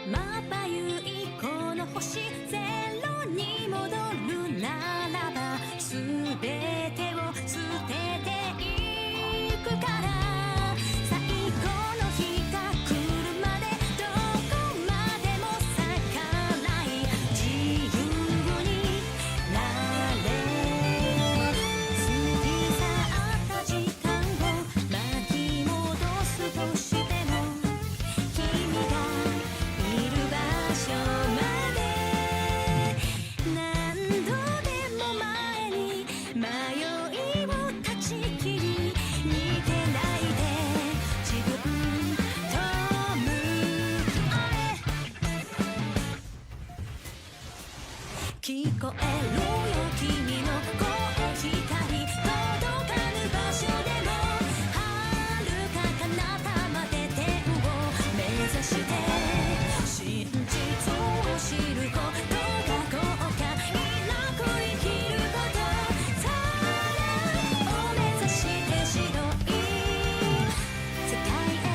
まばゆいこの星ゼロに戻るならば全てを捨てていくから最後の日が来るまでどこまでも逆らい自由になれ過ぎ去った時間を巻き戻すとしても君がいる場所まで何度でも前に迷いを断ち切り逃げないで自分と向き合え聞こえるよ君の声光届かぬ場所でも遥か彼方まで天を目指して真実を知ることが後悔なく生きることさらを目指して白い世界へ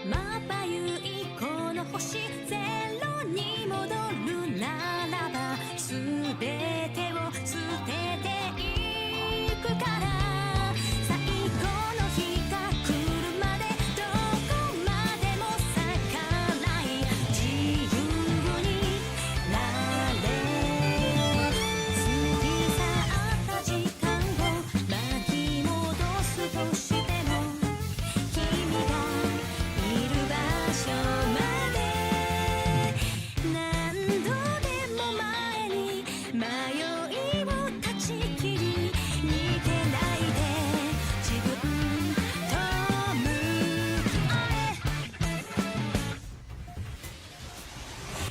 まばゆいこの星ゼロに戻るならば全てを捨てていくから最後の日が来るまでどこまでも逆らい自由になれ過ぎ去った時間を巻き戻すとしても君がいる場所まで何度でも前に迷いを断ち切り逃げないで自分と向き合え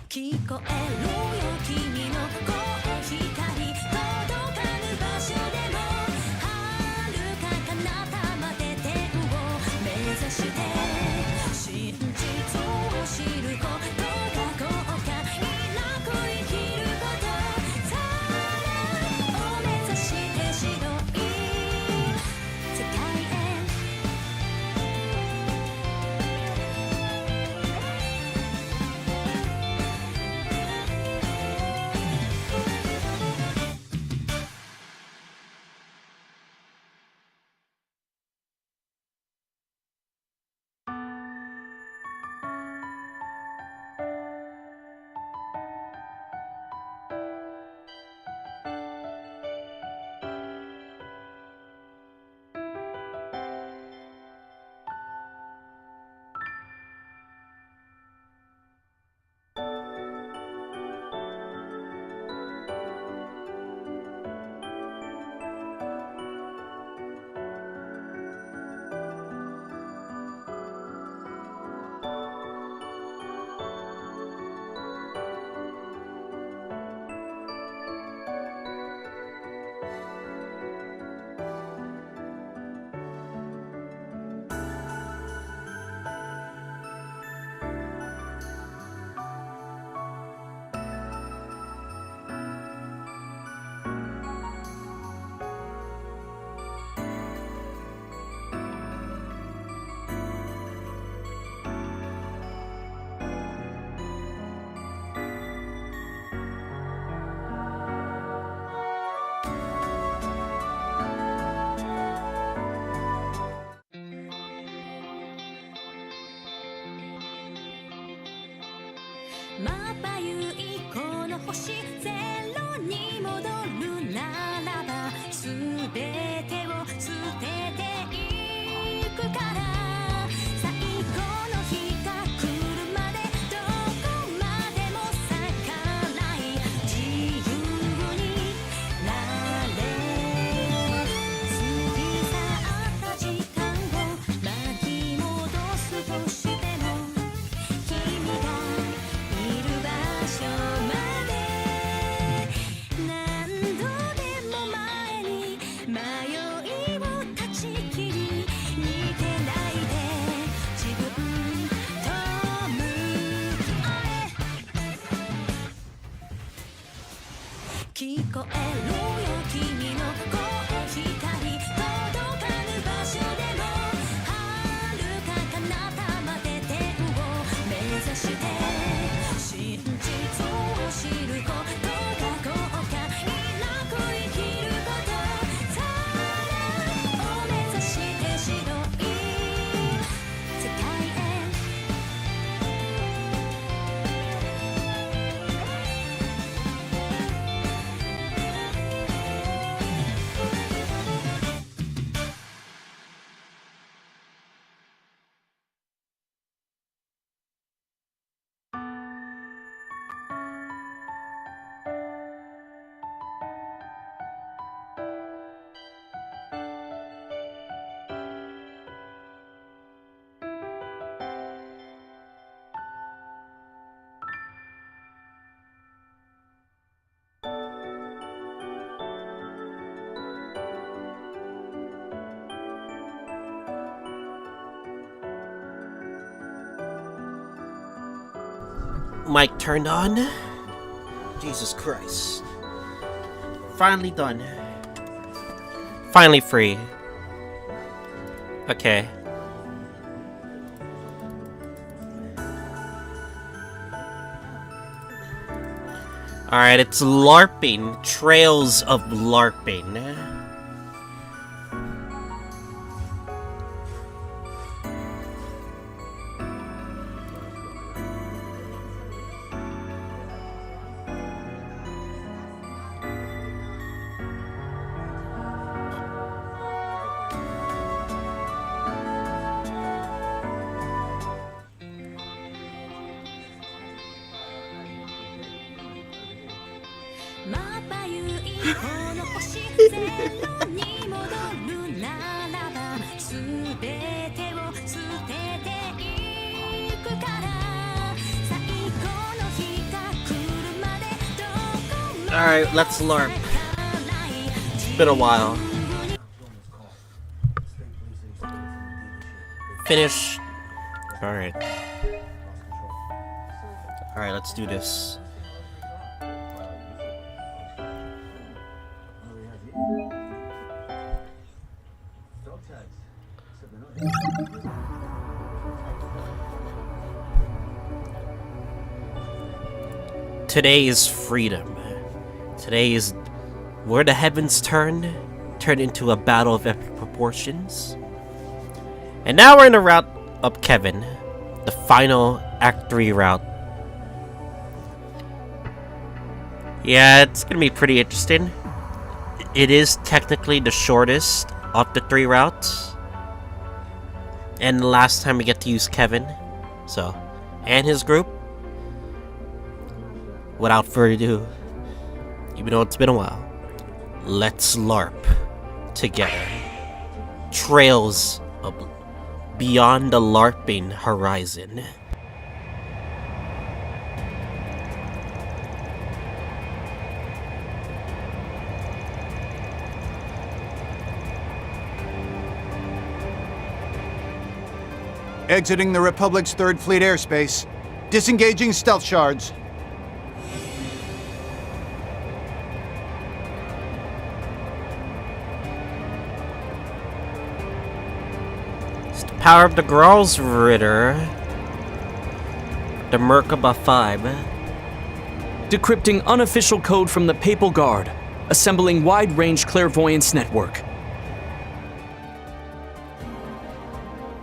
聞こえるよ君の声光届かぬ場所でも遥か彼方まで天を目指して真実を知ることが後悔なく生きることさ聞こえるよ君の声光届かぬ場所でも遥か彼方まで天を目指して真実を知ることが後悔なく生きることさらを目指して白い世界へMic turned on. Jesus Christ. Finally done. Finally free. Okay. Alright, it's LARPing. Trails of LARPing. Alright, let's LARP. It's been a while. Finish. Alright. Alright, let's do this. Today is freedom. Today is where the heavens turn into a battle of epic proportions. And now we're in the route of Kevin, the final Act 3 route. Yeah, it's gonna be pretty interesting. It is technically the shortest of the 3 routes. And the last time we get to use Kevin. So, and his group. Without further ado, even though it's been a while, let's LARP together. Trails of beyond the LARPing horizon. Exiting the Republic's 3rd Fleet airspace. Disengaging stealth shards. Power of the Gralls Ritter. The Merkaba 5. Decrypting unofficial code from the Papal Guard. Assembling wide-range clairvoyance network.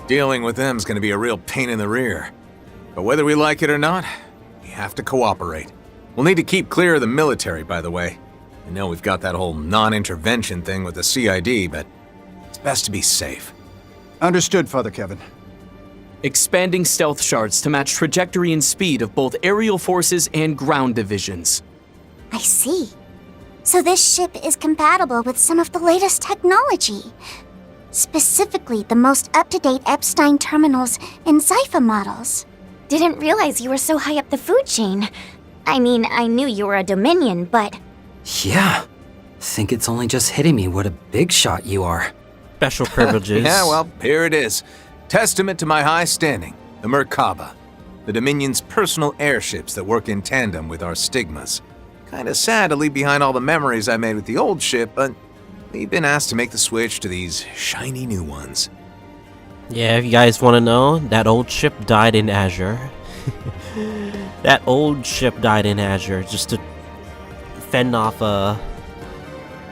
Dealing with them's gonna be a real pain in the rear. But whether we like it or not, we have to cooperate. We'll need to keep clear of the military, by the way. I know we've got that whole non-intervention thing with the CID, but it's best to be safe. Understood, Father Kevin. Expanding stealth shards to match trajectory and speed of both aerial forces and ground divisions. I see. So this ship is compatible with some of the latest technology. Specifically, the most up-to-date Epstein terminals and Zypha models. Didn't realize you were so high up the food chain. I mean, I knew you were a Dominion, but... Yeah. Think it's only just hitting me what a big shot you are. Special privileges. Yeah, well, here it is. Testament to my high standing, the Merkaba, the Dominion's personal airships that work in tandem with our stigmas. Kinda sad to leave behind all the memories I made with the old ship, but we've been asked to make the switch to these shiny new ones. Yeah, if you guys want to know, that old ship died in Azure. That old ship died in Azure just to fend off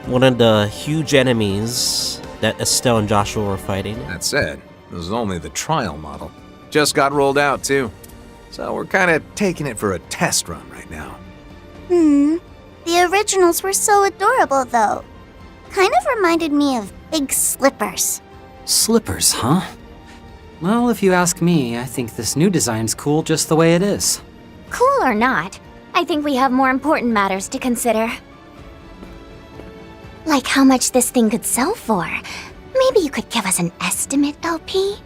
one of the huge enemies that Estelle and Joshua were fighting. That said, this is only the trial model. Just got rolled out, too. So we're kinda taking it for a test run right now. The originals were so adorable, though. Kind of reminded me of big slippers. Slippers, huh? Well, if you ask me, I think this new design's cool just the way it is. Cool or not, I think we have more important matters to consider. Like how much this thing could sell for. Maybe you could give us an estimate, LP?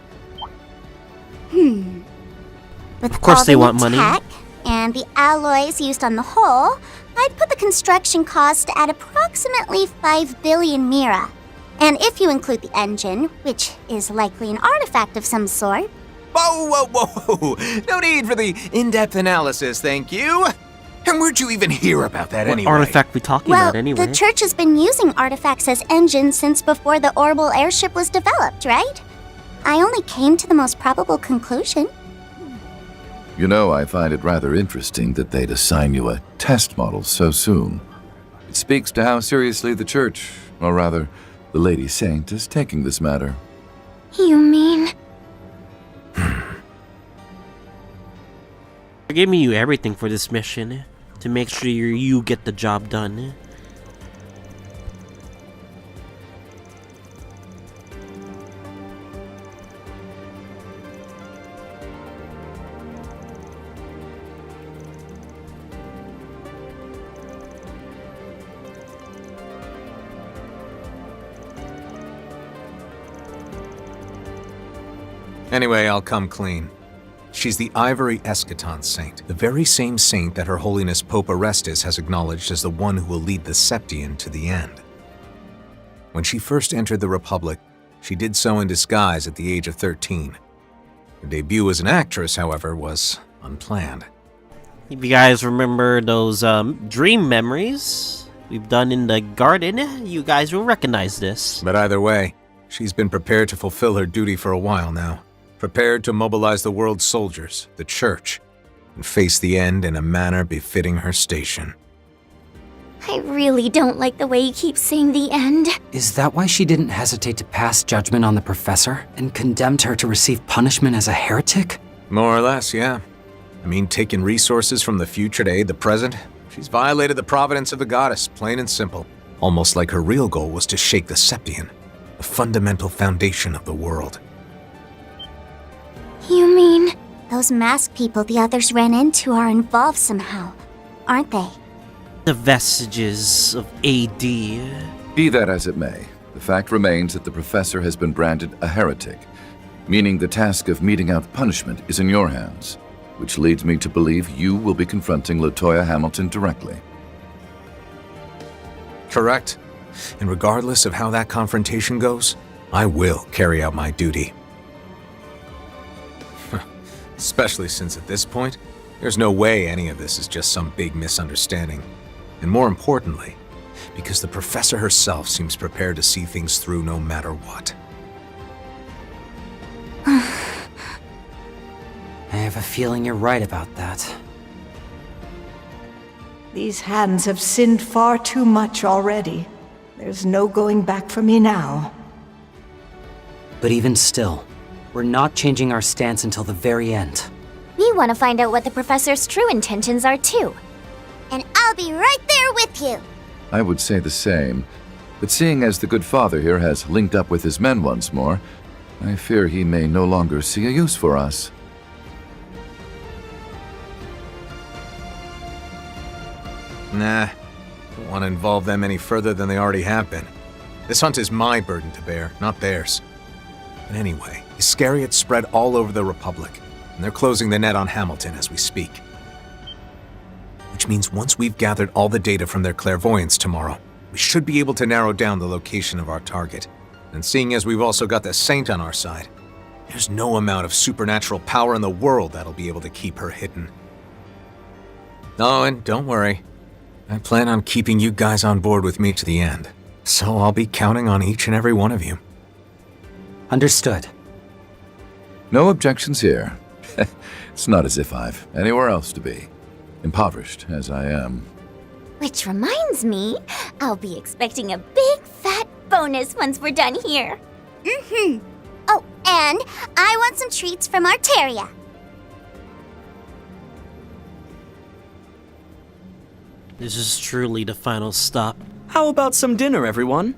With Of course all they the want new money. tech and the alloys used on the hull, I'd put the construction cost at approximately 5 billion mira. And if you include the engine, which is likely an artifact of some sort. Whoa, whoa, whoa! No need for the in-depth analysis, thank you! And where'd you even hear about that What anyway? artifact we talking Well, about anyway? the church has been using artifacts as engines since before the orbital airship was developed, right? I only came to the most probable conclusion. You know, I find it rather interesting that they'd assign you a test model so soon. It speaks to how seriously the church, or rather, the Lady Saint, is taking this matter. You mean... They're giving you everything for this mission to make sure you get the job done. Anyway, I'll come clean. She's the Ivory Eschaton Saint, the very same saint that Her Holiness Pope Orestes has acknowledged as the one who will lead the Septian to the end. When she first entered the Republic, she did so in disguise at the age of 13. Her debut as an actress, however, was unplanned. If you guys remember those dream memories we've done in the garden, you guys will recognize this. But either way, she's been prepared to fulfill her duty for a while now. Prepared to mobilize the world's soldiers, the church, and face the end in a manner befitting her station. I really don't like the way you keep saying the end. Is that why she didn't hesitate to pass judgment on the professor and condemned her to receive punishment as a heretic? More or less, yeah. I mean, taking resources from the future to aid the present, she's violated the providence of the goddess, plain and simple. Almost like her real goal was to shake the Septian, the fundamental foundation of the world. You mean... Those masked people the others ran into are involved somehow, aren't they? The vestiges of AD. Be that as it may, the fact remains that the professor has been branded a heretic, meaning the task of meting out punishment is in your hands, which leads me to believe you will be confronting LaToya Hamilton directly. Correct. And regardless of how that confrontation goes, I will carry out my duty. Especially since at this point, there's no way any of this is just some big misunderstanding. And more importantly, because the professor herself seems prepared to see things through no matter what. I have a feeling you're right about that. These hands have sinned far too much already. There's no going back for me now. But even still, we're not changing our stance until the very end. We want to find out what the professor's true intentions are too. And I'll be right there with you. I would say the same, but seeing as the good father here has linked up with his men once more, I fear he may no longer see a use for us. Nah, don't want to involve them any further than they already have been. This hunt is my burden to bear, not theirs. But anyway, Iscariot's spread all over the Republic, and they're closing the net on Hamilton as we speak. Which means once we've gathered all the data from their clairvoyance tomorrow, we should be able to narrow down the location of our target. And seeing as we've also got the Saint on our side, there's no amount of supernatural power in the world that'll be able to keep her hidden. Oh, and don't worry. I plan on keeping you guys on board with me to the end, so I'll be counting on each and every one of you. Understood. No objections here. It's not as if I've anywhere else to be, impoverished as I am. Which reminds me, I'll be expecting a big fat bonus once we're done here. Oh, and I want some treats from Arteria. This is truly the final stop. How about some dinner, everyone?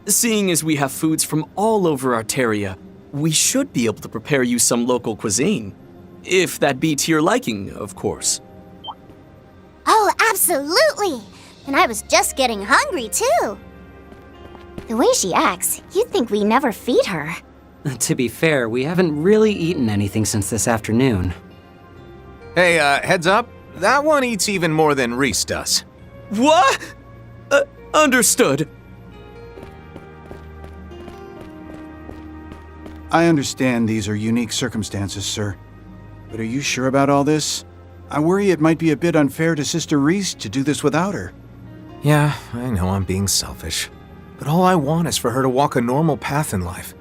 Seeing as we have foods from all over Arteria, we should be able to prepare you some local cuisine. If that be to your liking, of course. Oh, absolutely! And I was just getting hungry, too. The way she acts, you'd think we never feed her. To be fair, we haven't really eaten anything since this afternoon. Hey, heads up. That one eats even more than Reese does. What? Understood. I understand these are unique circumstances, sir. But are you sure about all this? I worry it might be a bit unfair to Sister Reese to do this without her. Yeah, I know I'm being selfish. But all I want is for her to walk a normal path in life.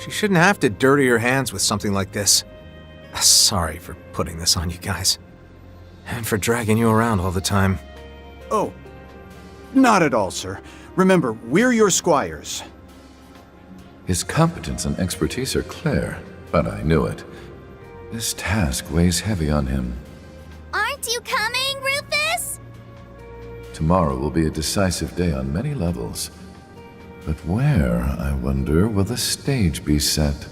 She shouldn't have to dirty her hands with something like this. Sorry for putting this on you guys. And for dragging you around all the time. Oh, not at all, sir. Remember, we're your squires. His competence and expertise are clear, but I knew it. This task weighs heavy on him. Aren't you coming, Rufus? Tomorrow will be a decisive day on many levels. But where, I wonder, will the stage be set?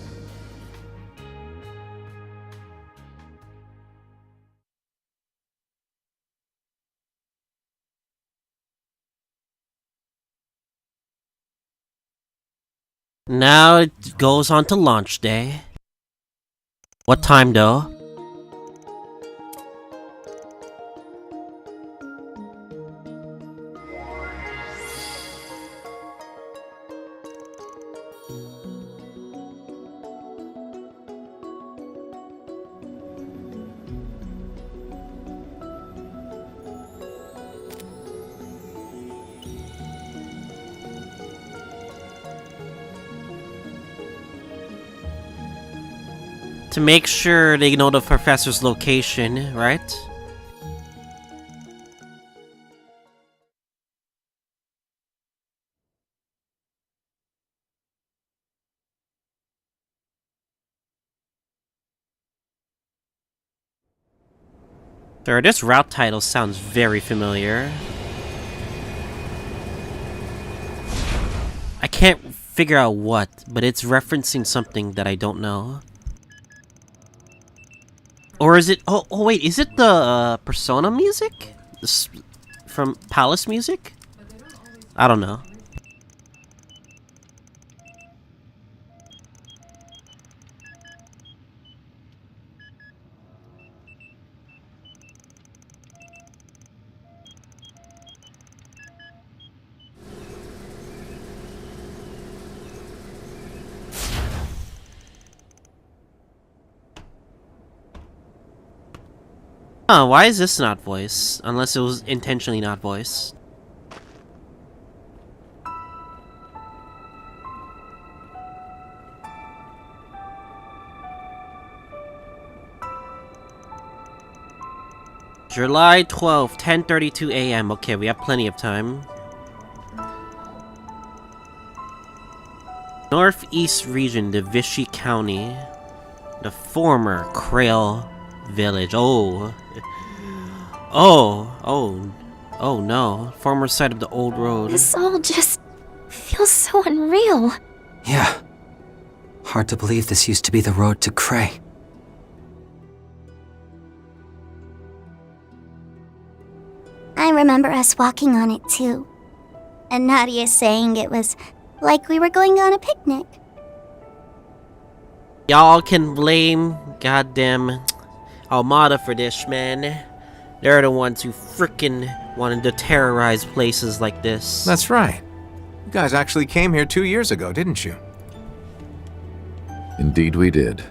Now it goes on to launch day. What time though? To make sure they know the professor's location, right? Sir, this route title sounds very familiar. I can't figure out what, but it's referencing something that I don't know. Or is it... Oh wait, is it the Persona music? From Palace Music? I don't know. Huh, why is this not voice? Unless it was intentionally not voice. July 12th, 10:32 a.m. Okay, we have plenty of time. Northeast region, the Vichy County. The former Krail Village. Oh no. Former site of the old road. This all just feels so unreal. Yeah. Hard to believe this used to be the road to Cray. I remember us walking on it too. And Nadia saying it was like we were going on a picnic. Y'all can blame goddamn Armada for this, man. They're the ones who frickin' wanted to terrorize places like this. That's right. You guys actually came here 2 years ago, didn't you? Indeed we did.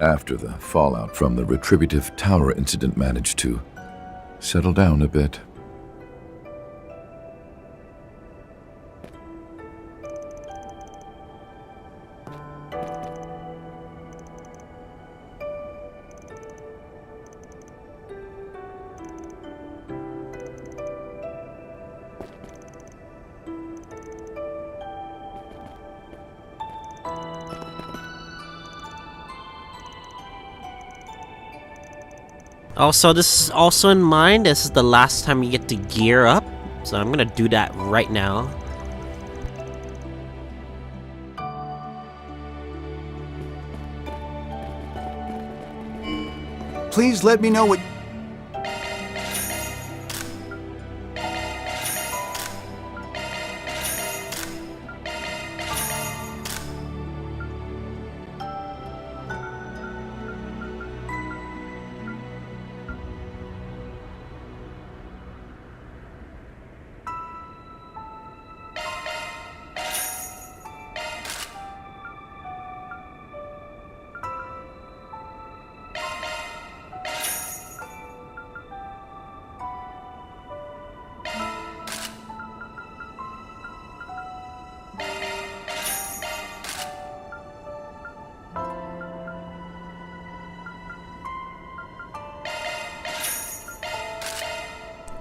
After the fallout from the Retributive Tower incident managed to settle down a bit. Also, this is also in mind, this is the last time you get to gear up, so I'm gonna do that right now. Please let me know what...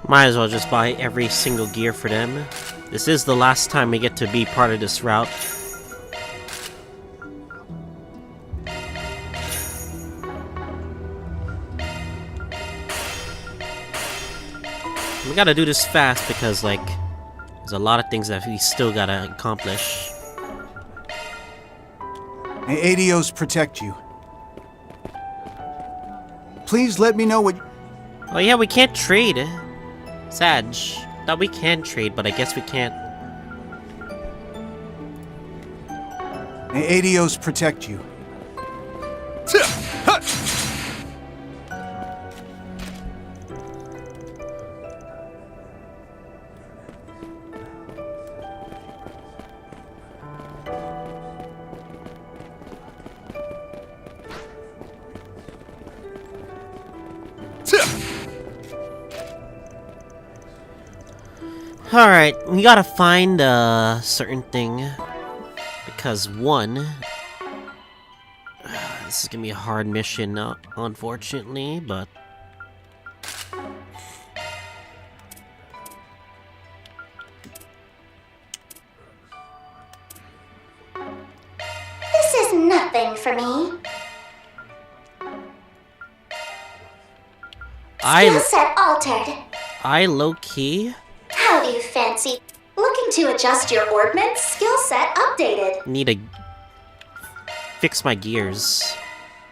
Might as well just buy every single gear for them. This is the last time we get to be part of this route. We gotta do this fast because, like, there's a lot of things that we still gotta accomplish. May ADOs protect you. Please let me know what... Oh yeah, we can't trade. Sag. Thought we can trade, but I guess we can't. May ADOs protect you. Alright, we gotta find a certain thing. Because one... this is gonna be a hard mission, unfortunately, but... This is nothing for me. Skill set altered. I low-key... How do you fancy? Looking to adjust your ordnance? Skill set updated. need to fix my gears.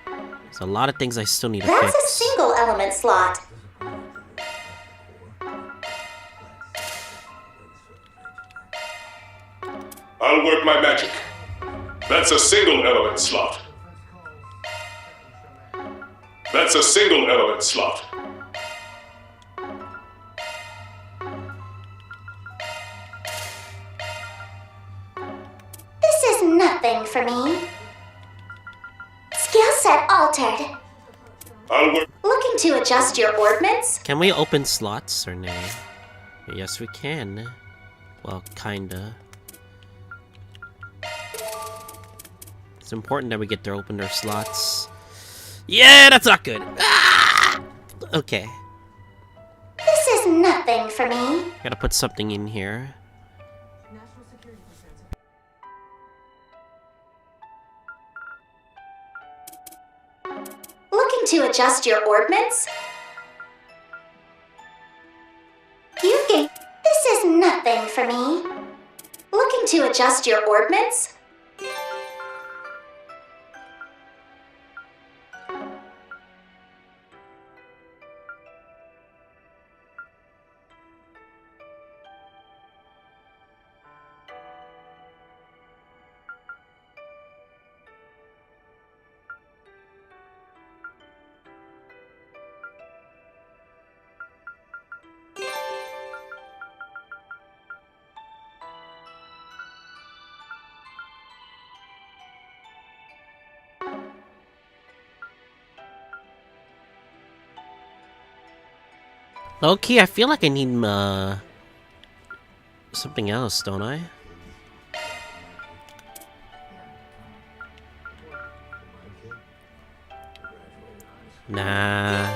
There's a lot of things I still need to fix. That's a single element slot. I'll work my magic. That's a single element slot. That's a single element slot. This is nothing for me. Skill set altered. I'll work. Looking to adjust your ordnance? Can we open slots or nay? Yes, we can. Well, kinda. It's important that we get to open their slots. Yeah, that's not good. Ah! Okay. This is nothing for me. Gotta put something in here. Looking to adjust your ordnance? You gain. This is nothing for me. Looking to adjust your ordnance? Low-key, I feel like I need, something else, don't I? Nah.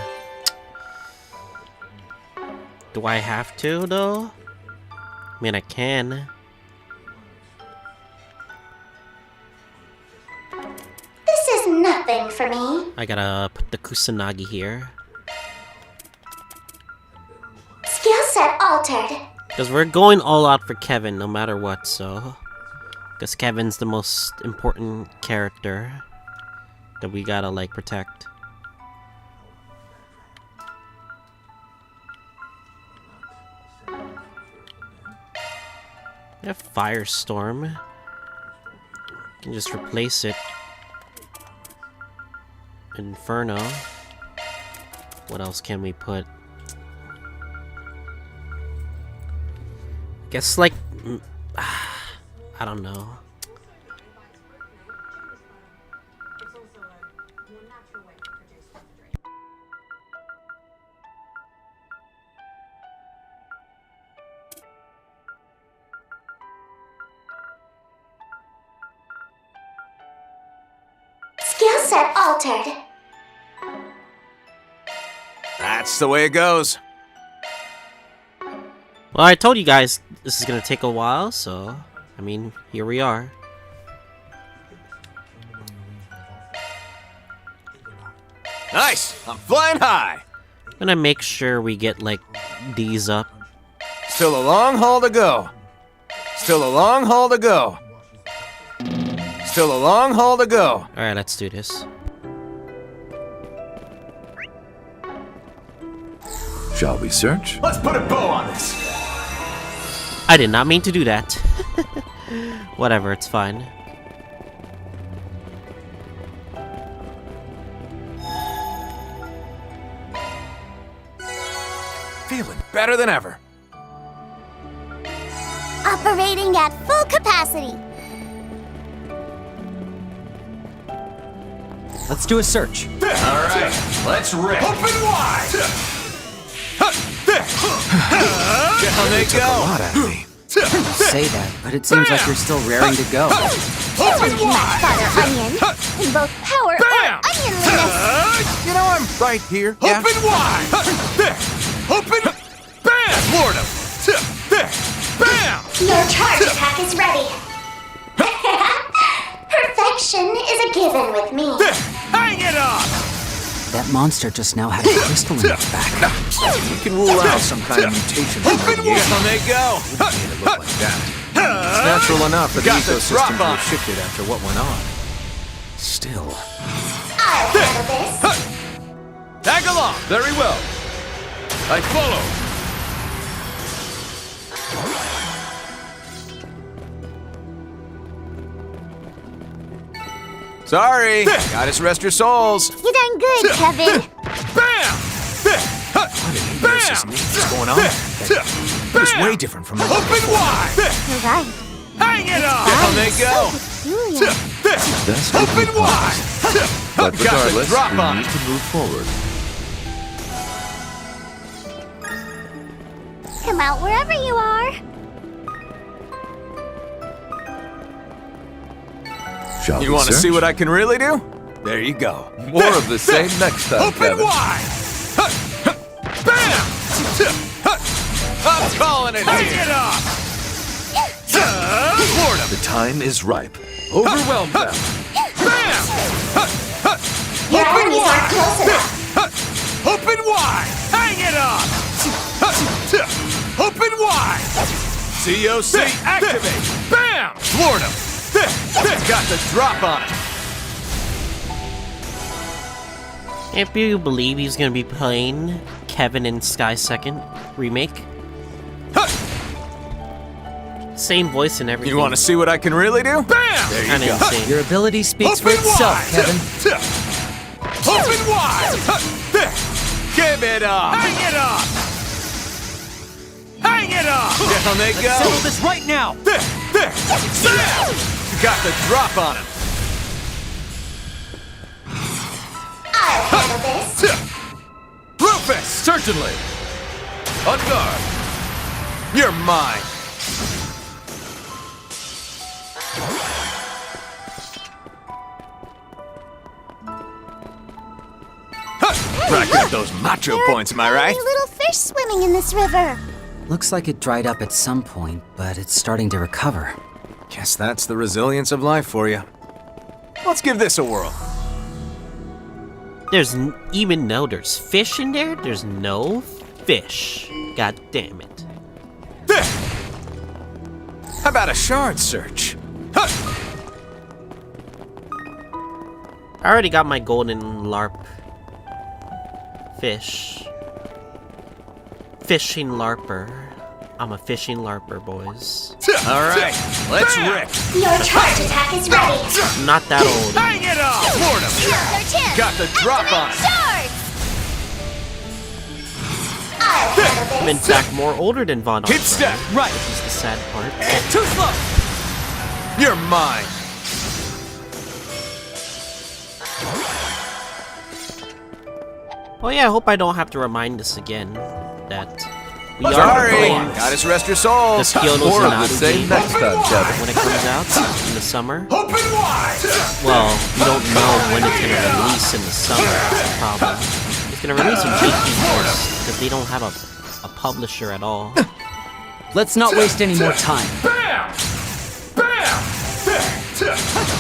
Do I have to, though? I mean, I can. This is nothing for me. I gotta put the Kusanagi here. altered. Because we're going all out for Kevin no matter what, so... Because Kevin's the most important character that we gotta, like, protect. We have Firestorm. Can just replace it. Inferno. What else can we put? Guess like I don't know. Skill set altered. That's the way it goes. Well, I told you guys this is gonna take a while, so I mean, here we are. Nice! I'm flying high! I'm gonna make sure we get like these up. Still a long haul to go. Still a long haul to go. Still a long haul to go. Alright, let's do this. Shall we search? Let's put a bow on this. I did not mean to do that. Whatever, it's fine. Feeling better than ever. Operating at full capacity. Let's do a search. All right, let's rip. Open wide. Down they Took a go. lot out of me. Say that, but it seems like you're still raring to go. Open wide. Father Onion. In both power Bam! or onionliness. You know I'm right here. Open wide. Open. Bam! Floored him. Bam! Your charge attack is ready. Perfection is a given with me. Hang it up. That monster just now had a crystal in its back. You can rule out some kind of mutation. Open wide. Down they go. Made it look like that. It's natural enough for the ecosystem to have shifted after what went on. Still. I'll handle this. Tag along. Very well. I follow. Sorry. Gotta rest your souls. You're doing good, Kevin. Bam! Bam! What's going on? That is way different from the open wide. You're right. Hang it up. Down they go. Peculiar. That's what we Open wide. promised. But regardless, drop we on need it. to move forward. Come out wherever you are. Shall You we want to search? see what I can really do? There you go. More of the same next time, Open Kevin. wide. Bam! I'm calling it. Hang it up. Floored him. The time is ripe. Overwhelm them. Bam! Your Open enemies wide. aren't close enough. Open wide. Hang it up. Open wide. COC activate. Bam! Floored him. Got the drop on it. If you believe he's gonna be playing Kevin in Sky Second remake. Same voice and everything. You want to see what I can really do? Bam! There you Kinda go. insane. Your ability speaks for Open itself, wide. Kevin. Open wide. Give it up. Hang it up. Hang it up. Down they go. Settle this right now. Bam! Got the drop on him. I'll handle this. Rufus! Certainly. On guard. You're mine. Racking up those macho points, am I right? Tiny little fish swimming in this river. Looks like it dried up at some point, but it's starting to recover. Guess that's the resilience of life for you. Let's give this a whirl. There's even no, there's fish in there? There's no fish. God damn it. How about a shard search? Huh. I already got my golden LARP fish. Fishing LARPer. I'm a fishing LARPer, boys. Alright, let's rip. Your charge attack is ready. Not that old. Hang it off! Florida! Got the drop on it. I'm in fact more older than Von Hit step, right. Which is the sad part. Too slow! You're mine. Well, yeah, I hope I don't have to remind us again that we are Sorry, playing gotta rest your the souls. Skyoto More of the Zanadu same game next time, Kevin. when it comes out in the summer. Open wide! Well, we don't know when it's gonna release in the summer. That's the problem. It's gonna release in 18 months because they don't have a publisher at all. Let's not waste any more time. Bam! Bam!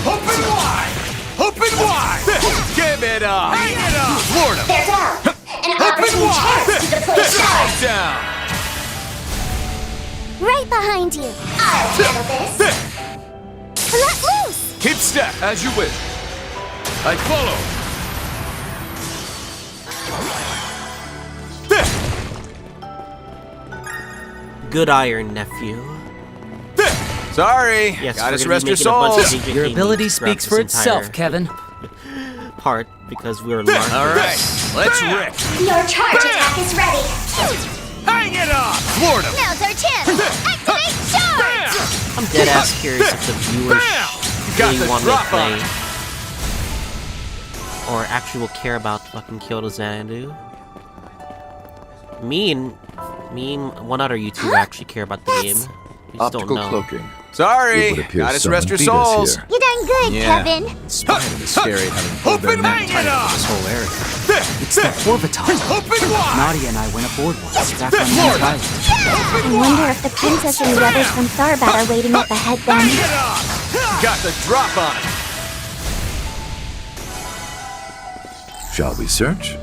Open wide! Open wide! Give it up! Hang it up! Florida! They're down. An Open opportune wide! chance to deploy shards. Down! Right behind you. I'll handle this. Let loose. Hit step, as you wish. I follow. Good iron, nephew. Sorry, Yes, gotta we're gonna rest be your making a bunch of souls. JJK Your ability memes throughout speaks this for itself, entire Kevin. part because we're LARPers. Alright, let's rip. Your charge attack is ready. Hang it up! Florida! Now's our chance. Activate charge. I'm dead ass curious if the viewers Got really the want me to drop play on it. or actually will care about fucking Kyoto Xanadu. Me and one other YouTuber actually care about the game. We just don't Optical know. cloaking. Sorry, It would appear gotta someone rest your beat us souls. here. You're doing good, Yeah. Kevin. Spider is scary having pulled their Open neck hang tight it over up! this whole area. It's the Orbital. Open wide! Nadia and I went aboard once back on Mount Island. I wonder if the princess and the others from Starbat are waiting up ahead Hang then. it up! Got the drop on it. Shall we search?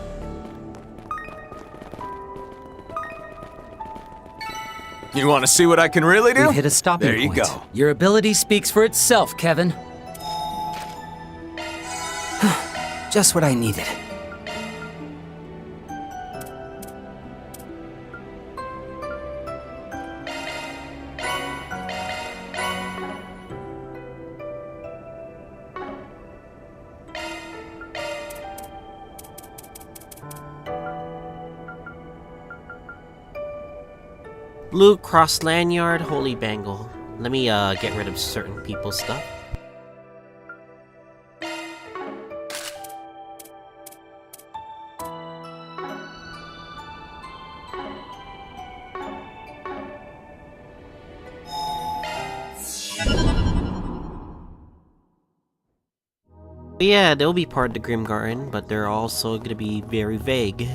You want to see what I can really do? We've hit a stopping There you point. go. Your ability speaks for itself, Kevin. Just what I needed. Blue cross lanyard, holy bangle. Let me get rid of certain people's stuff. Yeah, they'll be part of the Grim Garden, but they're also gonna be very vague.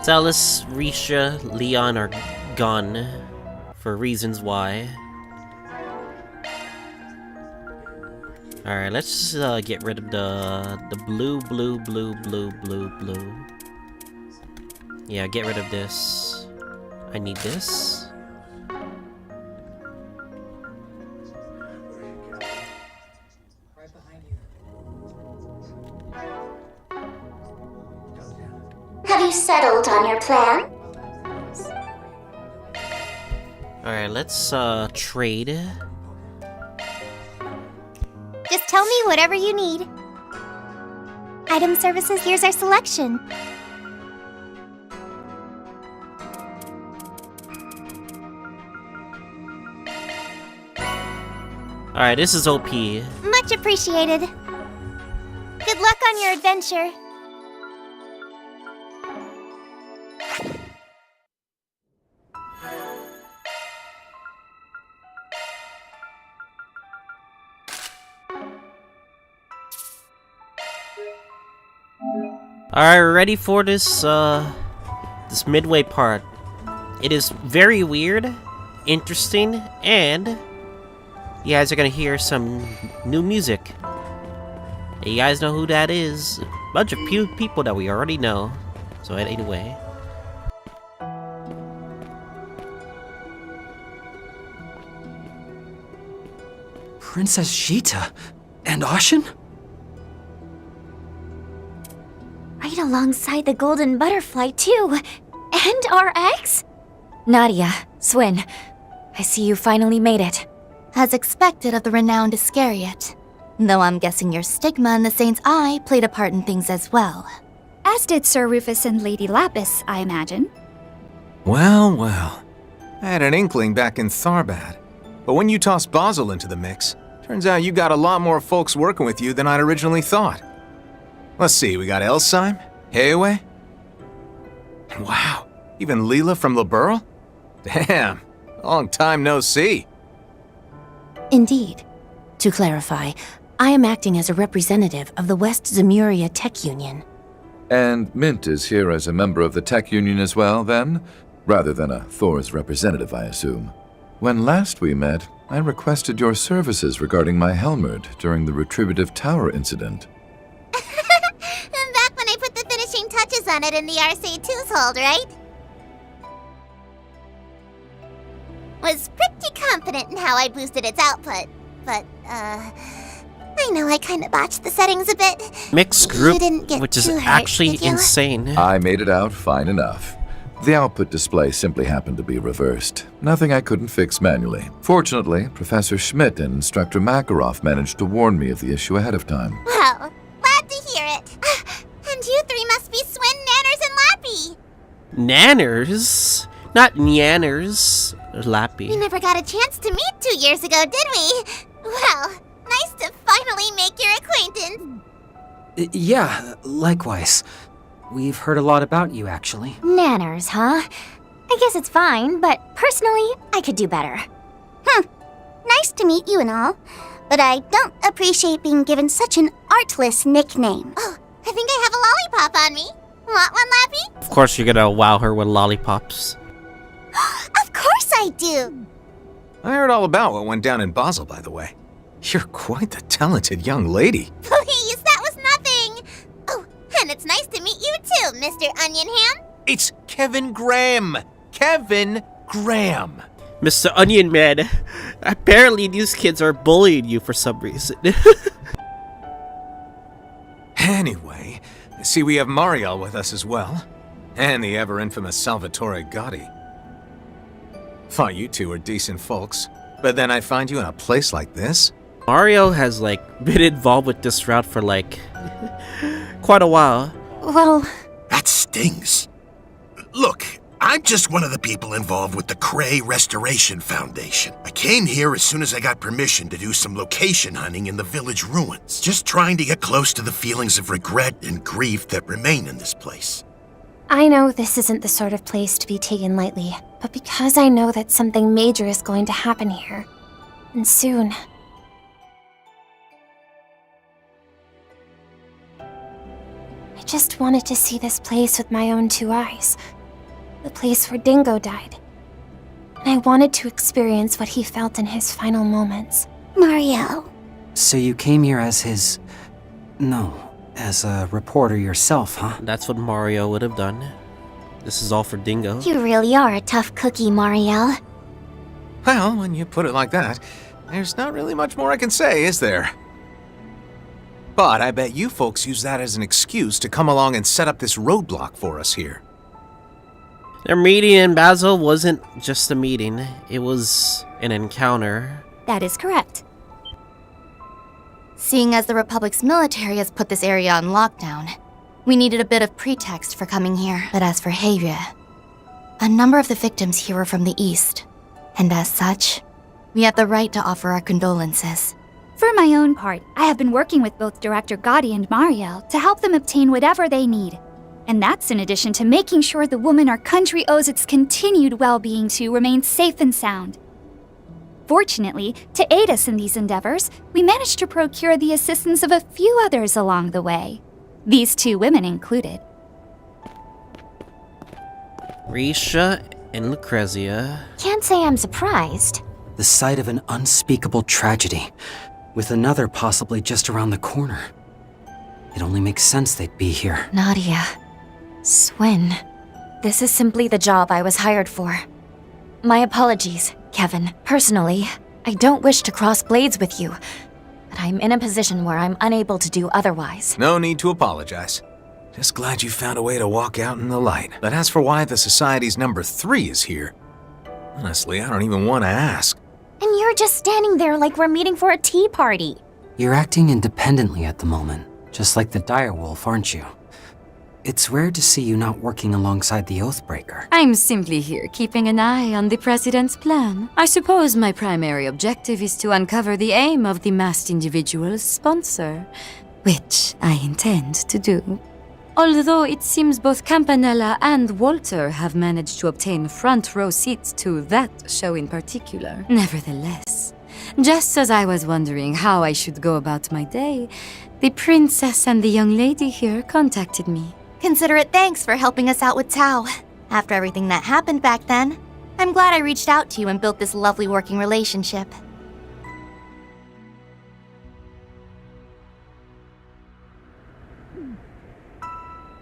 Celis, Risha, Leon are gone for reasons why. Alright, let's just get rid of the blue. Yeah, get rid of this. I need this. Have you settled on your plan? Alright, let's trade. Just tell me whatever you need. Item services, here's our selection. Alright, this is OP. Much appreciated. Good luck on your adventure. Alright, ready for this, this midway part. It is very weird, interesting, and you guys are gonna hear some new music. You guys know who that is. A bunch of people that we already know. So anyway. Princess Sheeta and Ashen? Right alongside the golden butterfly, too. And our eggs? Nadia, Swin, I see you finally made it. As expected of the renowned Iscariot. Though I'm guessing your stigma in the Saint's Eye played a part in things as well. As did Sir Rufus and Lady Lapis, I imagine. Well, well. I had an inkling back in Tharbad. But when you tossed Basil into the mix, turns out you got a lot more folks working with you than I'd originally thought. Let's see, we got Elsheim, Heaway. Wow, even Leela from Liberl? Damn, long time no see. Indeed. To clarify, I am acting as a representative of the West Zemuria Tech Union. And Mint is here as a member of the Tech Union as well, then? Rather than a Thor's representative, I assume. When last we met, I requested your services regarding my Helmerd during the Retributive Tower incident. Back when I put the finishing touches on it in the RC2's hold, right? Was pretty confident in how I boosted its output, but, I know I kinda botched the settings a bit. Mixed group, which is actually insane. I made it out fine enough. The output display simply happened to be reversed. Nothing I couldn't fix manually. Fortunately, Professor Schmidt and Instructor Makarov managed to warn me of the issue ahead of time. Well, glad to hear it. And you three must be Swin, Nanners, and Lappy. Nanners? Not Nyanners. Lappy. We never got a chance to meet 2 years ago, did we? Well, nice to finally make your acquaintance. Yeah, likewise. We've heard a lot about you, actually. Nanners, huh? I guess it's fine, but personally, I could do better. Nice to meet you and all, but I don't appreciate being given such an artless nickname. Oh, I think I have a lollipop on me. Want one, Lappy? Of course you're gonna wow her with lollipops. Of course I do! I heard all about what went down in Basel, by the way. You're quite the talented young lady. Please, that was nothing! Oh, and it's nice to meet you too, Mr. Onion Ham. It's Kevin Graham! Kevin Graham! Mr. Onion Man, apparently these kids are bullying you for some reason. Anyway, I see we have Mariel with us as well. And the ever-infamous Salvatore Gotti. Thought you two were decent folks, but then I find you in a place like this? Mario has, like, been involved with this route for, like, quite a while. Well... That stings. Look, I'm just one of the people involved with the Cray Restoration Foundation. I came here as soon as I got permission to do some location hunting in the village ruins. Just trying to get close to the feelings of regret and grief that remain in this place. I know this isn't the sort of place to be taken lightly, but because I know that something major is going to happen here, and soon... I just wanted to see this place with my own 2 eyes. The place where Dingo died. And I wanted to experience what he felt in his final moments. Mario. So you came here as his... No, as a reporter yourself, huh? That's what Mario would have done. This is all for Dingo. You really are a tough cookie, Marielle. Well, when you put it like that, there's not really much more I can say, is there? But I bet you folks use that as an excuse to come along and set up this roadblock for us here. Their meeting in Basel wasn't just a meeting, it was an encounter. That is correct. Seeing as the Republic's military has put this area on lockdown, we needed a bit of pretext for coming here. But as for Heivia, a number of the victims here were from the East, and as such, we have the right to offer our condolences. For my own part, I have been working with both Director Gotti and Marielle to help them obtain whatever they need. And that's in addition to making sure the woman our country owes its continued well-being to remains safe and sound. Fortunately, to aid us in these endeavors, we managed to procure the assistance of a few others along the way. these two women included. Risha and Lucrezia. Can't say I'm surprised. The sight of an unspeakable tragedy, with another possibly just around the corner. It only makes sense they'd be here. Nadia. Swin. This is simply the job I was hired for. My apologies, Kevin. Personally, I don't wish to cross blades with you, but I'm in a position where I'm unable to do otherwise. No need to apologize. Just glad you found a way to walk out in the light. But as for why the Society's number 3 is here, honestly, I don't even want to ask. And you're just standing there like we're meeting for a tea party. You're acting independently at the moment, just like the direwolf, aren't you? It's rare to see you not working alongside the Oathbreaker. I'm simply here keeping an eye on the President's plan. I suppose my primary objective is to uncover the aim of the masked individual's sponsor, which I intend to do. Although it seems both Campanella and Walter have managed to obtain front row seats to that show in particular. Nevertheless, just as I was wondering how I should go about my day, the princess and the young lady here contacted me. Considerate thanks for helping us out with Tao. After everything that happened back then, I'm glad I reached out to you and built this lovely working relationship.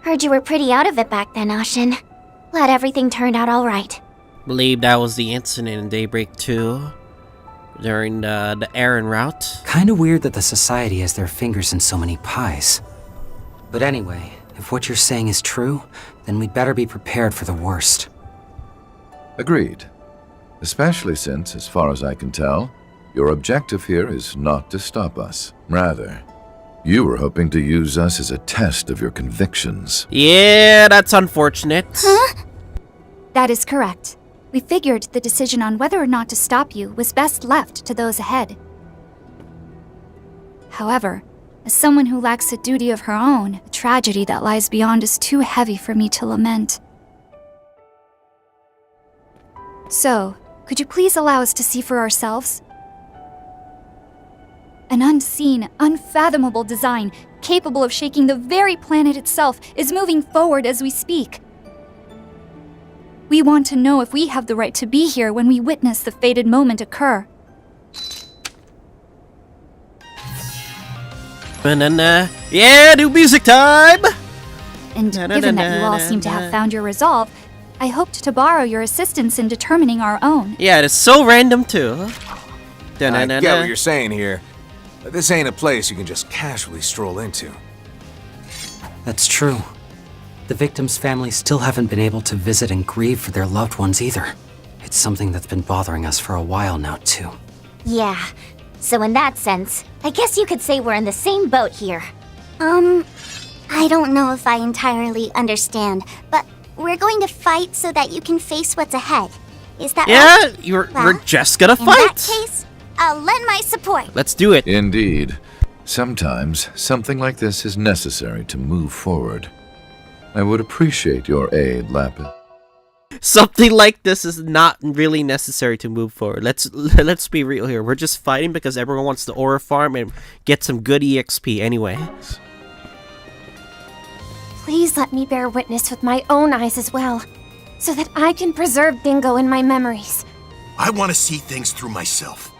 Heard you were pretty out of it back then, Ashin. Glad everything turned out all right. Believe that was the incident in Daybreak 2 during the Aaron route. Kinda weird that the Society has their fingers in so many pies. But anyway, if what you're saying is true, then we'd better be prepared for the worst. Agreed. Especially since, as far as I can tell, your objective here is not to stop us. Rather, you were hoping to use us as a test of your convictions. Yeah, that's unfortunate. Huh? That is correct. We figured the decision on whether or not to stop you was best left to those ahead. However, as someone who lacks a duty of her own, a tragedy that lies beyond is too heavy for me to lament. So, could you please allow us to see for ourselves? An unseen, unfathomable design, capable of shaking the very planet itself, is moving forward as we speak. We want to know if we have the right to be here when we witness the fated moment occur. Yeah, new music time! And given that you all seem to have found your resolve, I hoped to borrow your assistance in determining our own. Yeah, it is so random too. I get what you're saying here. But this ain't a place you can just casually stroll into. That's true. The victims' families still haven't been able to visit and grieve for their loved ones either. It's something that's been bothering us for a while now, too. Yeah, so in that sense, I guess you could say we're in the same boat here. I don't know if I entirely understand, but we're going to fight so that you can face what's ahead. Is that right? Yeah, we're just gonna fight! In that case, I'll lend my support. Let's do it. Indeed. Sometimes, something like this is necessary to move forward. I would appreciate your aid, Lapis. Something like this is not really necessary to move forward. Let's be real here. We're just fighting because everyone wants the aura farm and get some good EXP anyway. Please let me bear witness with my own eyes as well, so that I can preserve Dingo in my memories. I want to see things through myself.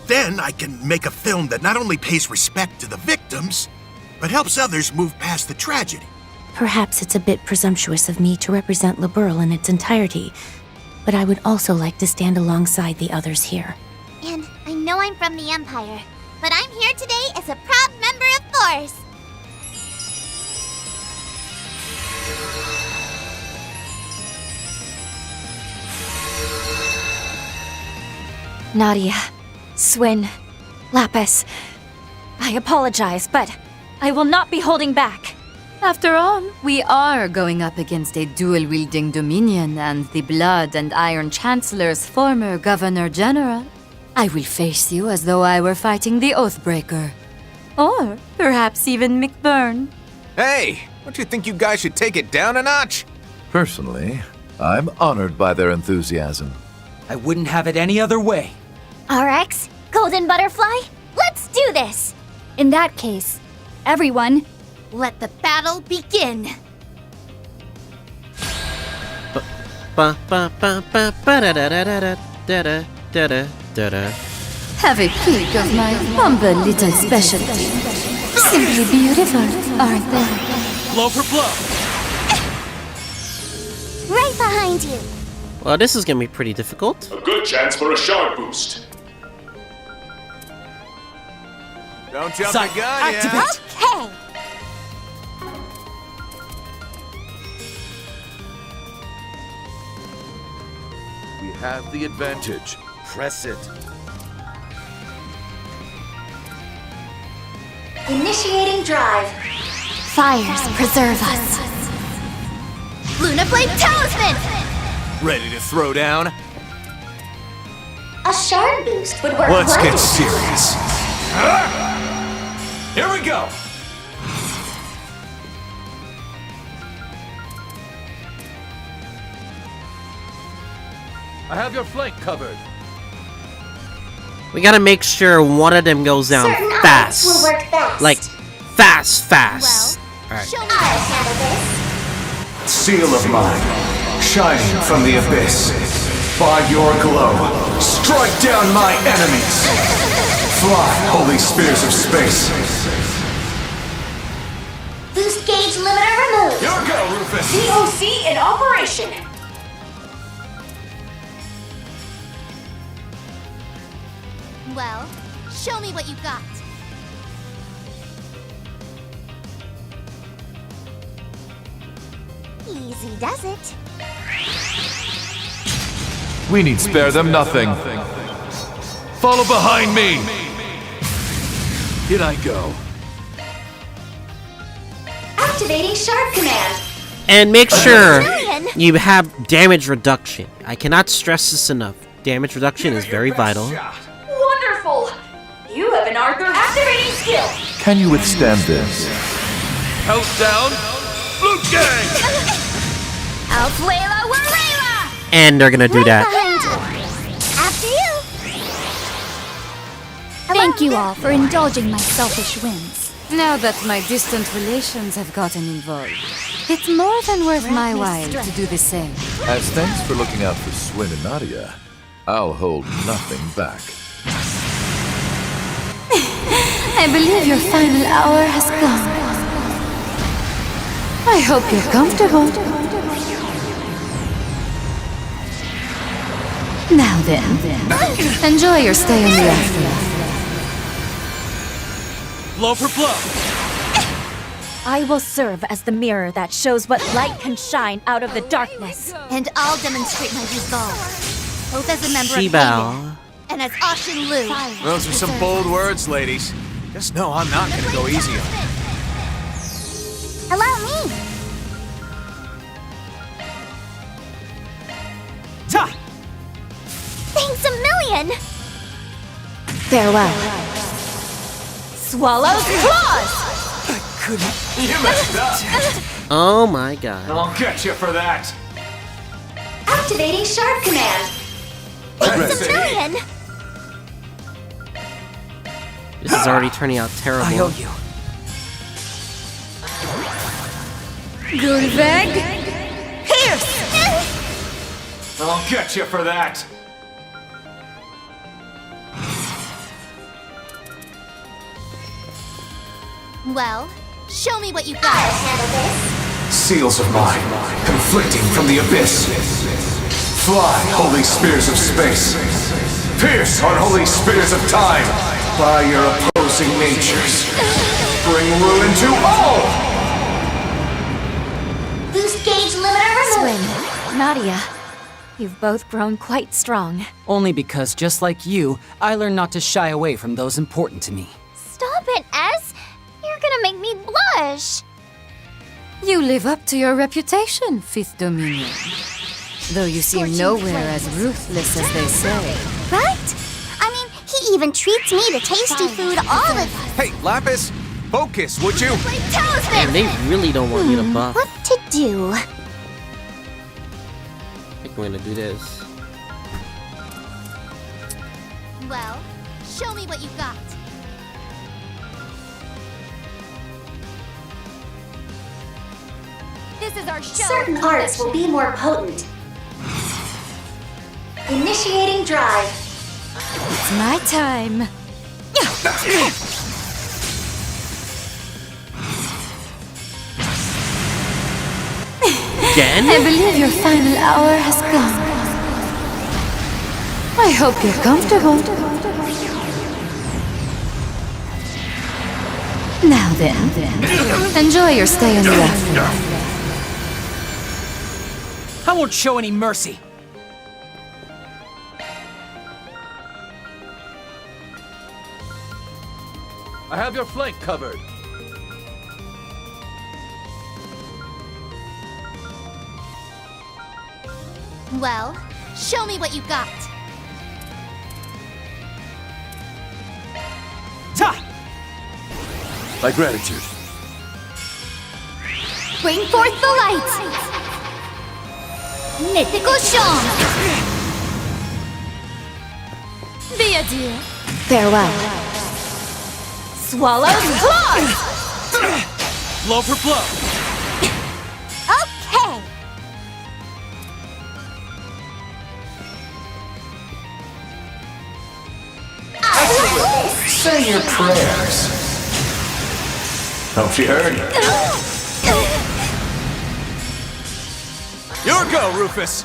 Then I can make a film that not only pays respect to the victims, but helps others move past the tragedy. Perhaps it's a bit presumptuous of me to represent Liberl in its entirety, but I would also like to stand alongside the others here. And I know I'm from the Empire, but I'm here today as a proud member of Force. Nadia, Swin, Lapis, I apologize, but I will not be holding back. After all, we are going up against a dual-wielding Dominion and the Blood and Iron Chancellor's former Governor General. I will face you as though I were fighting the Oathbreaker. Or perhaps even McBurn. Hey, don't you think you guys should take it down a notch? Personally, I'm honored by their enthusiasm. I wouldn't have it any other way. RX, Golden Butterfly, let's do this! In that case, everyone, Let the battle begin. Ba ba ba ba ba da da da da da da da da da da. Have a peek of my humble little specialty. Simply beautiful, aren't they? Blow for blow. Right behind you. Well, this is gonna be pretty difficult. A good chance for a shard boost. Don't jump Sight, the gun, activate. yeah? Okay. We have the advantage. Press it. Initiating drive. Fires preserve us. Luna Blade Talisman! Ready to throw down? A shard boost would work. Let's get wonders. serious. Here we go. I have your flank covered. We gotta make sure one of them goes down Certain fast. items will work best. Like, fast. Alright. I'll handle this. Seal of mine, shining from the abyss. By your glow, strike down my enemies. Fly, holy spears of space. Boost gauge limiter removed. Here go, Rufus. DOC in operation. Well, show me what you got. Easy does it. We need spare them nothing. Follow behind me. Here I go. Activating shard command. And make sure Million. you have damage reduction. I cannot stress this enough. Damage reduction is very vital. Wonderful. You have an Arthur activating skill. Can you withstand this? Countdown. Blue gang. Alflayla Warayla! And they're gonna do that. After you. Thank you all for indulging my selfish whims. Now that my distant relations have gotten involved, it's more than worth my while to do the same. As thanks for looking out for Swin and Nadia, I'll hold nothing back. I believe your final hour has come. I hope you're comfortable. Now then, enjoy your stay in the afterlife. Blow for blow. I will serve as the mirror that shows what light can shine out of the darkness. And I'll demonstrate my resolve, both as a member of Shibao. Haven and as Ashin Lu. Those are some bold words, ladies. Just know I'm not gonna go easy on you. Allow me. Ta! Thanks a million. Farewell. Swallow's claws! You messed up. Oh my god. I'll get you for that. Activating shard command. Thanks a million. This is already turning out terrible. I owe you. Gulveg, pierce! I'll get you for that. Well, show me what you got. Seals of mine, conflicting from the abyss. Fly, holy spears of space. Pierce, unholy spears of time. By your opposing natures. Bring ruin to all! Boost gauge limiter removed. Swin, Nadia, you've both grown quite strong. Only because, just like you, I learned not to shy away from those important to me. Stop it, S. You're gonna make me blush. You live up to your reputation, Fifth Dominion. Though you seem 14 nowhere as flames. ruthless as they say. Right? I mean, he even treats me to tasty food all the time. Hey, Lapis, focus, would you? And they really don't want me to buff. What to do? I think we're gonna do this. Well, show me what you got. This is our show. Certain arts will be more potent. Initiating drive. It's my time. Again? I believe your final hour has come. I hope you're comfortable. Now then, enjoy your stay on the raft. I won't show any mercy. I have your flank covered. Well, show me what you got. My gratitude. Bring forth the light. Mythical Sean. Be adieu. Farewell. Swallow's claws. Blow for blow. Okay. Say your prayers. Hope you heard. Your go, Rufus.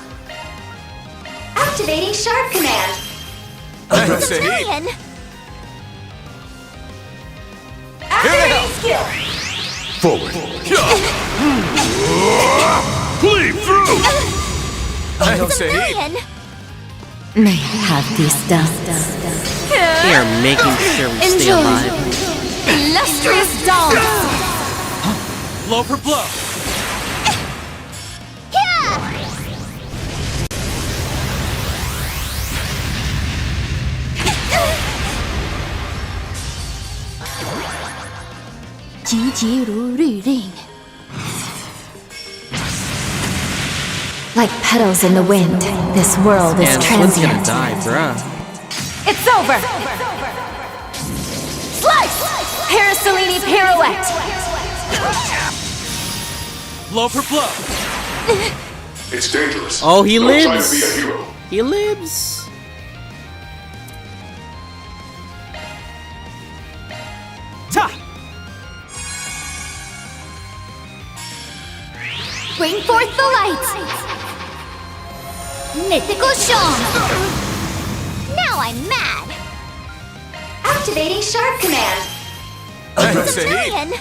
Activating sharp command. That's a heat. Million. Activating skill. Forward. Bleed through. That's a heat. Million. May I have this done? They are making sure we stay Enjoy. alive. Illustrious dance! Blow for blow. Like petals in the wind, this world is Man, Swift's gonna transient. die, bruh. It's over! Slice! Parasolini pirouette! Blow for blow. It's dangerous. Oh, he Don't try to lives. be a hero. He lives. Bring forth the light. Mythical Sean. Now I'm mad. Activating sharp command. That's a heat. Million.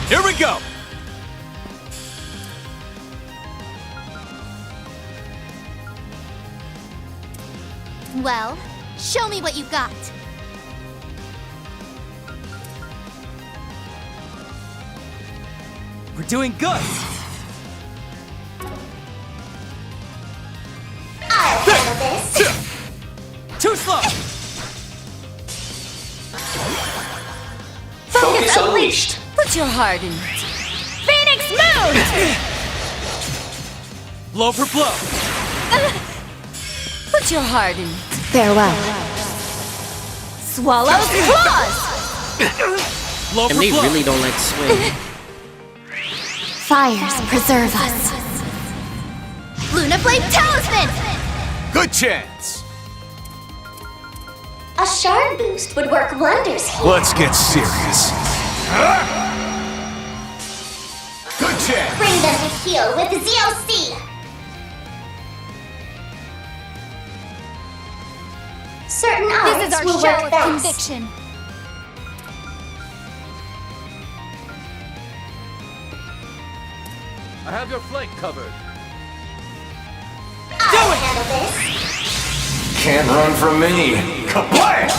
Here we go. Well, show me what you got. We're doing good. I'll handle this. Too slow. Focus unleashed. Put your heart in it. Phoenix Moon. Blow for blow. Put your heart in it. Farewell. Swallow's claws. Blow And for they blow. really don't like swing. Fires preserve us. Luna Flame Talisman! Good chance. A shard boost would work wonders here. Let's get serious. Good chance. Bring them to heal with ZOC. Certain This arts is our will show work of best. conviction. I have your flank covered. I'll handle this. Can't run from me. Kablam!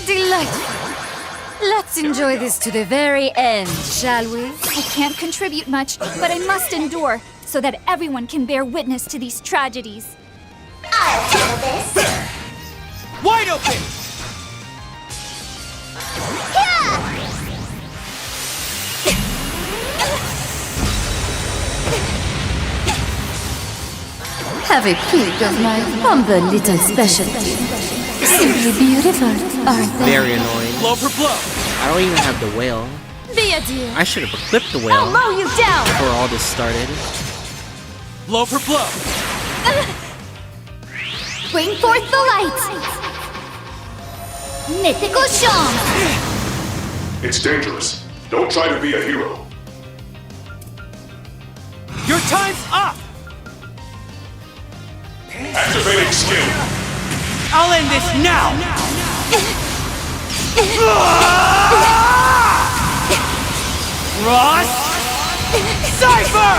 Delightful. Let's enjoy this to the very end, shall we? I can't contribute much, but I must endure so that everyone can bear witness to these tragedies. I'll handle this. Wide open. Have a peek of my humble little specialty. Simply beautiful, aren't they? Very annoying. Blow for blow. I don't even have the whale. Be a dear. I should have equipped the I'll whale mow you down. before all this started. Blow for blow. Bring forth the light! Mythical Sean! It's dangerous. Don't try to be a hero. Your time's up. Activating skill. I'll end this now. Ross! Cypher!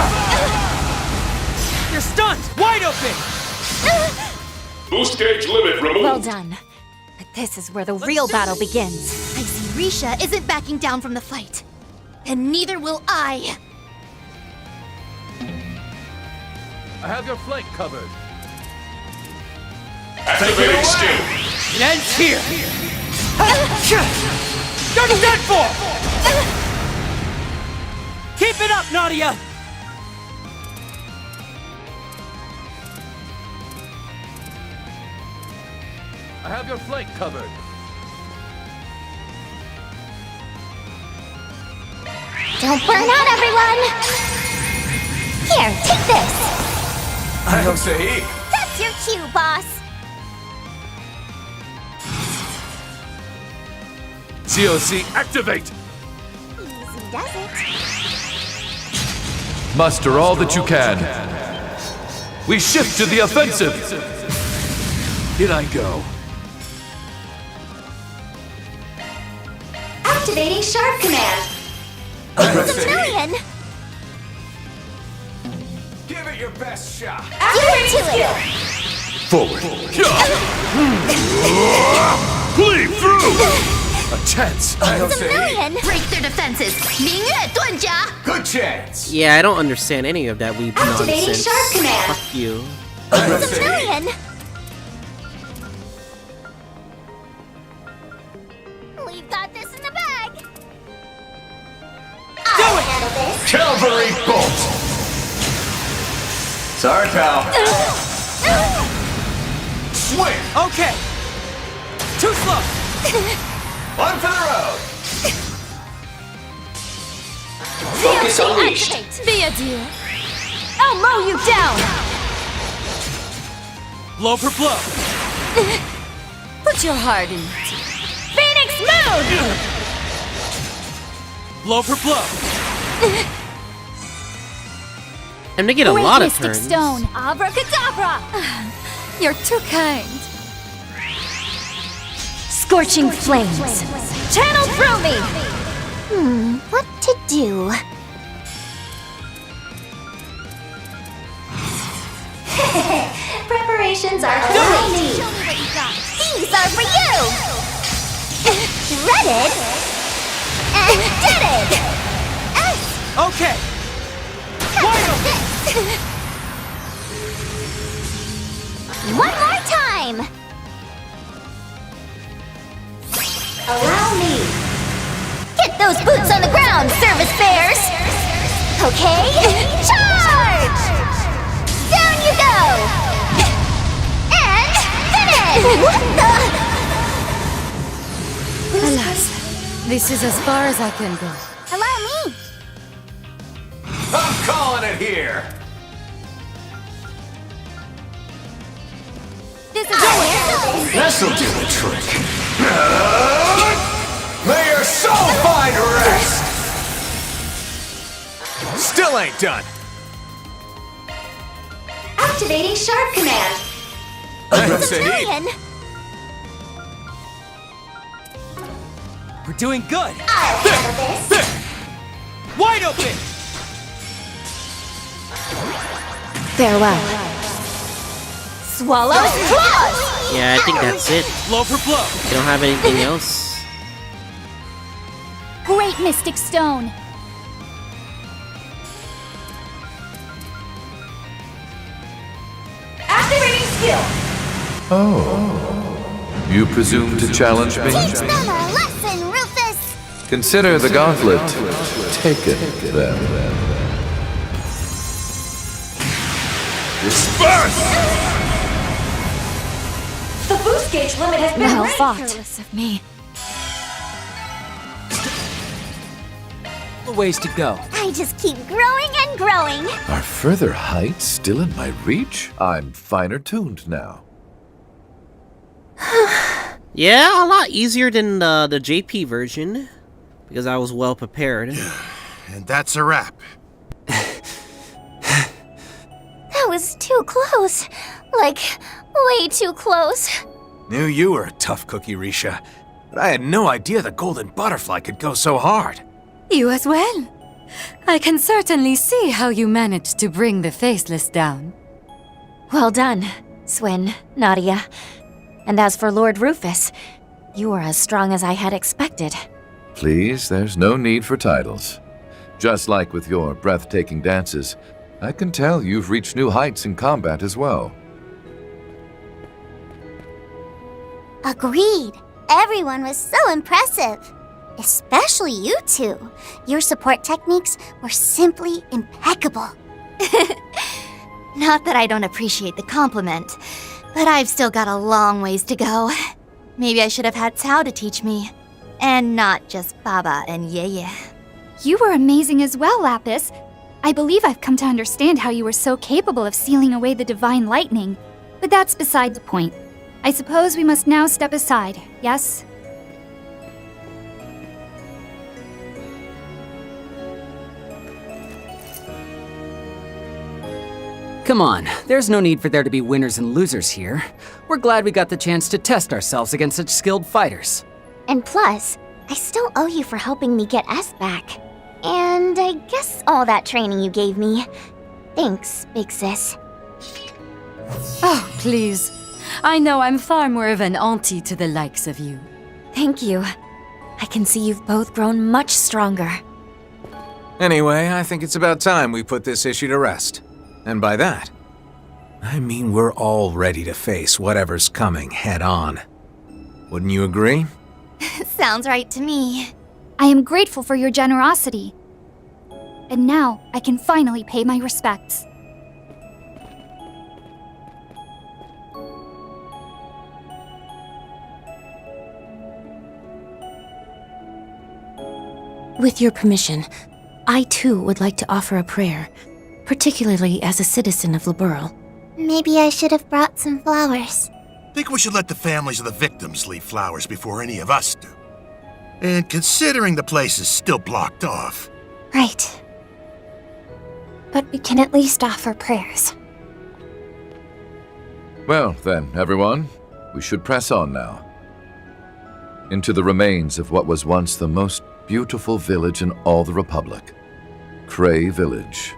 You're stunned! Wide open! Boost gauge limit removed. Well done. But this is where the real battle begins. I see Risha isn't backing down from the fight. And neither will I. I have your flank covered. Activating skill. It ends here! You're done for! Keep it up, Nadia! I have your flank covered. Don't burn out, everyone! Here, take this! I don't say. That's your cue, boss! COC activate! Easy does it. Muster all that you can. We shift to the offensive. In I go. Activating Sharp Command! It's a million! Give it your best shot. Give it to it! Forward. Cleave through! A chance. I don't It's a say. million! Break their defenses. 明月盾甲. Good chance. Yeah, I don't understand any of that weeb Activating nonsense. Sharp Command. Fuck you. I don't It's a say. million! We've got this in the bag! I'll handle this! Cavalry bolt. Sorry, pal. Swing. Okay. Too slow. One for the road. Focus unleashed. Be a dear. I'll mow you down. Blow for blow. Put your heart in it. Phoenix Moon! Blow for blow. And they get a Great lot of Mystic turns. Stone! Abracadabra! You're too kind. Scorching flames. Channel through me! What to do? Preparations are complete! Show me what you got! These are for you! Shredded! And did it! Okay. Wide open. One more time! Allow me! Get those boots on the ground, service bears! Okay, charge! Down you go! And finish! What the? Alas, this is as far as I can go. Allow me! I'm calling it here. This is This'll do the trick. May your soul find rest. Still ain't done. Activating Sharp Command! I don't It's a say. million! We're doing good. I'll handle this! Wide open. Farewell. Swallow's claws! Yeah, I think that's it. Blow for blow. They don't have anything else. Great Mystic Stone! Activating skill! Oh. You presume to challenge me? Teach them a lesson, Rufus! Consider the gauntlet taken, then. Disperse! The boost gauge limit has been Well raised. fought. Careless of me. A ways to go. I just keep growing and growing. Are further heights still in my reach? I'm finer tuned now. Yeah, a lot easier than the JP version, because I was well prepared. And that's a wrap. That was too close. Like, way too close. Knew you were a tough cookie, Risha, but I had no idea the golden butterfly could go so hard. You as well. I can certainly see how you managed to bring the Faceless down. Well done, Swin, Nadia. And as for Lord Rufus, you are as strong as I had expected. Please, there's no need for titles. Just like with your breathtaking dances, I can tell you've reached new heights in combat as well. Agreed. Everyone was so impressive. Especially you two. Your support techniques were simply impeccable. Not that I don't appreciate the compliment, but I've still got a long ways to go. Maybe I should have had Cao to teach me, and not just Baba and Yeye. You were amazing as well, Lapis. I believe I've come to understand how you were so capable of sealing away the divine lightning. But that's beside the point. I suppose we must now step aside, yes? Come on, there's no need for there to be winners and losers here. We're glad we got the chance to test ourselves against such skilled fighters. And plus, I still owe you for helping me get S back. And I guess all that training you gave me. Thanks, Big Sis. Oh, please. I know I'm far more of an auntie to the likes of you. Thank you. I can see you've both grown much stronger. Anyway, I think it's about time we put this issue to rest. And by that, I mean we're all ready to face whatever's coming head on. Wouldn't you agree? Sounds right to me. I am grateful for your generosity. And now I can finally pay my respects. With your permission, I too would like to offer a prayer, particularly as a citizen of Liberl. Maybe I should have brought some flowers. Think we should let the families of the victims leave flowers before any of us do. And considering the place is still blocked off. Right. But we can at least offer prayers. Well then, everyone, we should press on now. Into the remains of what was once the most beautiful village in all the Republic. Cray Village.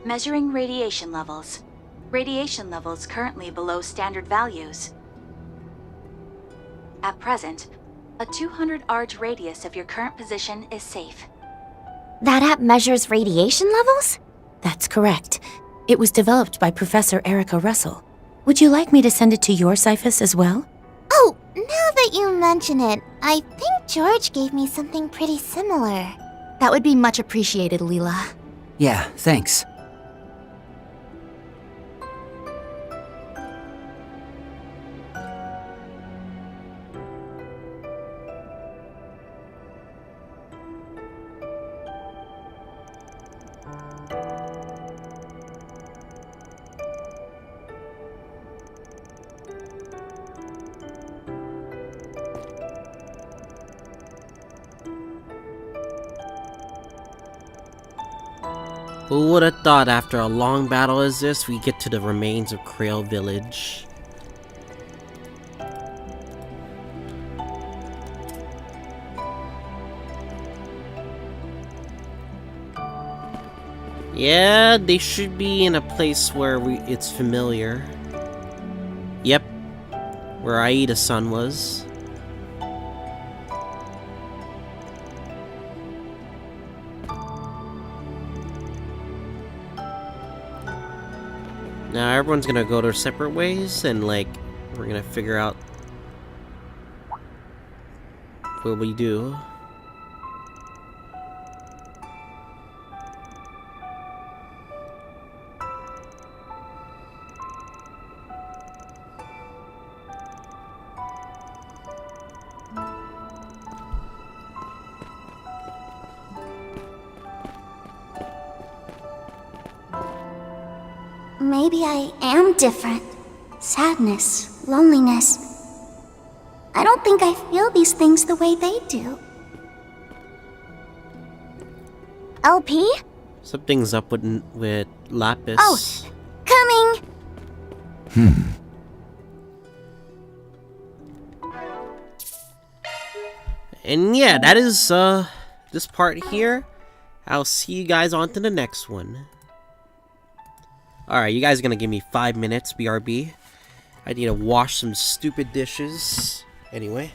Measuring radiation levels. Radiation levels currently below standard values. At present, a 200 arge radius of your current position is safe. That app measures radiation levels? That's correct. It was developed by Professor Erica Russell. Would you like me to send it to your Cyphus as well? Oh, now that you mention it, I think George gave me something pretty similar. That would be much appreciated, Leela. Yeah, thanks. Who would have thought after a long battle as this, we get to the remains of Krail Village? Yeah, they should be in a place where it's familiar. Yep, where Aida-san was. Now everyone's gonna go their separate ways, and like, we're gonna figure out what we do. Maybe I am different. Sadness, loneliness. I don't think I feel these things the way they do. LP? Something's up with Lapis. Oh, coming! And yeah, that is this part here. I'll see you guys on to the next one. Alright, you guys are gonna give me 5 minutes, BRB. I need to wash some stupid dishes. Anyway.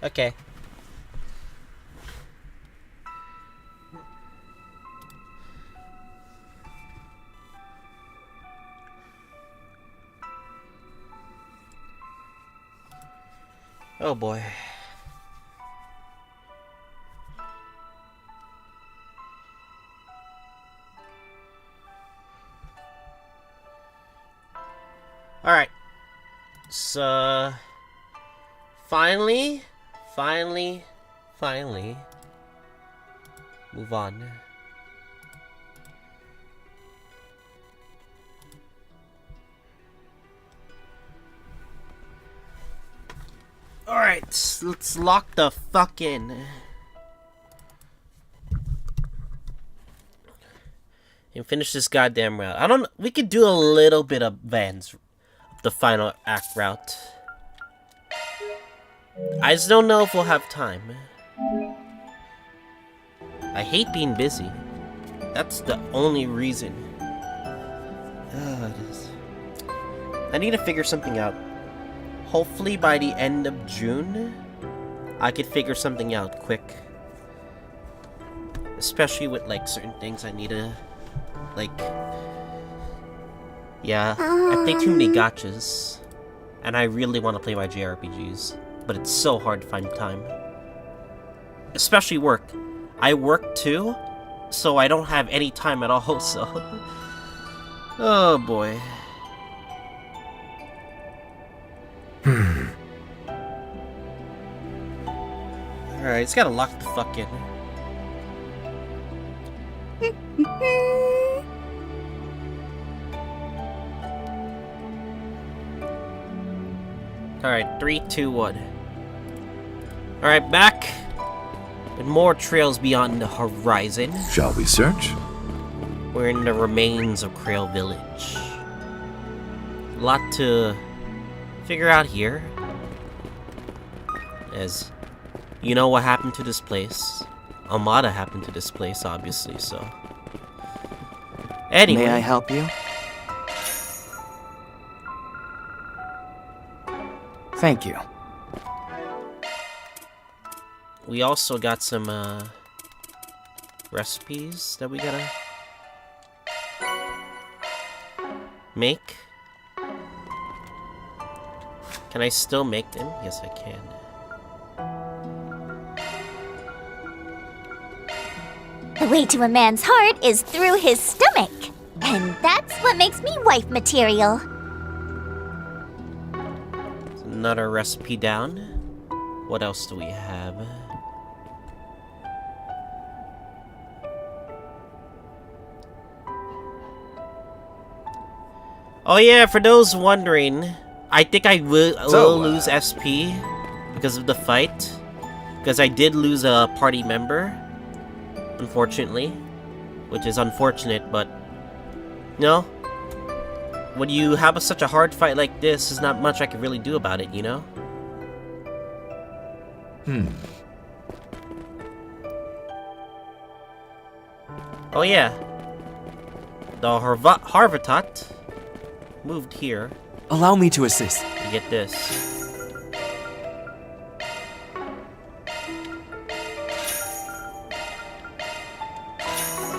Okay. Oh boy. Alright. So... Finally. Move on. Alright, let's lock the fuck in. And finish this goddamn route. We could do a little bit of Van's, the final act route. I just don't know if we'll have time. I hate being busy. That's the only reason. I need to figure something out. Hopefully by the end of June, I could figure something out quick. Especially with like certain things I need to, like... Yeah, I play too many gachas. And I really want to play my JRPGs. But it's so hard to find time. Especially work. I work too, so I don't have any time at all, so... Oh boy. Alright, it's gotta lock the fuck in. Alright, 3, 2, 1. Alright, back. And more trails beyond the horizon. Shall we search? We're in the remains of Krail Village. A lot to figure out here. As you know what happened to this place. Amada happened to this place, obviously, so. Anyway. May I help you? Thank you. We also got some recipes that we gotta make. Can I still make them? Yes, I can. The way to a man's heart is through his stomach. And that's what makes me wife material. Another recipe down. What else do we have? Oh yeah, for those wondering, I think I will lose SP because of the fight. Because I did lose a party member, unfortunately. Which is unfortunate, but... You know? When you have such a hard fight like this, there's not much I can really do about it, you know? Oh yeah. The Harvatat moved here. Allow me to assist. You get this.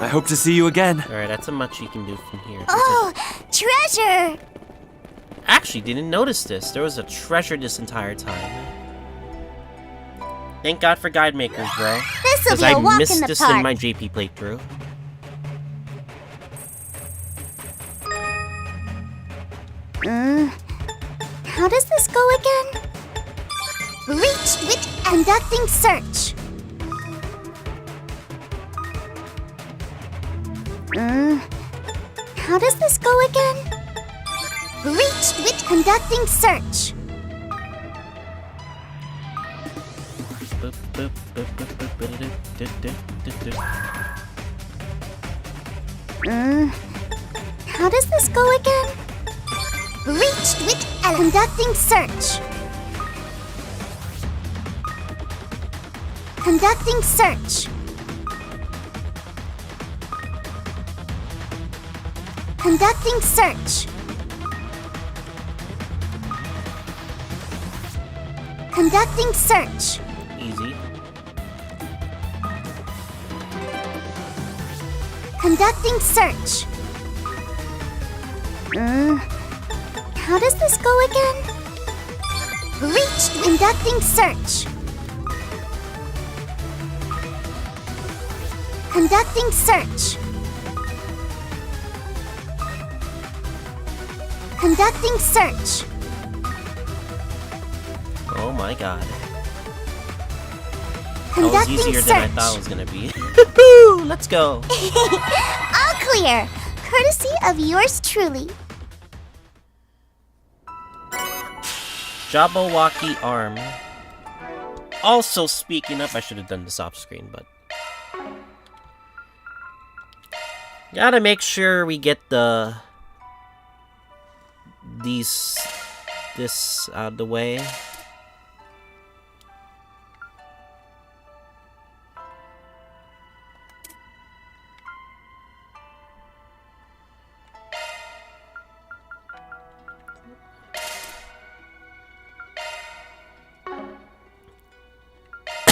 I hope to see you again. Alright, that's how much you can do from here. Oh, treasure! Actually, didn't notice this. There was a treasure this entire time. Thank God for guide makers, bro. This'll Because be a I walk missed in the this park. in my JP playthrough. How does this go again? Reached with conducting search. How does this go again? Reached with conducting search. How does this go again? Reached with conducting search. Conducting search. Conducting search. Conducting search. Easy. Conducting search. How does this go again? Reached. Conducting search. Conducting search. Conducting search. Oh my god. That was Conducting easier search. than I thought it was gonna be. Let's go. All clear. Courtesy of yours truly. Jabberwocky arm. Also, speaking of, I should have done this off screen, but gotta make sure we get this out of the way.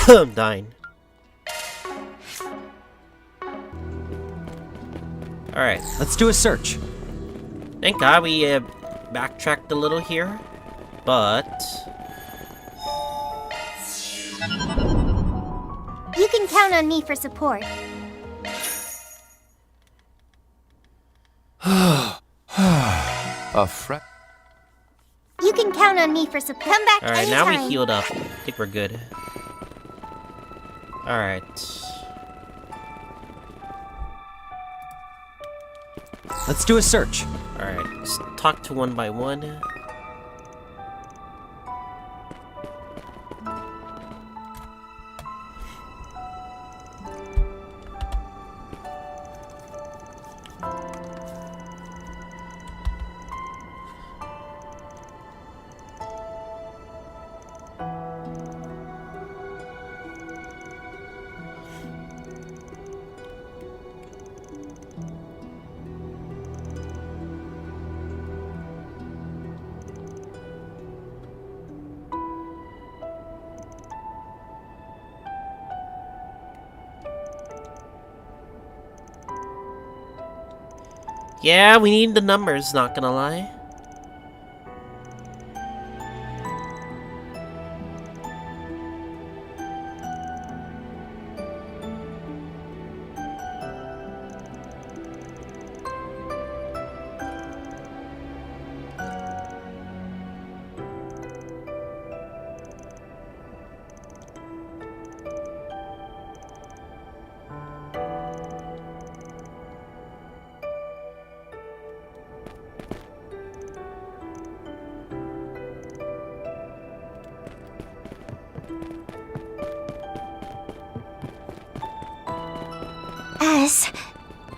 I'm dying. Alright. Let's do a search. Thank God we backtracked a little here, but You can count on me for support. A fret. You can count on me for support. Come back alright, anytime. now we healed up. I think we're good. Alright. Let's do a search. Alright, let's talk to one by one. Yeah, we need the numbers, not gonna lie.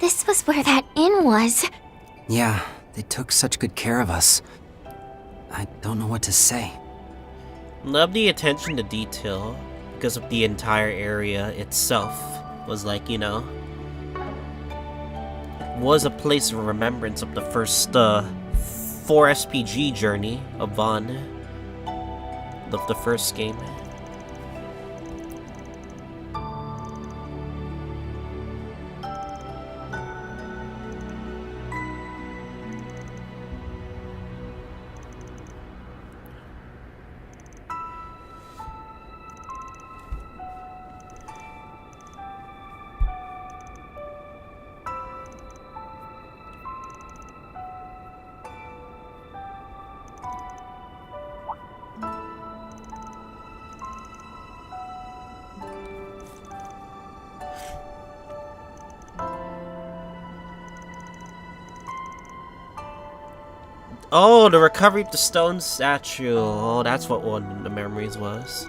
This was where that inn was. Yeah, they took such good care of us. I don't know what to say. Love the attention to detail because of the entire area itself was like, you know, was a place of remembrance of the first 4 SPG journey of Vaughn, of the first game. Oh, the recovery of the stone statue. Oh, that's what one of the memories was.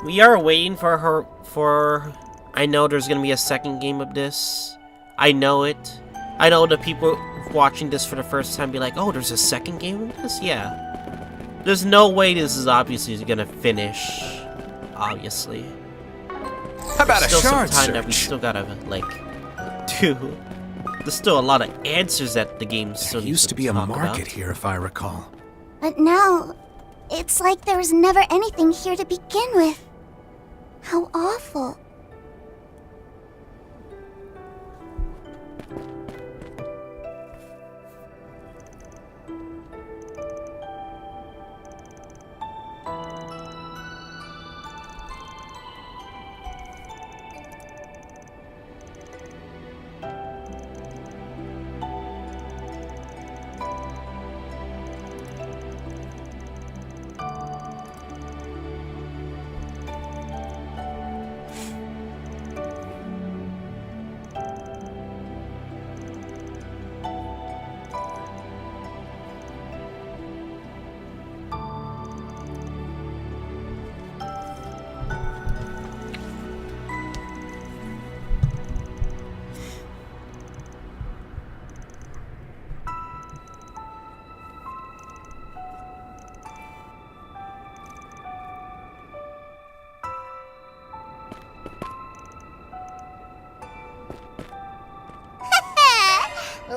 We are waiting for her, I know there's gonna be a second game of this. I know it. I know the people watching this for the first time be like, oh, there's a second game of this? Yeah. There's no way this is obviously gonna finish. Obviously. How about a still shard some time that we search? still gotta like do. There's still a lot of answers that the game still There needs used to be a talk market about. here, if I recall. But now, it's like there was never anything here to begin with. How awful.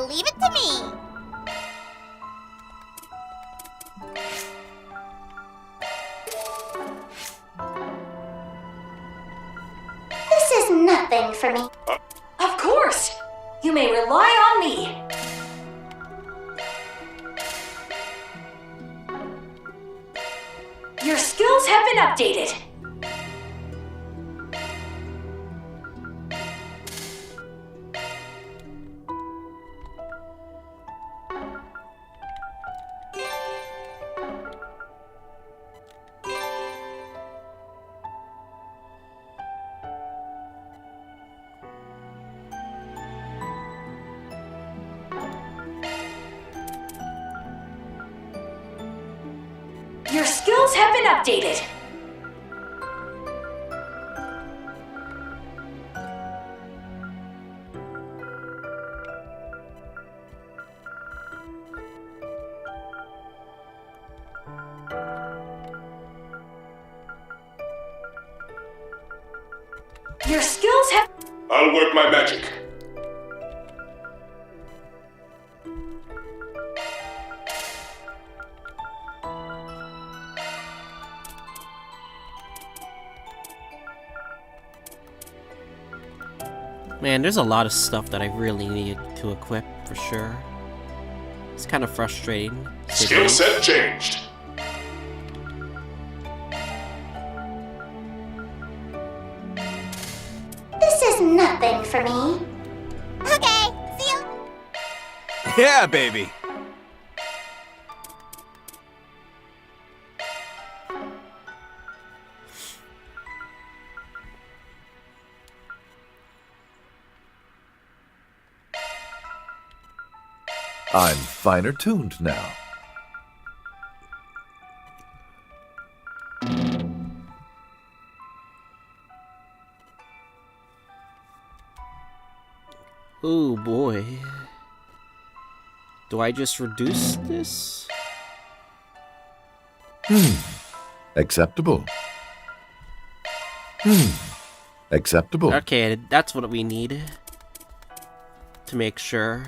Leave it to me. This is nothing for me. Of course! You may rely on me. Your skills have been updated. Your skills have been updated. Your skills have... I'll work my magic. Man, there's a lot of stuff that I really need to equip for sure. It's kind of frustrating. Skill set changed. This is nothing for me. Okay, see you. Yeah, baby. I'm finer tuned now. Oh boy. Do I just reduce this? Acceptable. Acceptable. Okay, that's what we need. To make sure.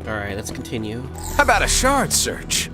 Alright, let's continue. How about a shard search?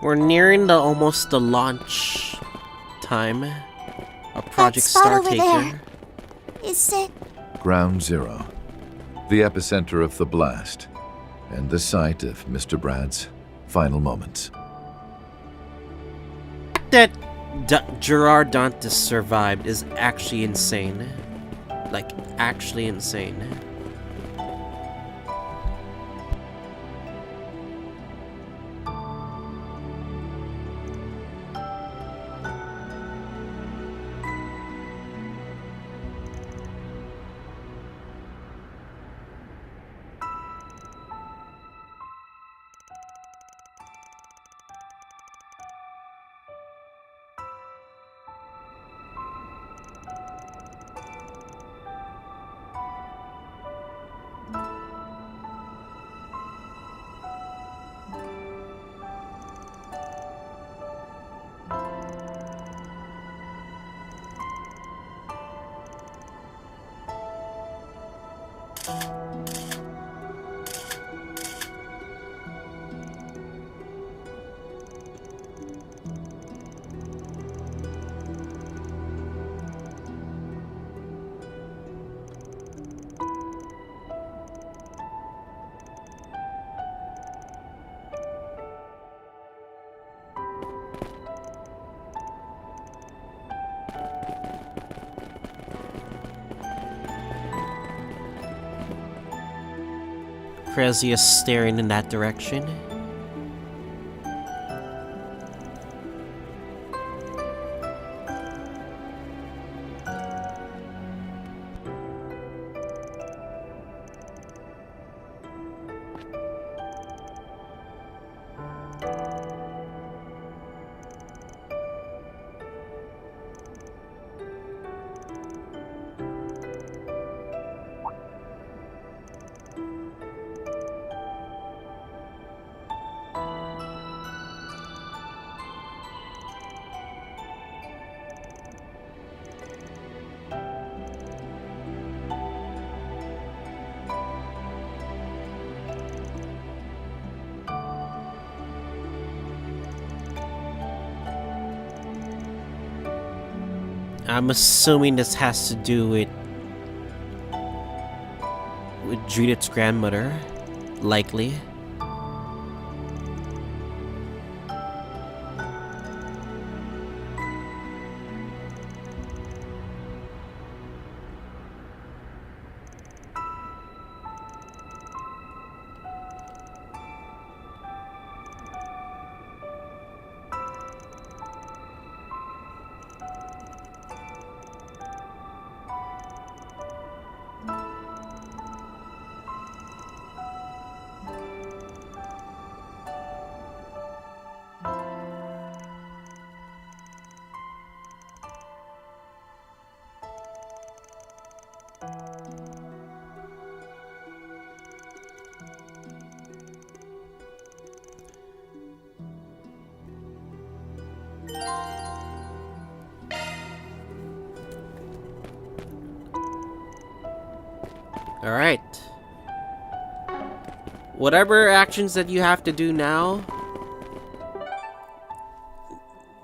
We're nearing almost the launch time. A Project spot over Startaker. there. Is it? Ground Zero. The epicenter of the blast. And the site of Mr. Brad's final moments. That Gerard Dantes survived is actually insane. Like, actually insane. Krezia is staring in that direction. I'm assuming this has to do with Judith's grandmother, likely. Alright. Whatever actions that you have to do now,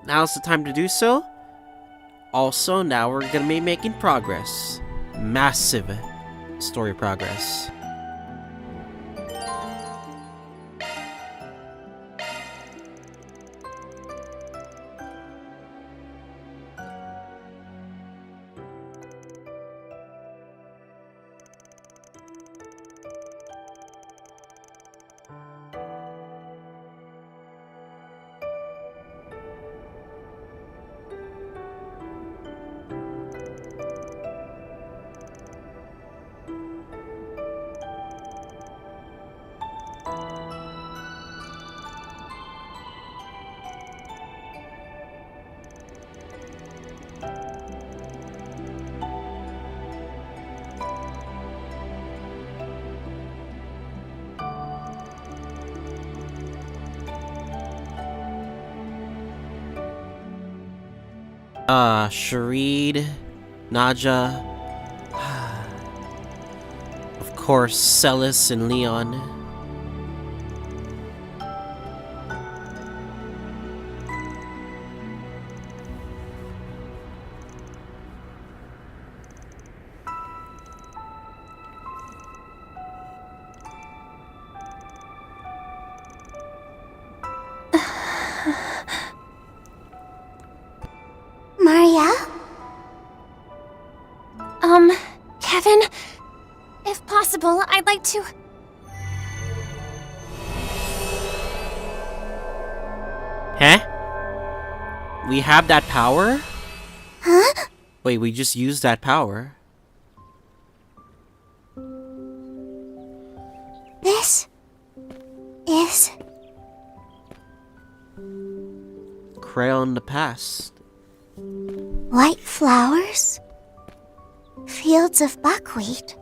now's the time to do so. Also, now we're gonna be making progress. Massive story progress. Sharid, Naja, of course, Celis and Leon. like to... Huh? We have that power? Huh? Wait, we just used that power. This is Crayon the past. white flowers, fields of buckwheat.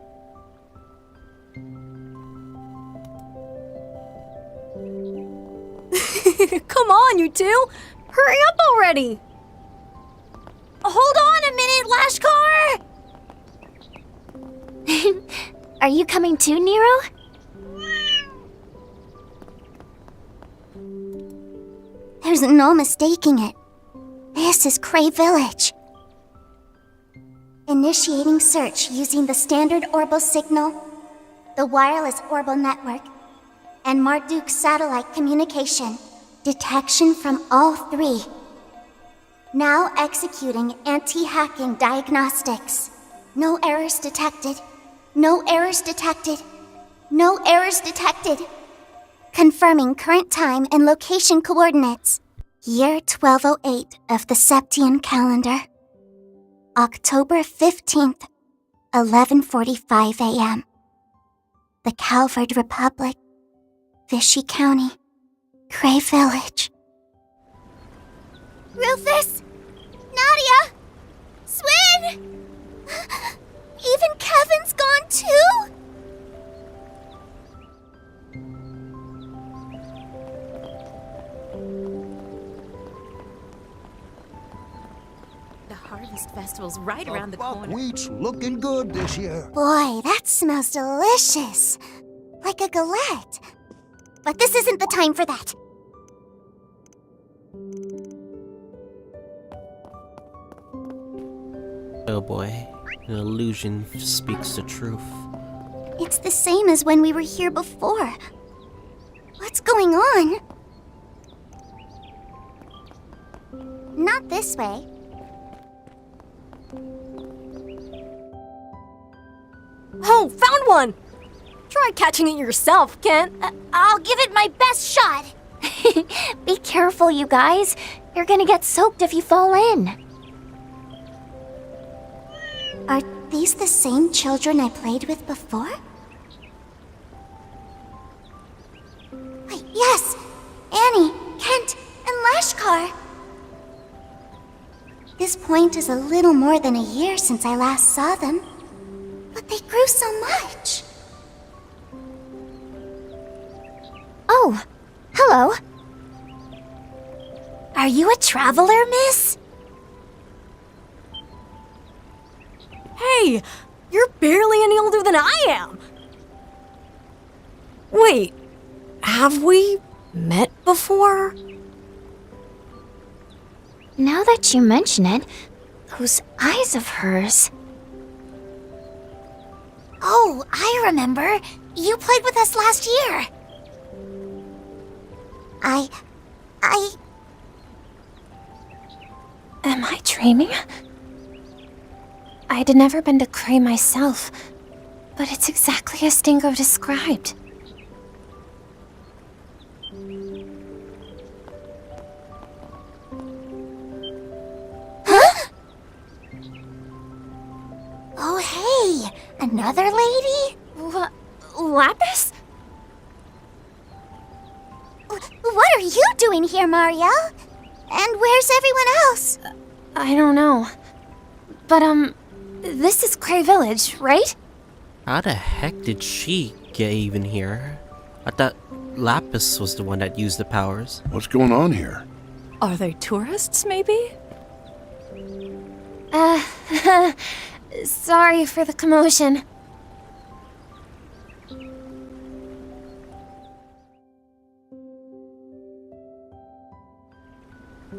Come on, you two! Hurry up already! Hold on a minute, Lashkar! Are you coming too, Nero? There's no mistaking it. This is Cray Village. Initiating search using the standard Orbital signal, the wireless Orbital network, and Marduk satellite communication. Detection from all three. Now executing anti-hacking diagnostics. No errors detected. No errors detected. No errors detected. Confirming current time and location coordinates. Year 1208 of the Septian calendar. October 15th, 11:45 a.m. The Calvard Republic, Vichy County, Cray Village. Rufus! Nadia! Swin! Even Kevin's gone too? The Harvest Festival's right around the corner. Buckwheat's looking good this year. Boy, that smells delicious. Like a galette. But this isn't the time for that. Oh boy, an illusion speaks the truth. It's the same as when we were here before. What's going on? Not this way. Oh, found one! Try catching it yourself, Kent. I'll give it my best shot. Be careful, you guys. You're gonna get soaked if you fall in. Are these the same children I played with before? Wait, yes! Annie, Kent, and Lashkar. This point is a little more than a year since I last saw them. But they grew so much. Oh, hello. Are you a traveler, miss? Hey, you're barely any older than I am. Wait, have we met before? Now that you mention it, those eyes of hers... Oh, I remember. You played with us last year. Am I dreaming? I'd never been to Cray myself, but it's exactly as Dingo described. Huh? Oh, hey! Another lady? Lapis? What are you doing here, Marielle? And where's everyone else? I don't know. But, this is Cray Village, right? How the heck did she get even here? I thought Lapis was the one that used the powers. What's going on here? Are they tourists, maybe? Sorry for the commotion.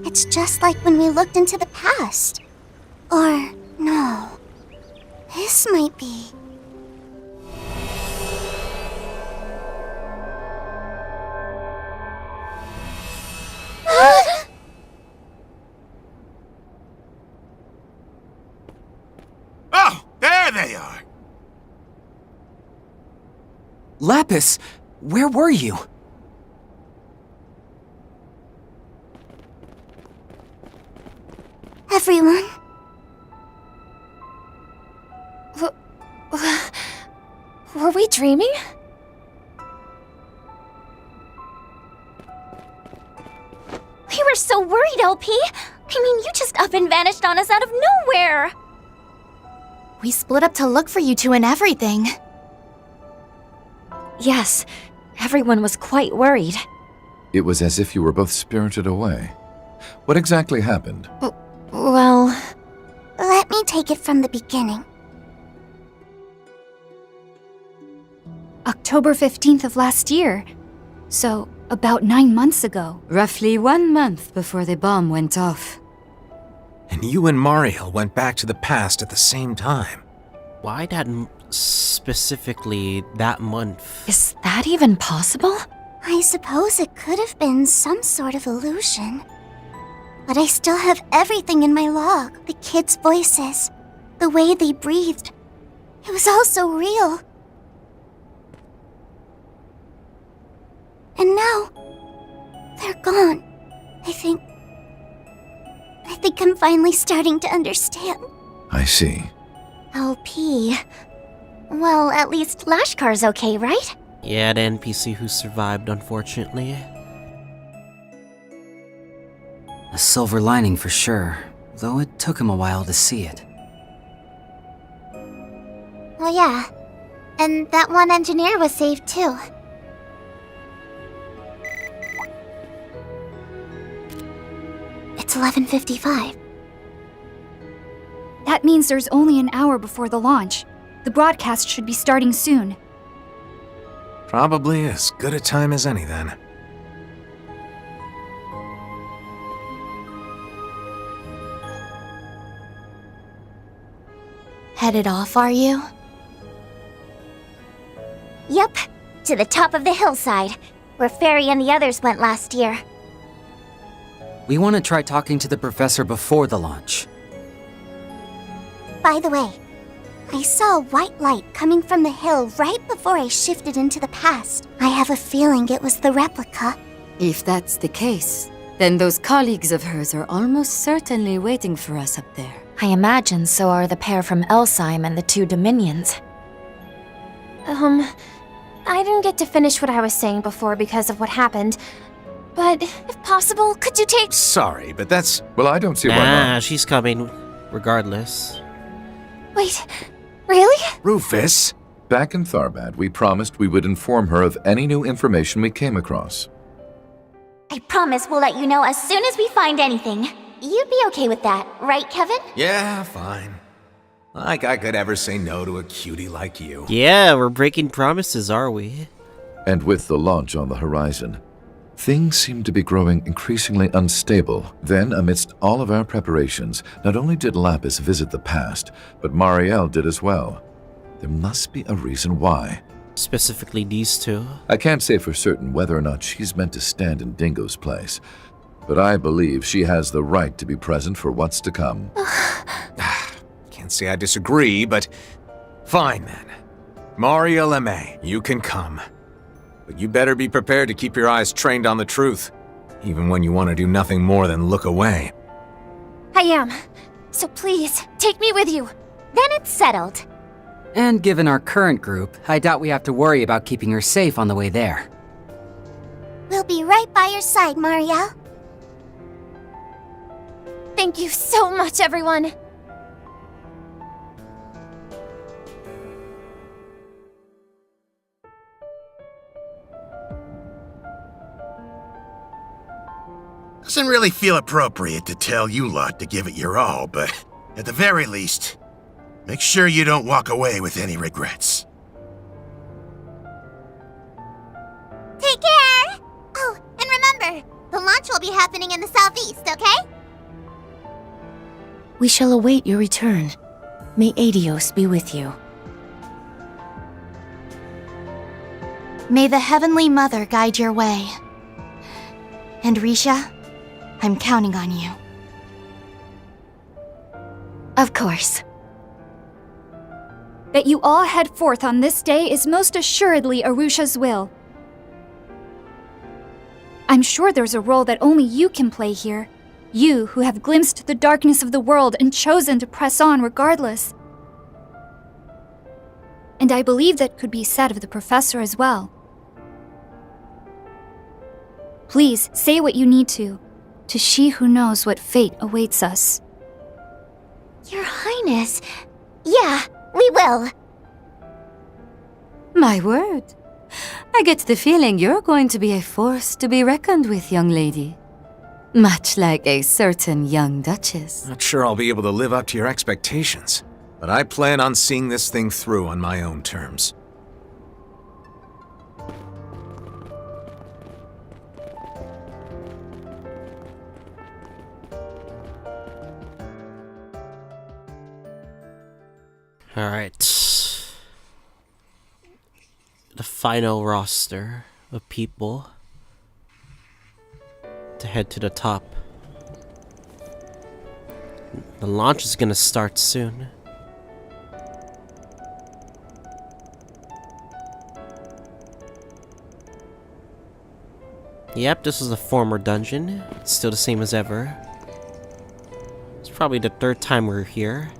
It's just like when we looked into the past. Or, no. This might be... Oh, there they are. Lapis, where were you? Everyone. Were we dreaming? We were so worried, LP. I mean, you just up and vanished on us out of nowhere. We split up to look for you two and everything. Yes, everyone was quite worried. It was as if you were both spirited away. What exactly happened? Well... Let me take it from the beginning. October 15th of last year. So, about 9 months ago. Roughly 1 month before the bomb went off. And you and Mariel went back to the past at the same time. Why that specifically that month? Is that even possible? I suppose it could have been some sort of illusion. But I still have everything in my log. The kids' voices, the way they breathed. It was all so real. And now, they're gone. I think I'm finally starting to understand. I see. LP. Well, at least Lashkar's okay, right? Yeah, the NPC who survived, unfortunately. A silver lining for sure, though it took him a while to see it. Oh yeah, and that one engineer was saved too. It's 11:55. That means there's only an hour before the launch. The broadcast should be starting soon. Probably as good a time as any then. Headed off, are you? Yep, to the top of the hillside, where Fairy and the others went last year. We want to try talking to the professor before the launch. By the way, I saw a white light coming from the hill right before I shifted into the past. I have a feeling it was the replica. If that's the case, then those colleagues of hers are almost certainly waiting for us up there. I imagine so are the pair from Elsheim and the two Dominions. I didn't get to finish what I was saying before because of what happened. But, if possible, could you take— Sorry, but that's... Well, I don't see why not. She's coming, regardless. Wait, really? Rufus? Back in Tharbad, we promised we would inform her of any new information we came across. I promise we'll let you know as soon as we find anything. You'd be okay with that, right, Kevin? Yeah, fine. Like I could ever say no to a cutie like you. Yeah, we're breaking promises, are we? And with the launch on the horizon, things seem to be growing increasingly unstable. Then, amidst all of our preparations, not only did Lapis visit the past, but Mariel did as well. There must be a reason why. Specifically these two. I can't say for certain whether or not she's meant to stand in Dingo's place, but I believe she has the right to be present for what's to come. Can't say I disagree, but fine then. Mariel Aimee, you can come. But you better be prepared to keep your eyes trained on the truth, even when you want to do nothing more than look away. I am. So please, take me with you. Then it's settled. And given our current group, I doubt we have to worry about keeping her safe on the way there. We'll be right by your side, Mariel. Thank you so much, everyone! Doesn't really feel appropriate to tell you lot to give it your all, but at the very least, make sure you don't walk away with any regrets. Take care! Oh, and remember, the launch will be happening in the southeast, okay? We shall await your return. May Adios be with you. May the Heavenly Mother guide your way. And Risha, I'm counting on you. Of course. That you all head forth on this day is most assuredly Arusha's will. I'm sure there's a role that only you can play here. You who have glimpsed the darkness of the world and chosen to press on regardless. And I believe that could be said of the professor as well. Please, say what you need to she who knows what fate awaits us. Your Highness. Yeah, we will. My word. I get the feeling you're going to be a force to be reckoned with, young lady. Much like a certain young duchess. Not sure I'll be able to live up to your expectations, but I plan on seeing this thing through on my own terms. Alright. The final roster of people to head to the top. The launch is gonna start soon. Yep, this is a former dungeon. It's still the same as ever. It's probably the third time we're here.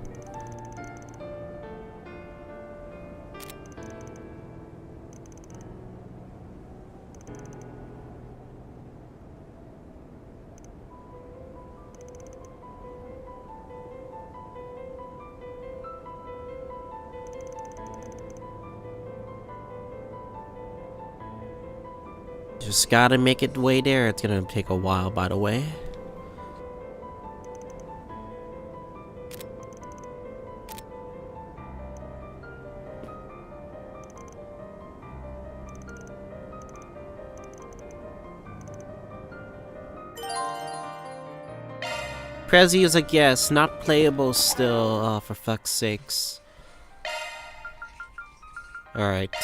Just gotta make it way there. It's gonna take a while, by the way. Prezi is like, yes, not playable still. Oh, for fuck's sakes. Alright.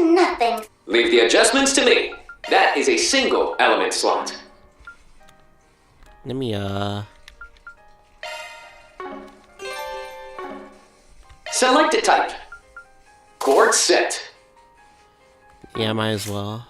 Nothing. Leave the adjustments to me. That is a single element slot. Let me, Select a type. Chord set. Yeah, might as well.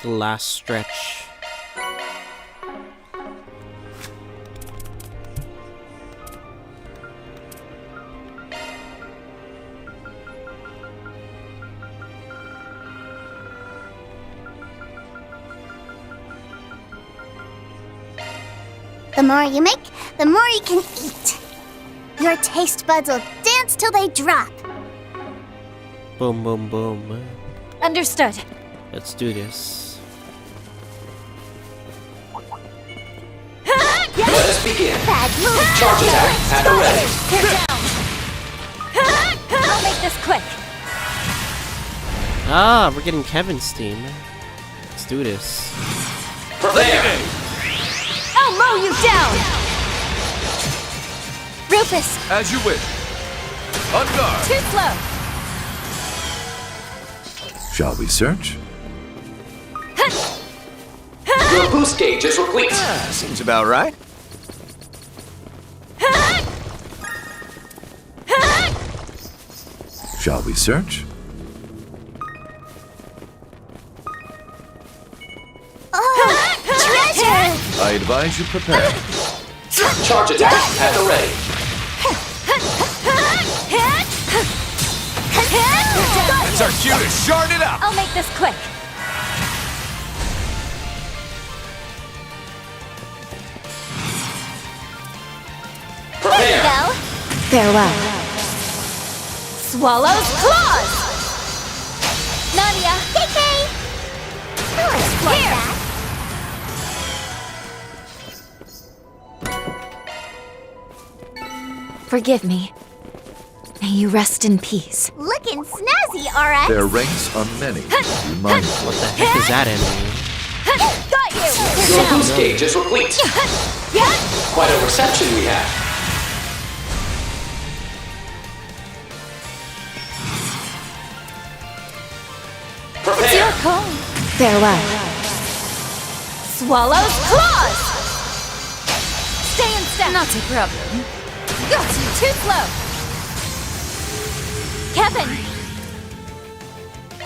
The last stretch. The more you make, the more you can eat. Your taste buds will dance till they drop. Boom, boom, boom. Understood. Let's do this. Let us begin. Bad move. Charge attack at the ready. Get down. I'll make this quick. Ah, we're getting Kevin's team. Let's do this. Prepare. I'll mow you down. Rufus. As you wish. On guard. Too slow. Shall we search? Your boost gauge is replete. Seems about right. Shall we search? Oh, treasure! I advise you prepare. Charge attack at the ready. That's our cue to shard it up. I'll make this quick. Prepare. Go. Farewell. Swallow's claws. Nadia. KK. I'll explode that. Forgive me. May you rest in peace. Looking snazzy, RX. Their ranks are many. Be mindful. What the heck is that enemy? Got you. Your boost gauge is replete. Quite a reception we have. It's your call. Farewell. Swallow's claws! Stay in step! Not a problem. Got you too slow! Kevin!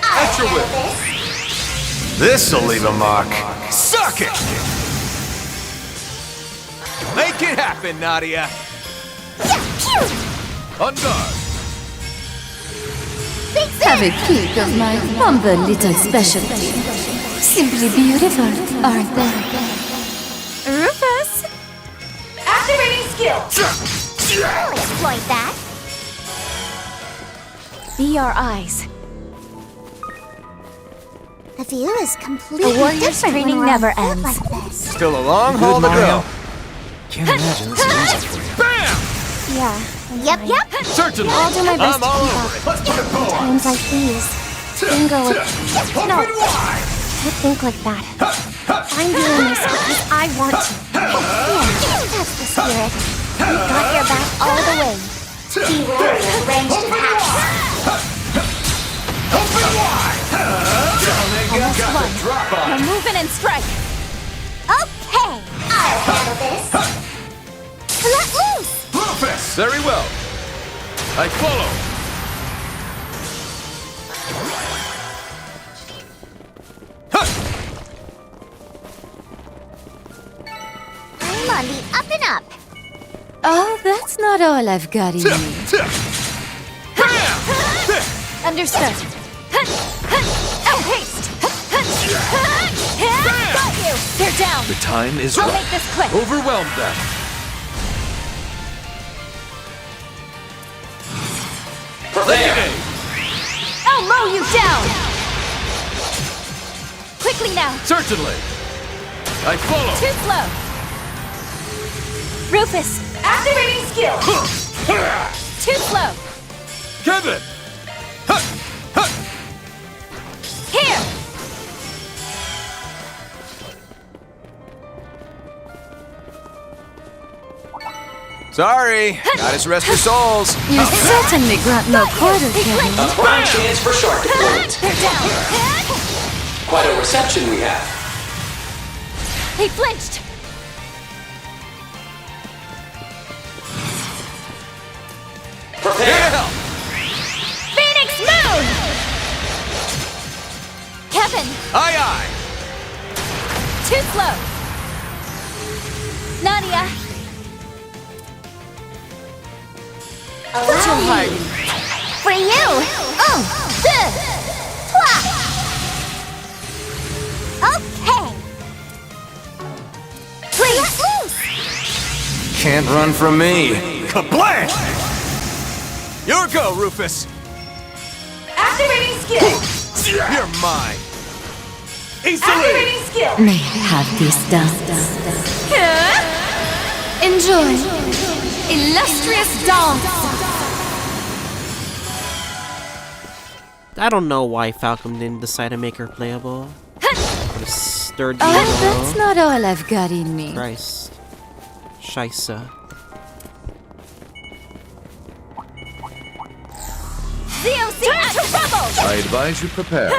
At your whip. This'll leave a mark. Suck it! Make it happen, Nadia. On guard. Have a peek of my humble little specialty. Simply beautiful, aren't they? Rufus! Activating skill! I'll exploit that. Be our eyes. The view is completely A warrior's different training when we're on never foot ends. like this. Still a long haul to go. Can't imagine this is easy for you. Bam! Yeah. Yep. Certainly. I'll do my best I'm all to keep over up. it. Let's put a bow on. Times like these. Bingo with... No. Open wide. Don't think like that. I'm doing this because I want to. Yeah, that's the spirit. We've got your back all the way. Key warrior ranged attacks. Open wide. Almost one. Drop on. Now move in and strike! Okay. I'll handle this. Let loose. Rufus. Very well. I follow. I'm on the up and up. Oh, that's not all I've got in me. Understood. Oh, haste! Got you! They're down! The time is I'll right. make this quick! Overwhelm them. Prepare. I'll mow you down! Quickly now! Certainly. I follow. Too slow! Rufus! Activating skill! Too slow! Kevin. Here! Sorry. Gotta rest your souls. You certainly grant no quarter, Kevin. A prime chance for shark deployment. They're down! Quite a reception we have. He flinched! Prepare. Phoenix Moon! Kevin! Aye, aye. Too slow! Nadia! Put your heart in. For you! Okay! Please! Let loose! Can't run from me. Kablam! Your go, Rufus. Activating skill! You're mine. Activating skill! May I have this dance? Enjoy! Illustrious dance! I don't know why Falcom didn't decide to make her playable. What a sturdy Oh, girl. that's not all I've got in me. Christ. Scheisse. ZOC at trouble! I advise you prepare.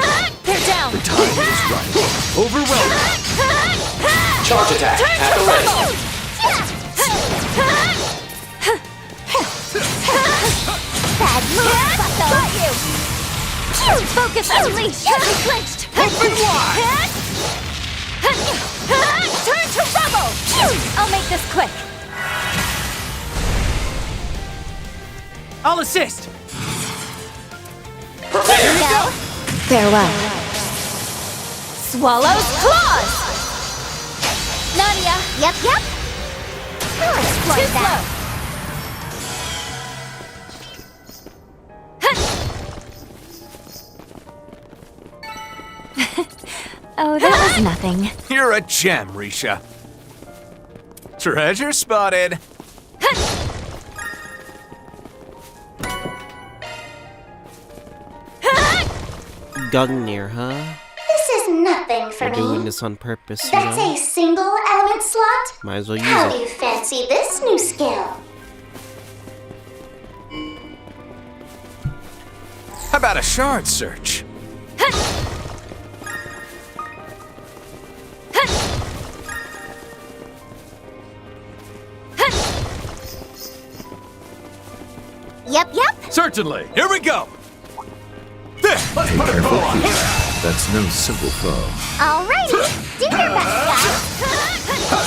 They're down! The time is right. Overwhelm them. Charge attack at the ready. Bad move, bucko! Got you! Focus unleashed! He flinched! Open wide. Turn to rubble! I'll make this quick! I'll assist! Prepare. Farewell. Swallow's claws! Nadia! Yep. I'll exploit Too that. slow! Oh, that was nothing. You're a gem, Risha. Treasure spotted. Gungnir, huh? This is nothing for You're me. doing this on purpose, you That's know? a single element slot? Might as well use How it. do you fancy this new skill? How about a shard search? Yep. Certainly. Here we go. Let's put a bow on it. That's no simple foe. Alrighty, do your best, guys.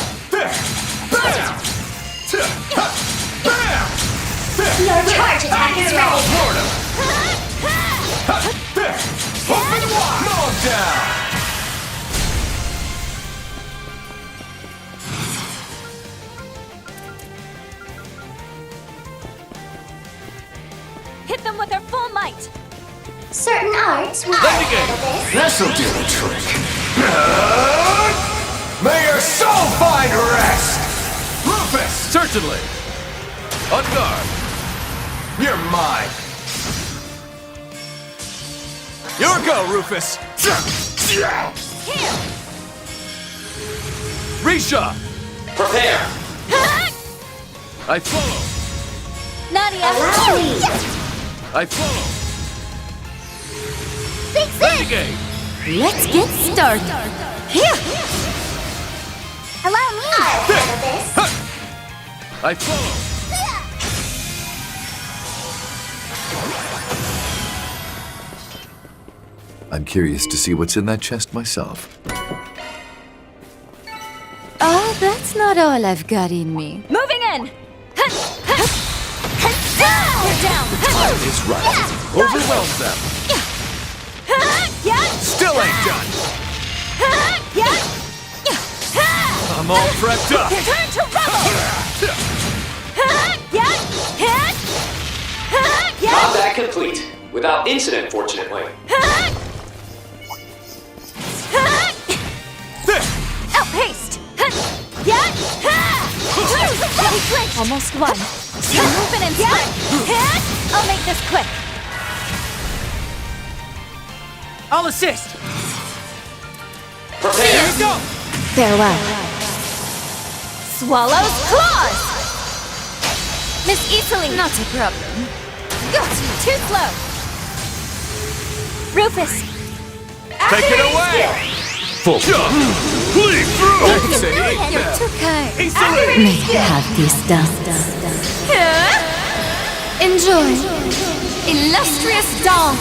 Your charge attack is ready. Open wide! Knock down! Hit them with their full might. Certain arts will handle this. This'll do the trick. May your soul find rest! Rufus! Certainly. On guard. You're mine. Your go, Rufus. Here. Risha. Prepare. I follow. Nadia. Allow me. I follow. Fix it. Renegade. Let's get started. Here. Allow me. I'll handle this. I follow. I'm curious to see what's in that chest myself. Oh, that's not all I've got in me. Moving in. You're down. Time is right. Overwhelm them. Still ain't done. I'm all prepped up. Turn to rubble. Combat complete. Without incident, fortunately. Outpaced. Almost won. Moving and sprint. I'll make this quick. I'll assist. Prepare. Go. Farewell. Swallow's claws. Miss Easterling. Not a problem. Too slow. Rufus. Take it away. Full jump. Bleed through. You're too kind. May I have this done. Enjoy. Illustrious dance.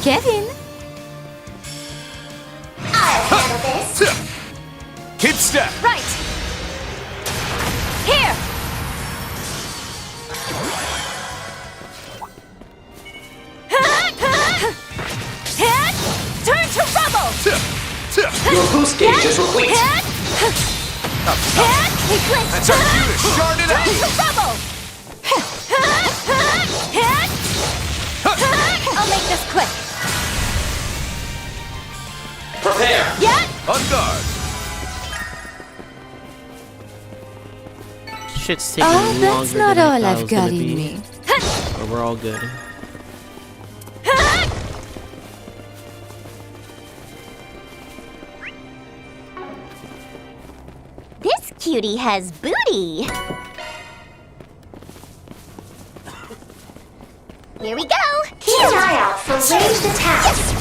Kevin. I'll handle this. Keep step. Right. Here. Turn to rubble. Your boost gauge is complete. That's our cue to shard it Turn out. to rubble. I'll make this quick. Prepare. On guard. Shit's taking Oh, longer that's than not I all thought it I've was got gonna in be. me. But we're all good. This cutie has booty. Here we go. Keep an eye out for ranged attacks.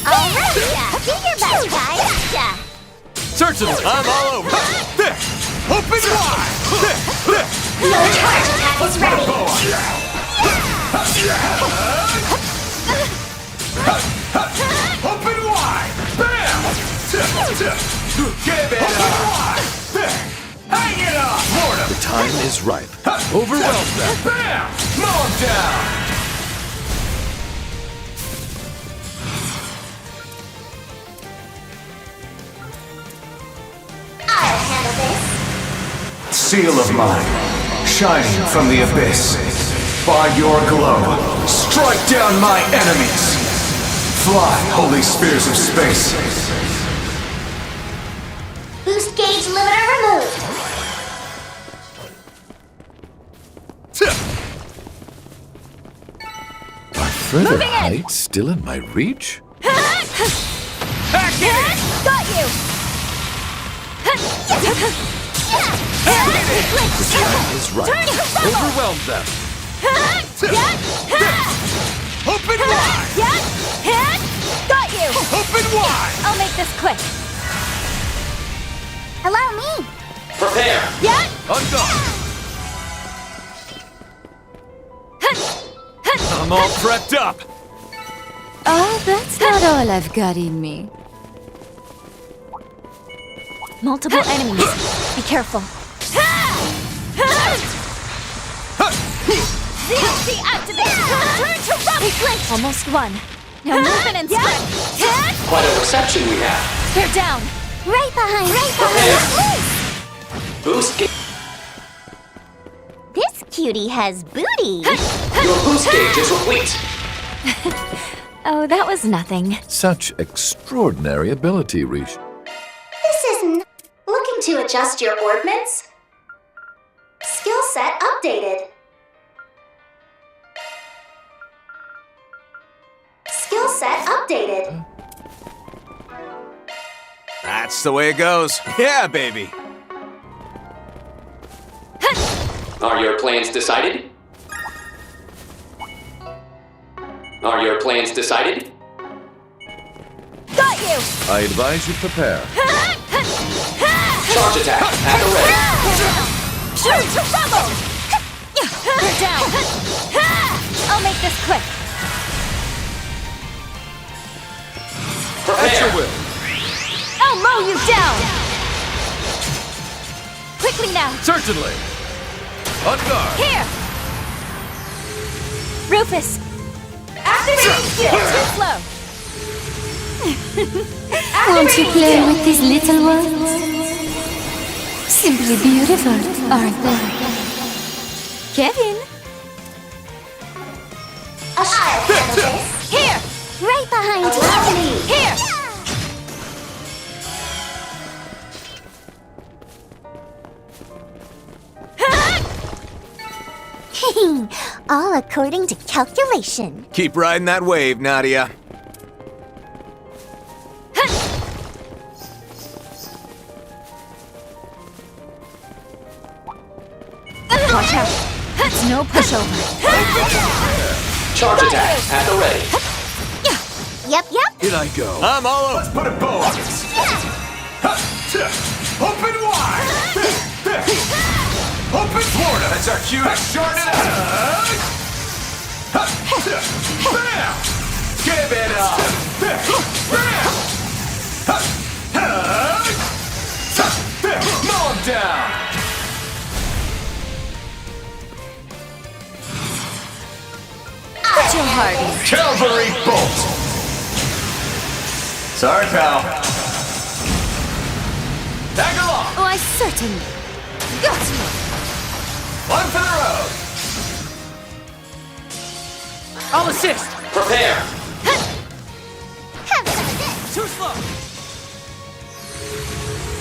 Alright, do your best, guys. Gotcha. Certainly. I'm all over. Open wide. Your charge attack is ready. Open wide! Bam! Give it up! Hang it up! Mortem! The time is ripe. Overwhelm them. Bam! Mow him down! I'll handle this. Seal of mine, shining from the abyss. By your glow, strike down my enemies. Fly, holy spears of space. Boost gauge limiter removed. further Moving in. height still in my reach? Back in! Got you! The time is right. Overwhelm them. Open wide! Got you! Open wide! I'll make this quick. Allow me. Prepare. On guard. I'm all prepped up. Oh, that's not all I've got in me. Multiple enemies. Be careful. ZLC activated! Turn to rubble! Almost won. Now move in and spread. Quite a reception we have. They're down. Right behind. Boost gauge. This cutie has booty. Your boost gauge is replete. Oh, that was nothing. Such extraordinary ability, Rish. This isn't. Looking to adjust your ordnance? Skill set updated. Skill set updated. That's the way it goes. Yeah, baby. Are your plans decided? Are your plans decided? Got you! I advise you prepare. Charge attack at the ready. Turn to rubble! They're down. I'll make this quick. Prepare. At your will. I'll mow you down. Quickly now. Certainly. On guard. Here. Rufus! Activating skill. Too slow. Won't you play with these little ones? Simply beautiful, aren't they? Kevin? I'll handle this. Here. Right behind you. Here. All according to calculation. Keep riding that wave, Nadia. Watch out. It's no pushover. Charge attack at the ready. Yep. In I go. I'm all over. Let's put a bow on this. Open wide! Open Florida! That's our cue to shorten it up! Bam! Give it up! Bam! Mow him down! Put your heart in. Cavalry bolt! Sorry, pal. Tag along! Oh, I certainly got you. One for the road! I'll assist! Prepare. Too slow!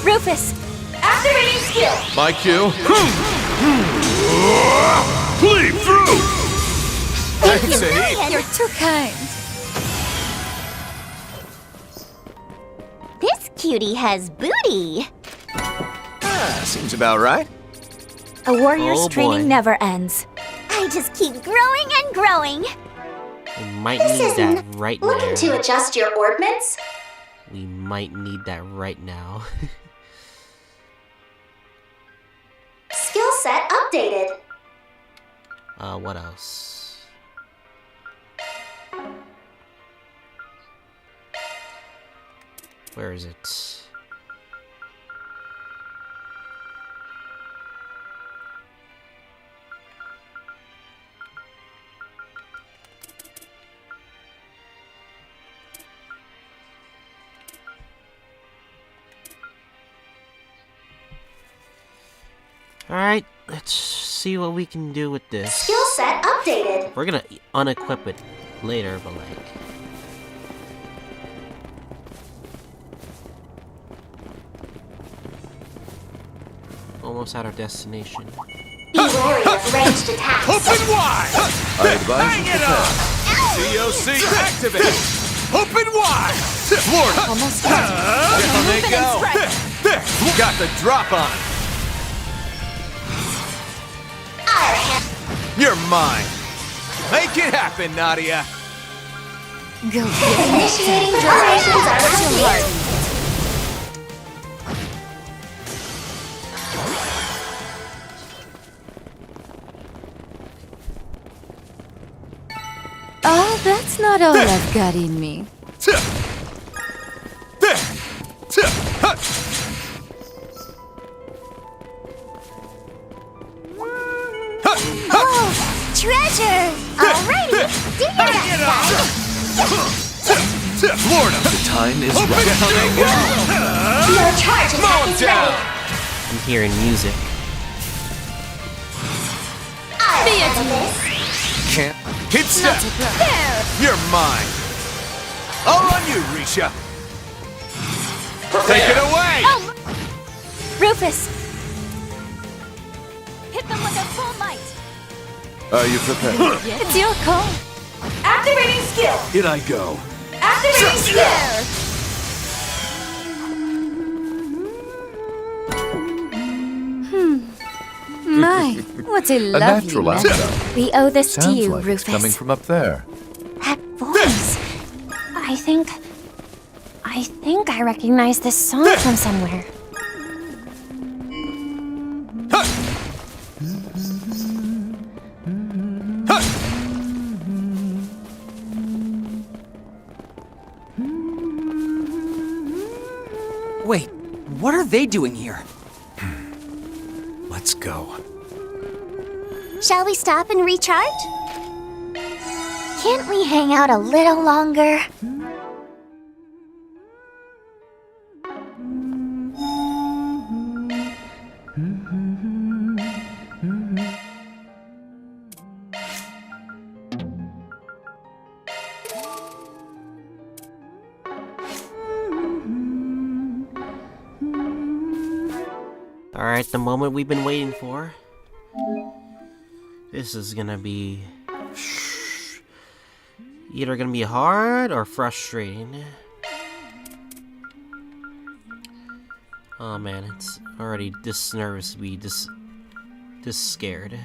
Rufus! Activating skill. My cue. Bleed through! Thanks, Eddie. You're too kind. This cutie has booty. Seems about right. A warrior's Oh, training boy. never ends. I just keep growing and growing. We might This need that isn't. right Looking now. to adjust your ordnance? We might need that right now. Skill set updated. What else? Where is it? Alright, let's see what we can do with this. Skill set updated. We're gonna unequip it later, but like... almost at our destination. Be wary of ranged attacks. Open wide! I advise you Bang it prepare. up! COC activate! Open wide! Florida! Almost Down they go! Got the drop on it! You're mine! Make it happen, Nadia! Go Initiating generations of heart. Oh, that's not all I've got in me. Oh, treasure! Alrighty, do your best, guys. Florida! The time is Open right. down they go! Your charge Mow 'em attack is down! ready. I'm hearing music. Be a this. Can't keep step! You're mine! I'll run you, Risha! Take it away! Rufus! Hit them with a full might! Are you prepared? It's your call! Activating skill! Here I go. Activating skill! My, what a A lovely natural melody. outcome. We owe this Sounds to you, like Rufus. it's coming from up there. That voice. I think I recognize this song from somewhere. Wait, what are they doing here? Let's go. Shall we stop and recharge? Can't we hang out a little longer? Alright, the moment we've been waiting for. This is gonna be either gonna be hard or frustrating. Oh man, it's already this nervous to be this scared.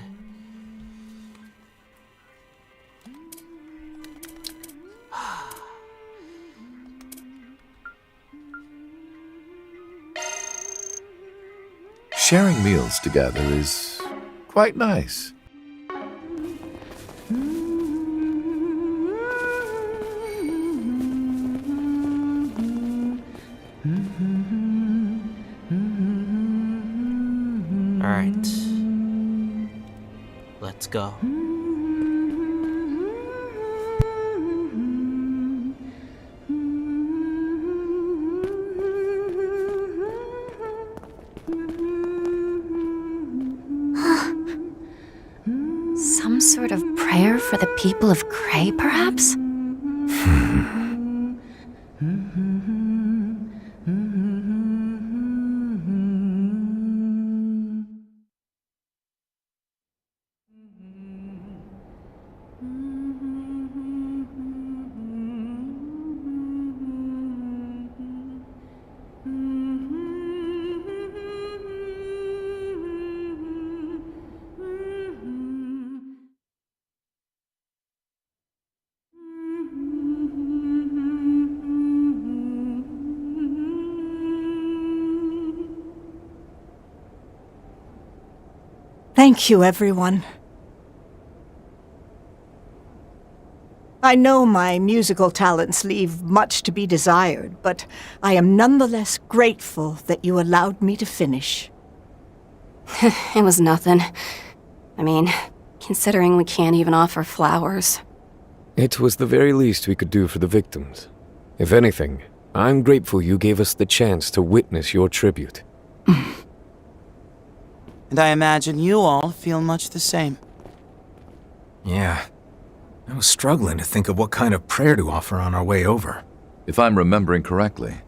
Sharing meals together is quite nice. Alright. Let's go. Some sort of prayer for the people of Cray, perhaps? Thank you, everyone. I know my musical talents leave much to be desired, but I am nonetheless grateful that you allowed me to finish. It was nothing. I mean, considering we can't even offer flowers. It was the very least we could do for the victims. If anything, I'm grateful you gave us the chance to witness your tribute. And I imagine you all feel much the same. Yeah. I was struggling to think of what kind of prayer to offer on our way over. If I'm remembering correctly,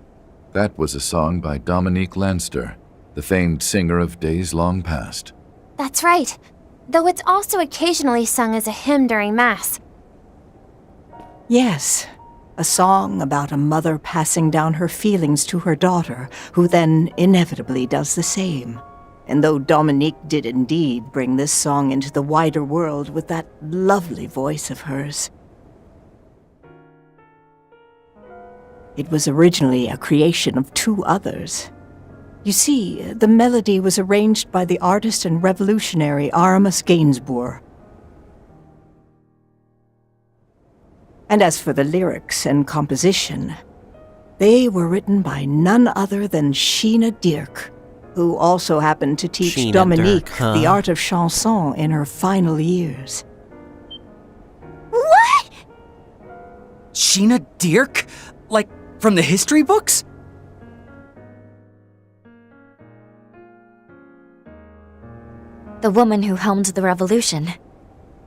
that was a song by Dominique Lanster, the famed singer of days long past. That's right. Though it's also occasionally sung as a hymn during Mass. Yes, a song about a mother passing down her feelings to her daughter, who then inevitably does the same. And though Dominique did indeed bring this song into the wider world with that lovely voice of hers, it was originally a creation of two others. You see, the melody was arranged by the artist and revolutionary Aramis Gainsbourg. And as for the lyrics and composition, they were written by none other than Sheena Dirk, who also happened to teach Sheena Dominique Dirk, huh? the art of chanson in her final years. What? Sheena Dirk? Like, from the history books? The woman who helmed the revolution.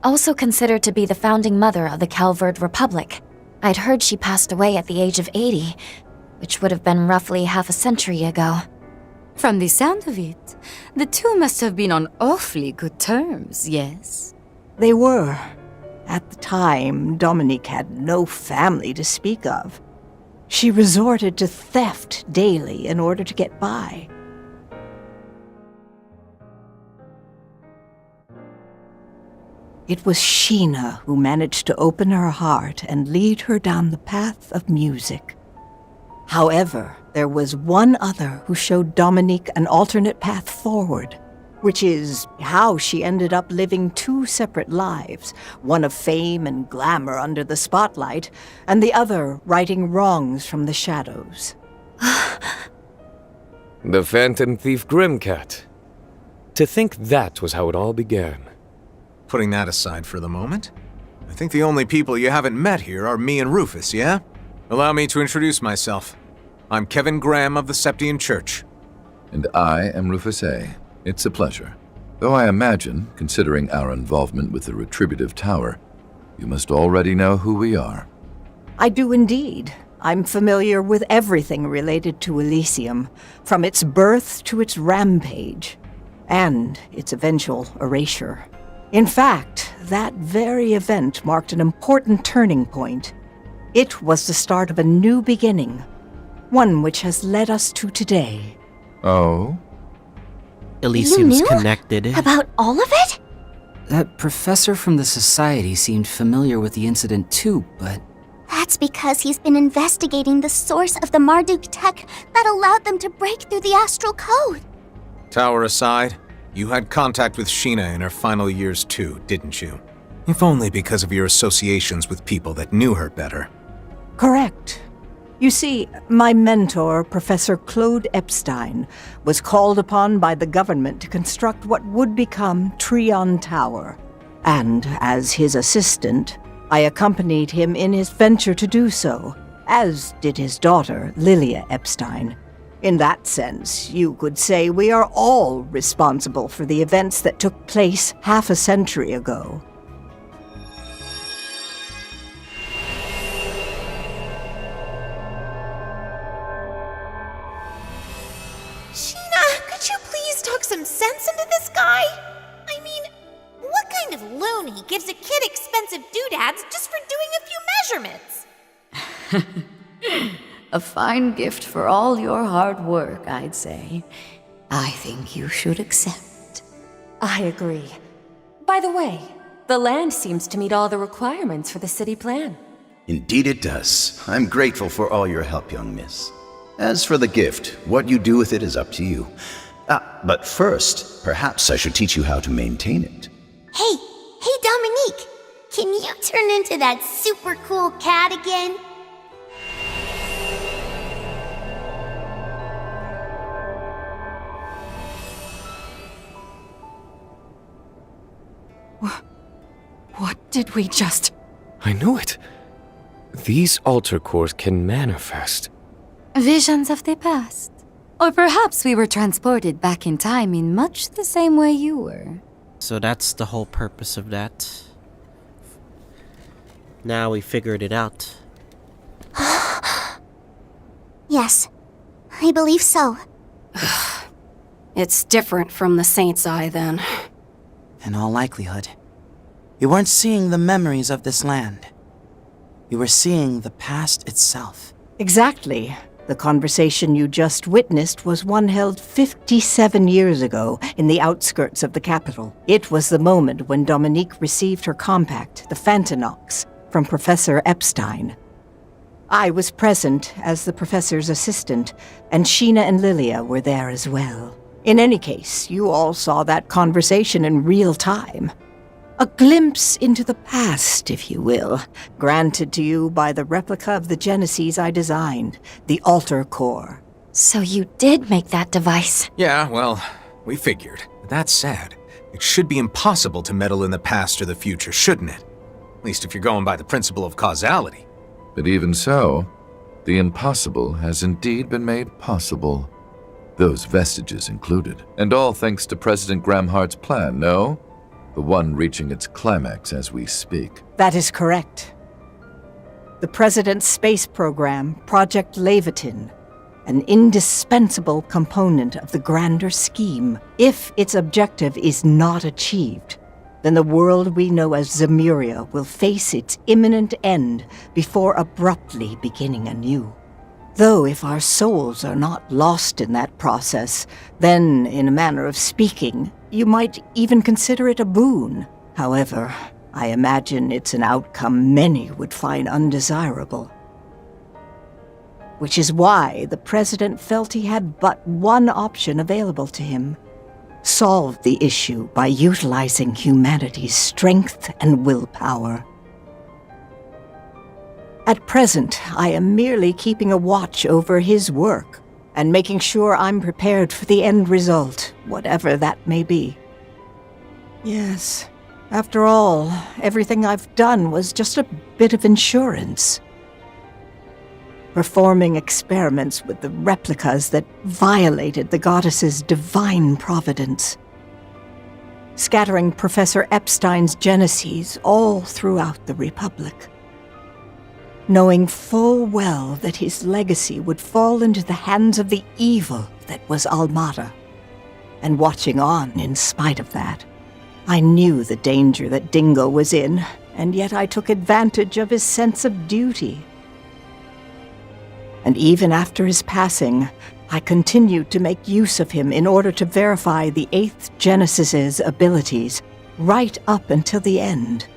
Also considered to be the founding mother of the Calvard Republic. I'd heard she passed away at the age of 80, which would have been roughly half a century ago. From the sound of it, the two must have been on awfully good terms, yes? They were. At the time, Dominique had no family to speak of. She resorted to theft daily in order to get by. It was Sheena who managed to open her heart and lead her down the path of music. However, there was one other who showed Dominique an alternate path forward, which is how she ended up living two separate lives, one of fame and glamour under the spotlight, and the other righting wrongs from the shadows. The Phantom Thief Grimcat. To think that was how it all began. Putting that aside for the moment, I think the only people you haven't met here are me and Rufus, yeah? Allow me to introduce myself. I'm Kevin Graham of the Septian Church. And I am Rufus A. It's a pleasure. Though I imagine, considering our involvement with the Retributive Tower, you must already know who we are. I do indeed. I'm familiar with everything related to Elysium, from its birth to its rampage, and its eventual erasure. In fact, that very event marked an important turning point. It was the start of a new beginning, one which has led us to today. Oh? Elysium's You knew connected. About all of it? That professor from the Society seemed familiar with the incident too, but... That's because he's been investigating the source of the Marduk tech that allowed them to break through the astral code. Tower aside, you had contact with Sheena in her final years too, didn't you? If only because of your associations with people that knew her better. Correct. You see, my mentor, Professor Claude Epstein, was called upon by the government to construct what would become Trion Tower. And as his assistant, I accompanied him in his venture to do so, as did his daughter, Lilia Epstein. In that sense, you could say we are all responsible for the events that took place half a century ago. Sheena, could you please talk some sense into this guy? I mean, what kind of loony gives a kid expensive doodads just for doing a few measurements? A fine gift for all your hard work, I'd say. I think you should accept. I agree. By the way, the land seems to meet all the requirements for the city plan. Indeed it does. I'm grateful for all your help, young miss. As for the gift, what you do with it is up to you. But first, perhaps I should teach you how to maintain it. Hey Dominique, can you turn into that super cool cat again? What did we just... I knew it. These altar cores can manifest. Visions of the past. Or perhaps we were transported back in time in much the same way you were. So that's the whole purpose of that. Now we figured it out. Yes, I believe so. It's different from the Saint's Eye, then. In all likelihood, you weren't seeing the memories of this land. You were seeing the past itself. Exactly. The conversation you just witnessed was one held 57 years ago in the outskirts of the capital. It was the moment when Dominique received her compact, the Fantanox, from Professor Epstein. I was present as the professor's assistant, and Sheena and Lilia were there as well. In any case, you all saw that conversation in real time. A glimpse into the past, if you will, granted to you by the replica of the Genesis I designed, the Altar Core. So you did make that device? Yeah, well, we figured. That said, it should be impossible to meddle in the past or the future, shouldn't it? At least if you're going by the principle of causality. But even so, the impossible has indeed been made possible. Those vestiges included. And all thanks to President Gramhart's plan, no? The one reaching its climax as we speak. That is correct. The President's space program, Project Levitin, an indispensable component of the grander scheme. If its objective is not achieved, then the world we know as Zemuria will face its imminent end before abruptly beginning anew. Though if our souls are not lost in that process, then, in a manner of speaking, you might even consider it a boon. However, I imagine it's an outcome many would find undesirable. Which is why the President felt he had but one option available to him: solve the issue by utilizing humanity's strength and willpower. At present, I am merely keeping a watch over his work and making sure I'm prepared for the end result, whatever that may be. Yes, after all, everything I've done was just a bit of insurance. Performing experiments with the replicas that violated the goddess's divine providence. Scattering Professor Epstein's Genesis all throughout the Republic. Knowing full well that his legacy would fall into the hands of the evil that was Almada, and watching on in spite of that. I knew the danger that Dingo was in, and yet I took advantage of his sense of duty. And even after his passing, I continued to make use of him in order to verify the 8th Genesis's abilities, right up until the end.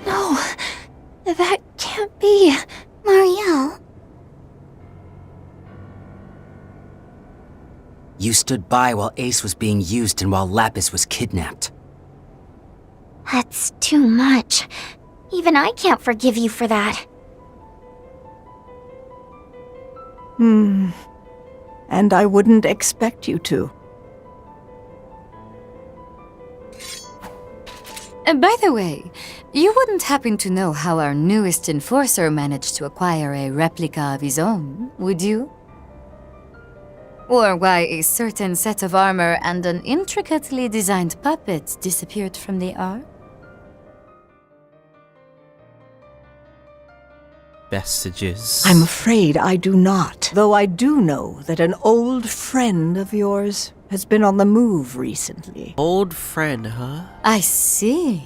No, that can't be. Marielle. You stood by while Ace was being used and while Lapis was kidnapped. That's too much. Even I can't forgive you for that. And I wouldn't expect you to. By the way, you wouldn't happen to know how our newest enforcer managed to acquire a replica of his own, would you? Or why a certain set of armor and an intricately designed puppet disappeared from the ark? Vestiges. I'm afraid I do not, though I do know that an old friend of yours has been on the move recently. Old friend, huh? I see.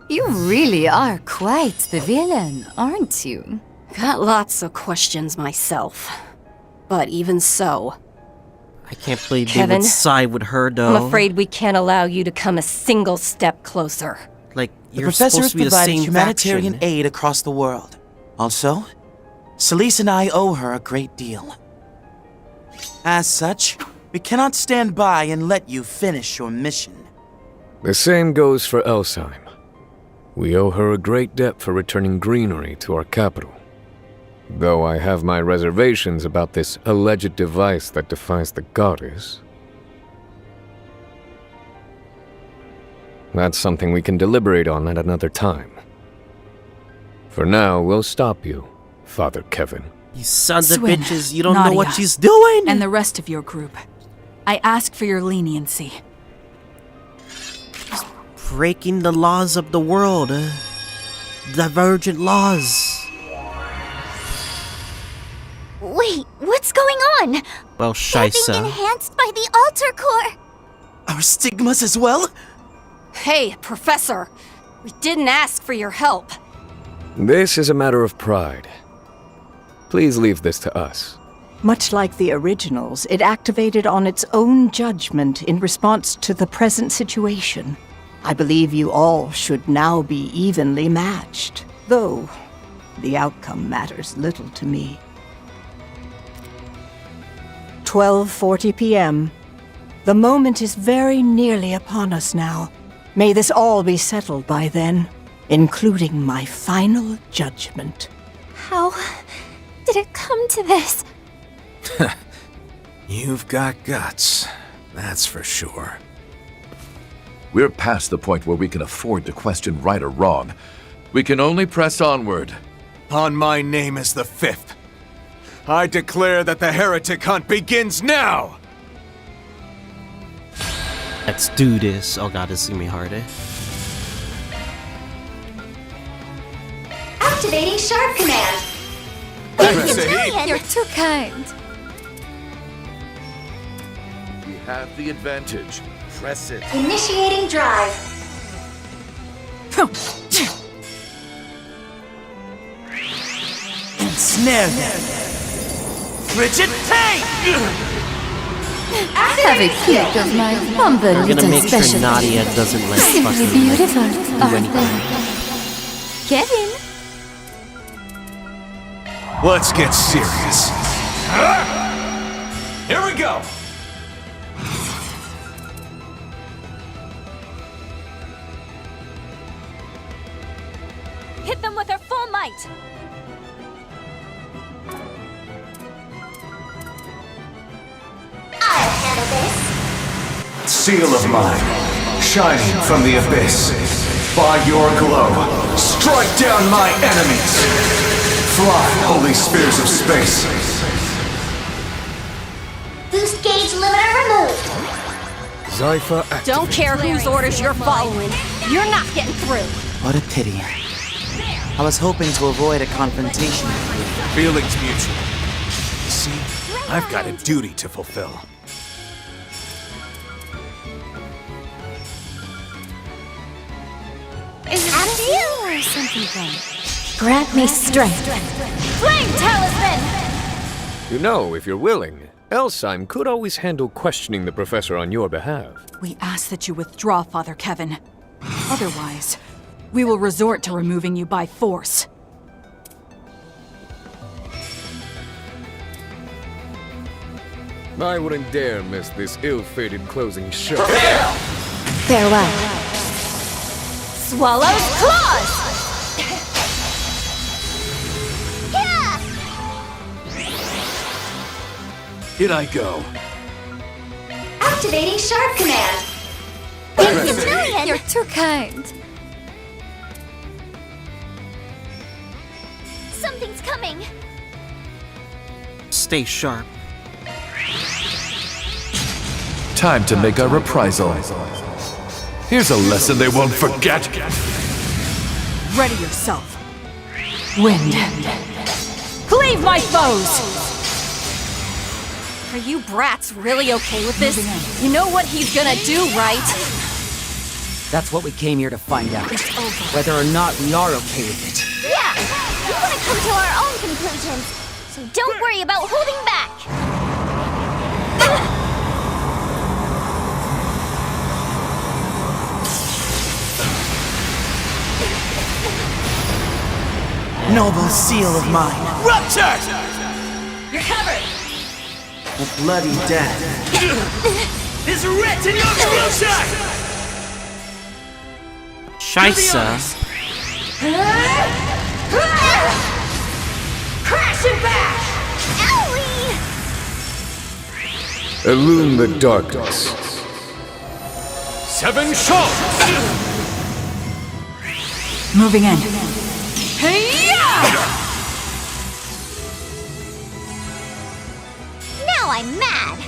You really are quite the villain, aren't you? Got lots of questions myself. But even so... I can't believe they Kevin, would side with her, though. I'm afraid we can't allow you to come a single step closer. Like, The you're professor supposed has to be the provided same humanitarian faction. aid across the world. Also, Celise and I owe her a great deal. As such, we cannot stand by and let you finish your mission. The same goes for Elsheim. We owe her a great debt for returning greenery to our capital. Though I have my reservations about this alleged device that defies the goddess. That's something we can deliberate on at another time. For now, we'll stop you, Father Kevin. You sons of Swin, bitches, you don't know what Nadia, she's doing! And the rest of your group. I ask for your leniency. Breaking the laws of the world. Divergent laws. Wait, what's going on? Well, They're being Shaisa. enhanced by the Altar Core. Our stigmas as well? Hey, Professor! We didn't ask for your help. This is a matter of pride. Please leave this to us. Much like the originals, it activated on its own judgment in response to the present situation. I believe you all should now be evenly matched, though the outcome matters little to me. 12:40 p.m. The moment is very nearly upon us now. May this all be settled by then, including my final judgment. How did it come to this? You've got guts, that's for sure. We're past the point where we can afford to question right or wrong. We can only press onward. On my name as the fifth, I declare that the heretic hunt begins now! Let's do this. Oh god, this is gonna be hard, eh? Activating Sharp Command. You're too kind. We have the advantage. Press it. Initiating drive. Ensnare them. Frigid pain! Have a peek of my humble We're gonna little make sure specialty. Nadia doesn't let Simply fucking beautiful, do aren't anything. they? Kevin? Let's get serious. Here we go! Hit them with our full might! I'll handle this. Seal of mine, shining from the abyss. By your glow, strike down my enemies. Fly, holy spears of space. Boost gauge limiter removed. Zypher activated. Don't care whose orders you're following. You're not getting through. What a pity. I was hoping to avoid a confrontation. Feelings mutual. You see, I've got a duty to fulfill. Is it just you or something fun? Grant me strength. Flame Talisman! You know, if you're willing, Elsheim could always handle questioning the professor on your behalf. We ask that you withdraw, Father Kevin. Otherwise, we will resort to removing you by force. I wouldn't dare miss this ill-fated closing shot. Farewell. Swallow's claws! Here I go. Activating Sharp Command. You're too kind. Something's coming. Stay sharp. Time to make a reprisal. Here's a lesson they won't forget. Ready yourself. Wind. Cleave my foes! Are you brats really okay with this? You know what he's gonna do, right? That's what we came here to find out. Whether or not we are okay with it. Yeah! We want to come to our own conclusions, so don't worry about holding back! Noble seal of mine. Rupture! You're covered! A bloody death. Is writ in your future! Scheisse. Crashing back! Owie! Illume the darkness. 7 shots! Moving in. Now I'm mad!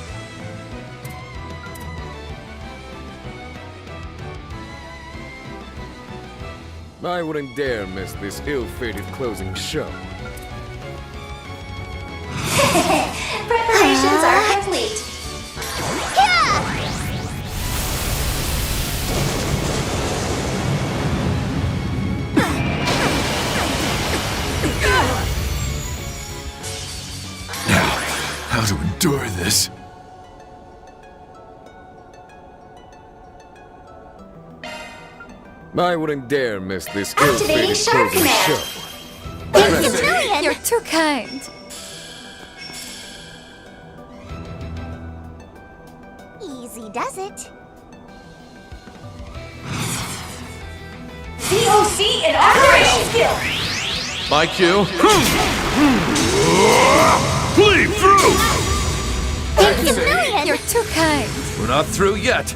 I wouldn't dare miss this ill-fated closing show. Preparations are complete. endure this. I wouldn't dare miss this Activating ill-fated shark closing command. show. Thank you, Million. You're too kind. Easy does it. COC in operation skill! My cue. Bleed through! Thank you, Million. You're too kind. We're not through yet.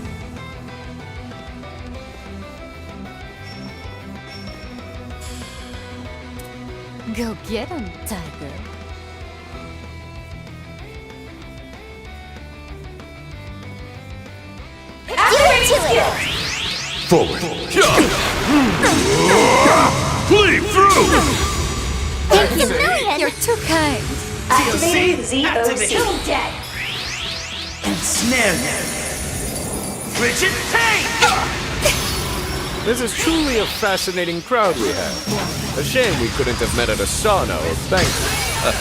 Go get him, Tiger. Activating skill! Forward. Bleed through! Thank you, Million. You're too kind. Activating ZOC. Kill dead! Ensnare them. Rigid pain! This is truly a fascinating crowd we have. A shame we couldn't have met at a sauna or banquet.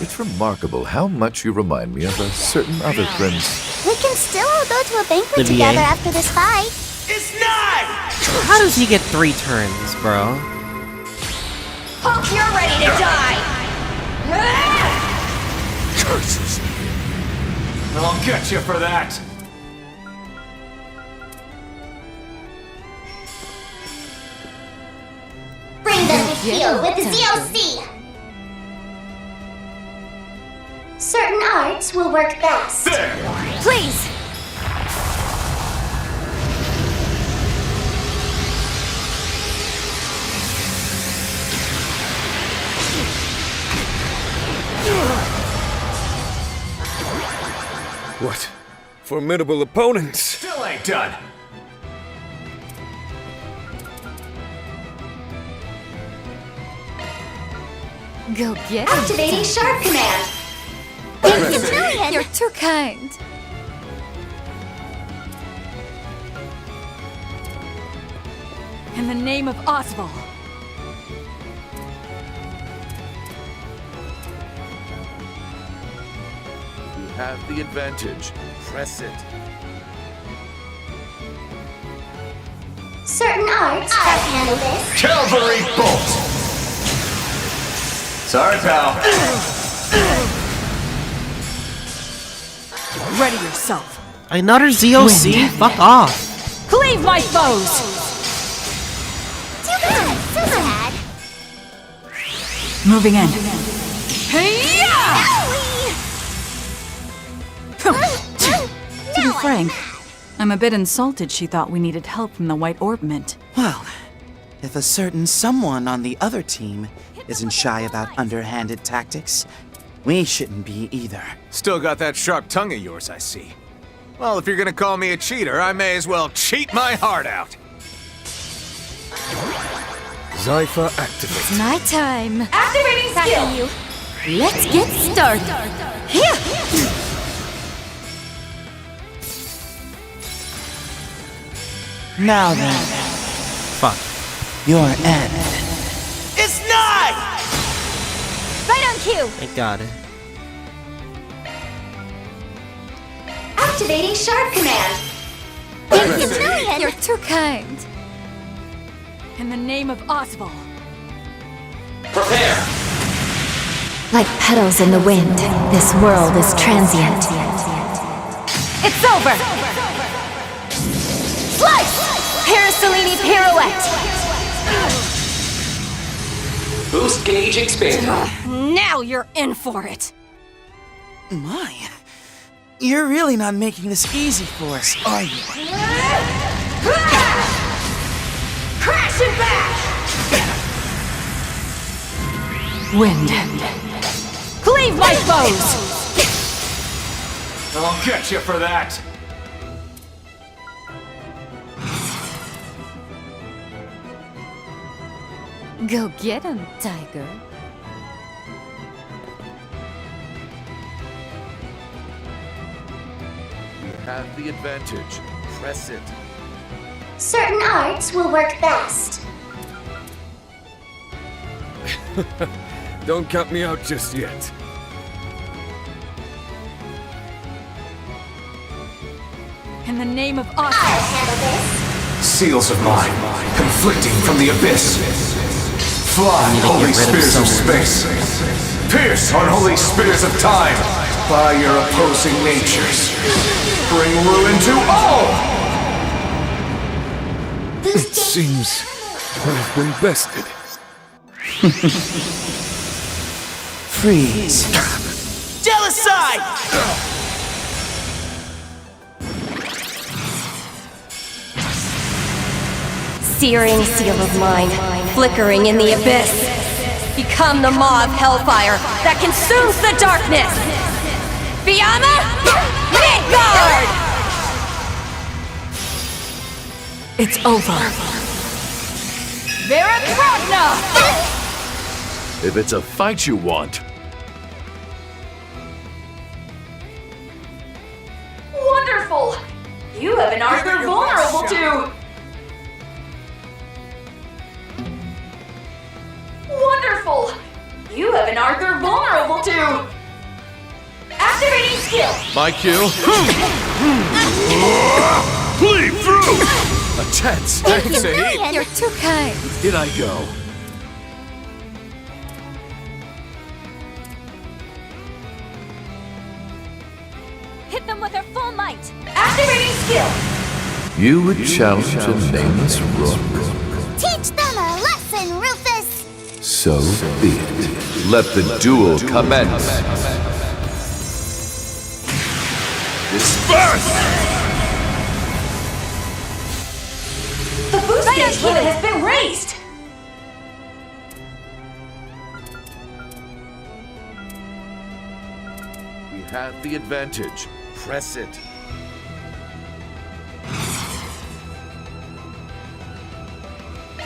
It's remarkable how much you remind me of a certain other prince. We can still all go to a banquet Olivier. together after this fight. It's not! How does he get 3 turns, bro? Hope you're ready to die! Curses! I'll get you for that! Bring them to heal with the ZOC. Certain arts will work best. Please! What formidable opponents! Still ain't done! Go get him. Activating shark command! Thank you, Million. You're too kind. In the name of Oswald. You have the advantage. Press it. Certain arts can handle this. Cavalry bolt! Sorry, pal. Ready yourself. Another ZOC? Wind. Fuck off. Cleave my foes! Too bad. So sad. Moving in. Hey-ya! To be frank, I'm a bit insulted she thought we needed help from the White Orbment. Well, if a certain someone on the other team isn't shy about underhanded tactics, we shouldn't be either. Still got that sharp tongue of yours, I see. Well, if you're gonna call me a cheater, I may as well cheat my heart out. Zypher activate. My time. Activating skill! You. Let's get started. Here. Now then, Fuck. your end. It's nigh! Right on cue. Thank God. Activating shark command! Thank you, Million. You're too kind. In the name of Oswald. Prepare! Like petals in the wind, this world is transient. It's over. Slice! Parasolini pirouette. Boost gauge expanded. Now you're in for it. My, you're really not making this easy for us, are you? Crash it back! Wind. Cleave my foes! I'll get you for that! Go get him, Tiger. You have the advantage. Press it. Certain arts will work best. Don't count me out just yet. In the name of Oswald. Seals of mine, conflicting from the abyss. Fly, holy spears of space. Pierce, unholy spears of time. By your opposing natures. Bring ruin to all! It seems I've been bested. Freeze. Jealouside! Searing seal of mine, flickering in the abyss. Become the maw of hellfire that consumes the darkness! Fiamma, Midgard! It's over. Veratragna! If it's a fight you want, Wonderful! You have an Arthur vulnerable to... Wonderful! You have an Arthur vulnerable to... Activating skill! My cue. Bleed through! A tense. Thanks, Eddie. You're too kind. Did I go? Hit them with their full might! Activating skill! you would challenge a nameless rook. Teach them a lesson, Rufus! So be it. Let the duel commence. Disperse! The boost gauge limit has been raised! We have the advantage. Press it.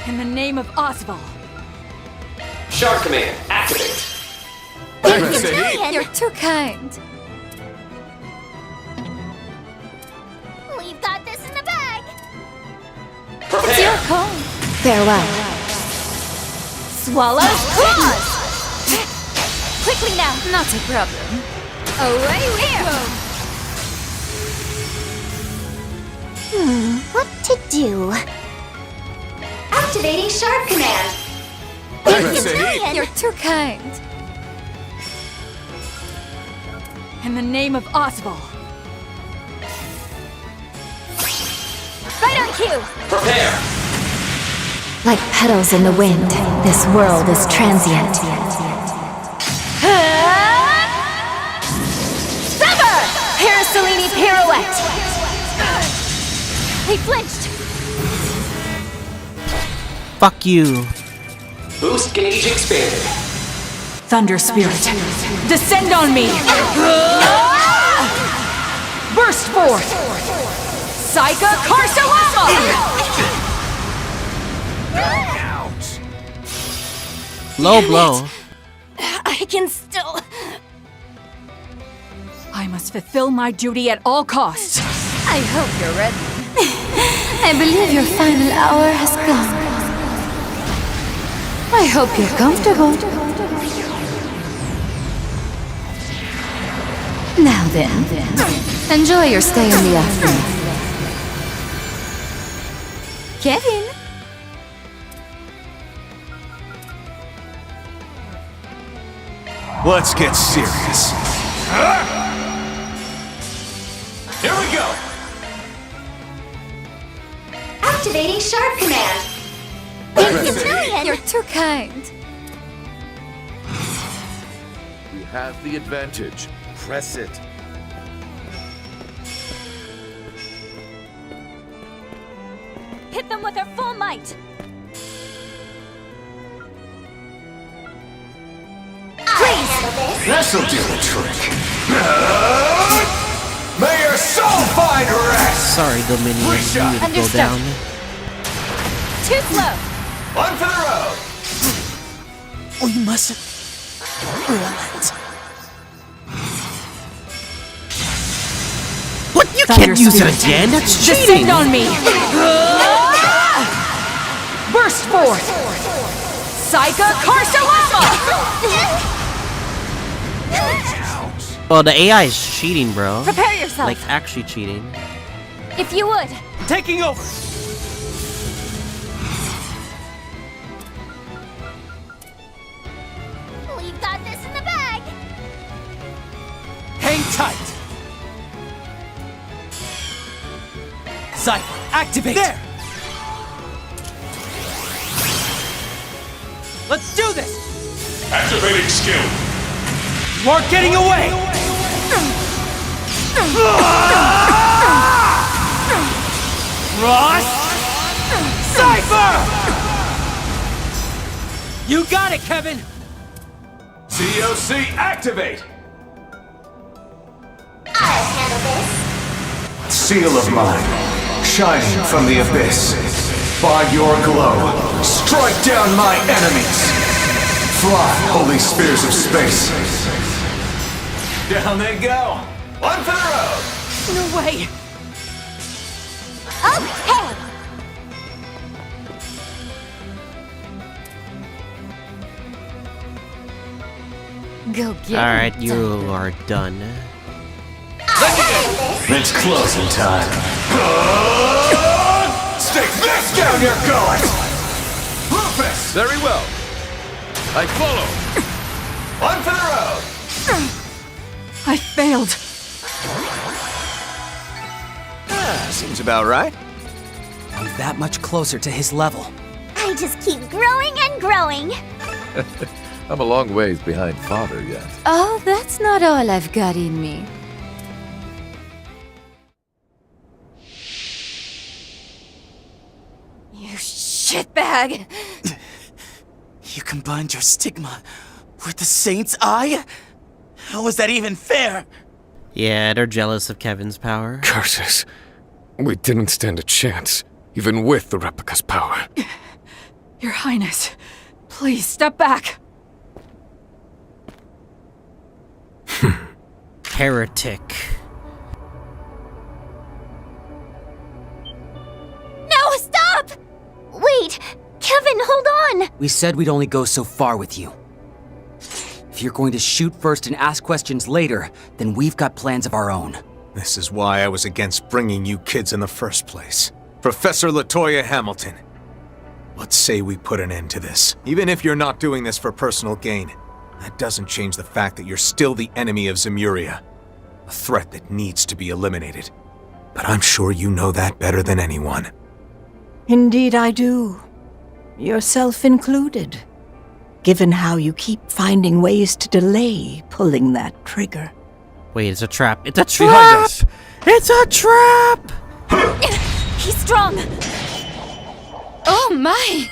In the name of Oswald. Shark command, activate. Thanks, Eddie. You're too kind. We've got this in the bag! It's your call. Farewell. Swallow's claws! Quickly now! Not a problem. Away we go! What to do? Activating shark command! Thanks, Eddie. You're too kind. In the name of Oswald. Right on cue! Prepare. Like petals in the wind, this world is transient. Sever! Parasolini pirouette! He flinched! Fuck you. Boost gauge expanded. Thunder Spirit, descend on me! Burst forth! Psycha Karsalama! Low blow. I can still... I must fulfill my duty at all costs. I hope you're ready. I believe your final hour has come. I hope you're comfortable. Now then, enjoy your stay in the afternoon. Kevin? Let's get serious. Here we go! Activating shark command! You're too kind. We have the advantage. Press it. Hit them with their full might! This'll do the trick. May your soul find rest! Sorry, Dominion. You need to go Understood. down. Too slow! One for the road! We mustn't relent. What? You Thunder can't use it Spirit, again? That's cheating! descend on me! Burst forth! Psycha Karsalama! Well, the AI is cheating, bro. Prepare yourself! Like, actually cheating. If you would. Taking over! We've got this in the bag! Hang tight! Cypher, activate! There! Let's do this! Activating skill. You are getting away! Ross! Cypher! You got it, Kevin! COC activate! I'll handle this. Seal of mine, shining from the abyss. By your glow, strike down my enemies. Fly, holy spears of space. Down they go. One for the road. No way! Okay! Go get Alright, it. you are done. It's closing time. Stick this down your gullet! Rufus! Very well. I follow. One for the road! I failed. Seems about right. I'm that much closer to his level. I just keep growing and growing. I'm a long ways behind Father yet. Oh, that's not all I've got in me. You shitbag! You combined your stigma with the Saint's Eye? How is that even fair? Yeah, they're jealous of Kevin's power. Curses. We didn't stand a chance, even with the replica's power. Your Highness, please step back. Heretic. No, stop! Wait, Kevin, hold on! We said we'd only go so far with you. If you're going to shoot first and ask questions later, then we've got plans of our own. This is why I was against bringing you kids in the first place. Professor LaToya Hamilton. Let's say we put an end to this. Even if you're not doing this for personal gain, that doesn't change the fact that you're still the enemy of Zemuria. A threat that needs to be eliminated. But I'm sure you know that better than anyone. Indeed I do. Yourself included. Given how you keep finding ways to delay pulling that trigger. Wait, it's a trap. It's a trap! It's a trap! He's strong! Oh my!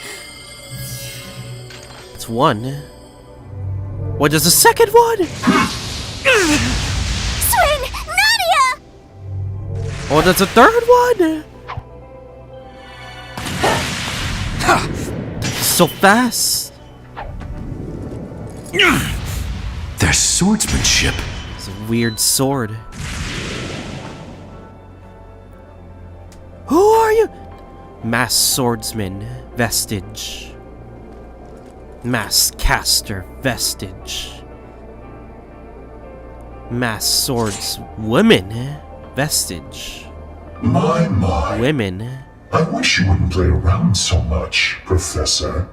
It's one. What is the second one? Swin! Nadia! Oh, that's a third one? So fast. Their swordsmanship. It's a weird sword. Who are you? Mass swordsman, vestige. Mass caster, vestige. Mass swords, women, vestige. My. Women. I wish you wouldn't play around so much, Professor.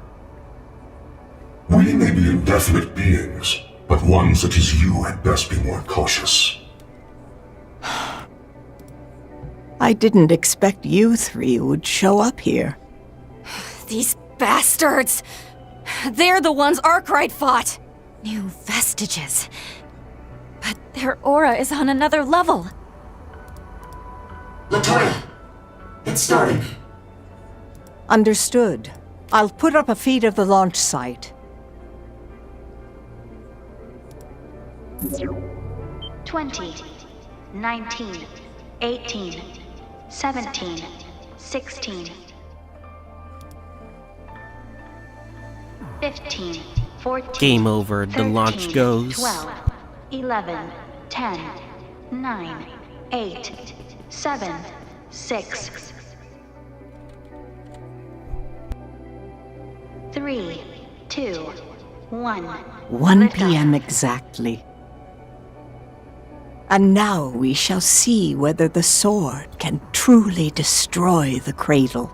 We may be indefinite beings, but one such as you had best be more cautious. I didn't expect you three would show up here. These bastards! They're the ones Arkwright fought! New vestiges. But their aura is on another level. LaToya! It's starting. Understood. I'll put up a feed of the launch site. 20, 19, 18, 17, 16, 15, 14, Game over. 13, The launch goes. 12, 11, 10, 9, 8, 7, 6, 3, 2, 1. 1 p.m. exactly. And now we shall see whether the sword can truly destroy the cradle.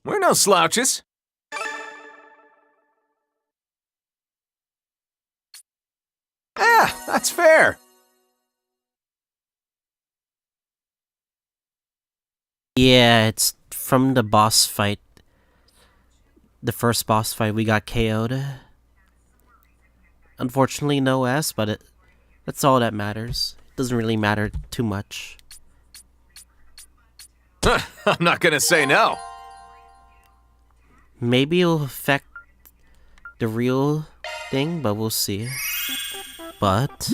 We're no slouches. Ah, that's fair. Yeah, it's from the boss fight. The first boss fight, we got KO'd. Unfortunately, no S, but that's all that matters. It doesn't really matter too much. I'm not gonna say no. Maybe it'll affect the real thing, but we'll see. But...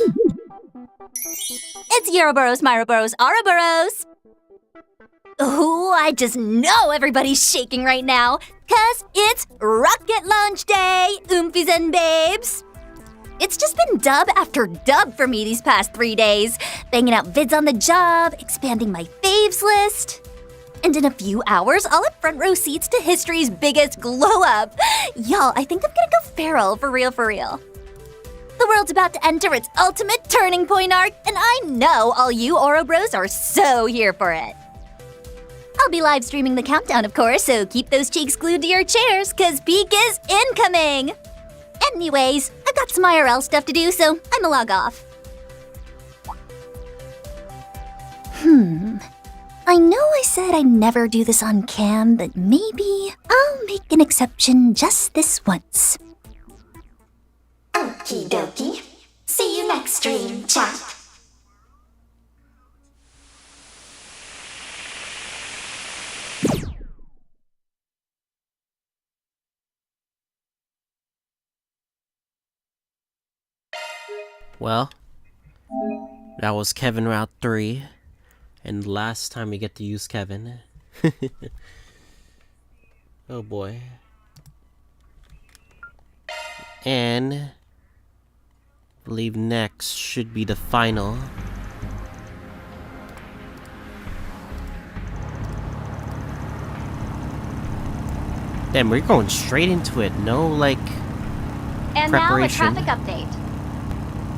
It's Euroboros, Myroboros, Ouroboros! Ooh, I just know everybody's shaking right now, 'cause it's rocket launch day, oomfies and babes! It's just been dub after dub for me these past 3 days, banging out vids on the job, expanding my faves list. And in a few hours, I'll have front row seats to history's biggest glow-up. Y'all, I think I'm gonna go feral, for real, for real. The world's about to enter its ultimate turning point arc, and I know all you Ouroboros are so here for it. I'll be live streaming the countdown, of course, so keep those cheeks glued to your chairs, 'cause peak is incoming! Anyways, I've got some IRL stuff to do, so I'ma log off. I know I said I'd never do this on cam, but maybe I'll make an exception just this once. Okie dokie. See you next stream, chat. Well, that was Kevin Route 3. And last time we get to use Kevin. Oh boy. And I believe next should be the final. Damn, we're going straight into it. No, like, And now a preparation. traffic update.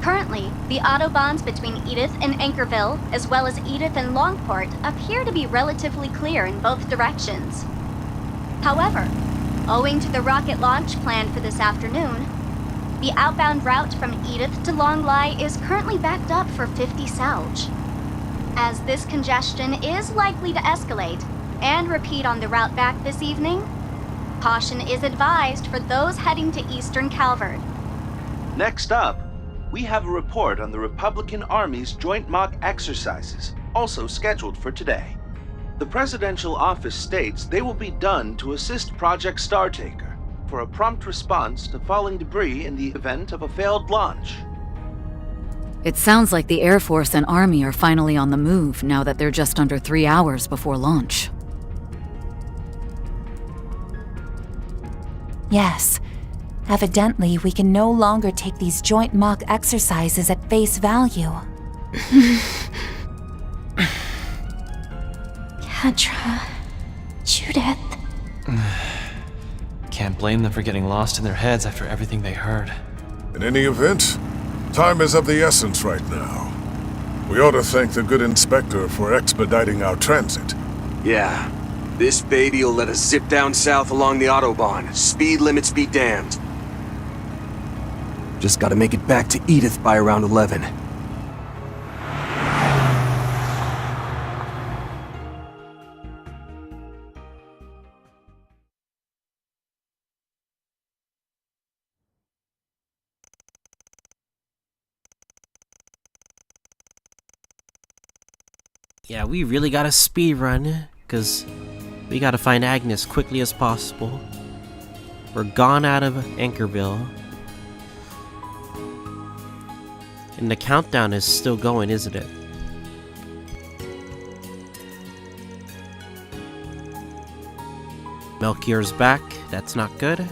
Currently, the autobahns between Edith and Anchorville, as well as Edith and Longport, appear to be relatively clear in both directions. However, owing to the rocket launch planned for this afternoon, the outbound route from Edith to Longlai is currently backed up for 50 Salge. As this congestion is likely to escalate and repeat on the route back this evening, caution is advised for those heading to Eastern Calvert. Next up, we have a report on the Republican Army's joint mock exercises, also scheduled for today. The presidential office states they will be done to assist Project Startaker for a prompt response to falling debris in the event of a failed launch. It sounds like the Air Force and Army are finally on the move now that they're just under 3 hours before launch. Yes. Evidently, we can no longer take these joint mock exercises at face value. Kedra, Judith. Can't blame them for getting lost in their heads after everything they heard. In any event, time is of the essence right now. We ought to thank the good inspector for expediting our transit. Yeah. This baby'll let us zip down south along the Autobahn. Speed limits be damned. Just gotta make it back to Edith by around 11. Yeah, we really gotta speed run, because we gotta find Agnes quickly as possible. We're gone out of Anchorville. And the countdown is still going, isn't it? Melchior's back. That's not good.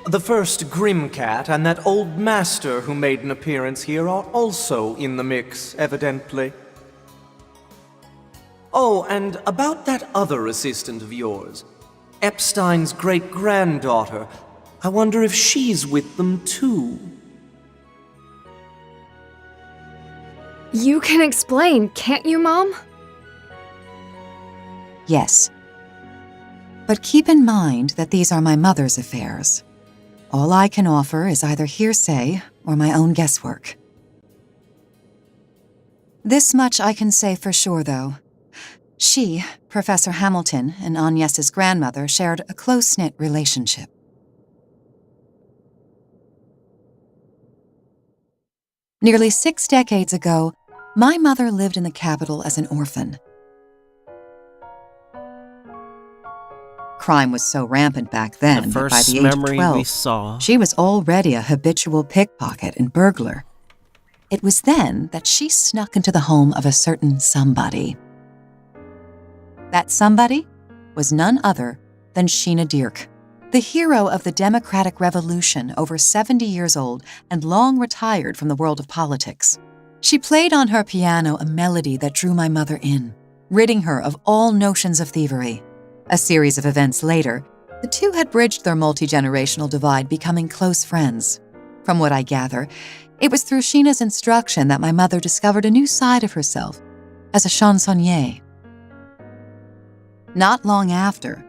The first Grimcat and that old master who made an appearance here are also in the mix, evidently. Oh, and about that other assistant of yours, Epstein's great-granddaughter. I wonder if she's with them too. You can explain, can't you, Mom? Yes. But keep in mind that these are my mother's affairs. All I can offer is either hearsay or my own guesswork. This much I can say for sure, though. She, Professor Hamilton, and Agnes's grandmother shared a close-knit relationship. Nearly 6 decades ago, my mother lived in the capital as an orphan. Crime was so rampant back then that by the age of 12, she was already a habitual pickpocket and burglar. It was then that she snuck into the home of a certain somebody. That somebody was none other than Sheena Dirk, the hero of the Democratic Revolution, over 70 years old and long retired from the world of politics. She played on her piano a melody that drew my mother in, ridding her of all notions of thievery. A series of events later, the two had bridged their multi-generational divide, becoming close friends. From what I gather, it was through Sheena's instruction that my mother discovered a new side of herself as a chansonnier. Not long after,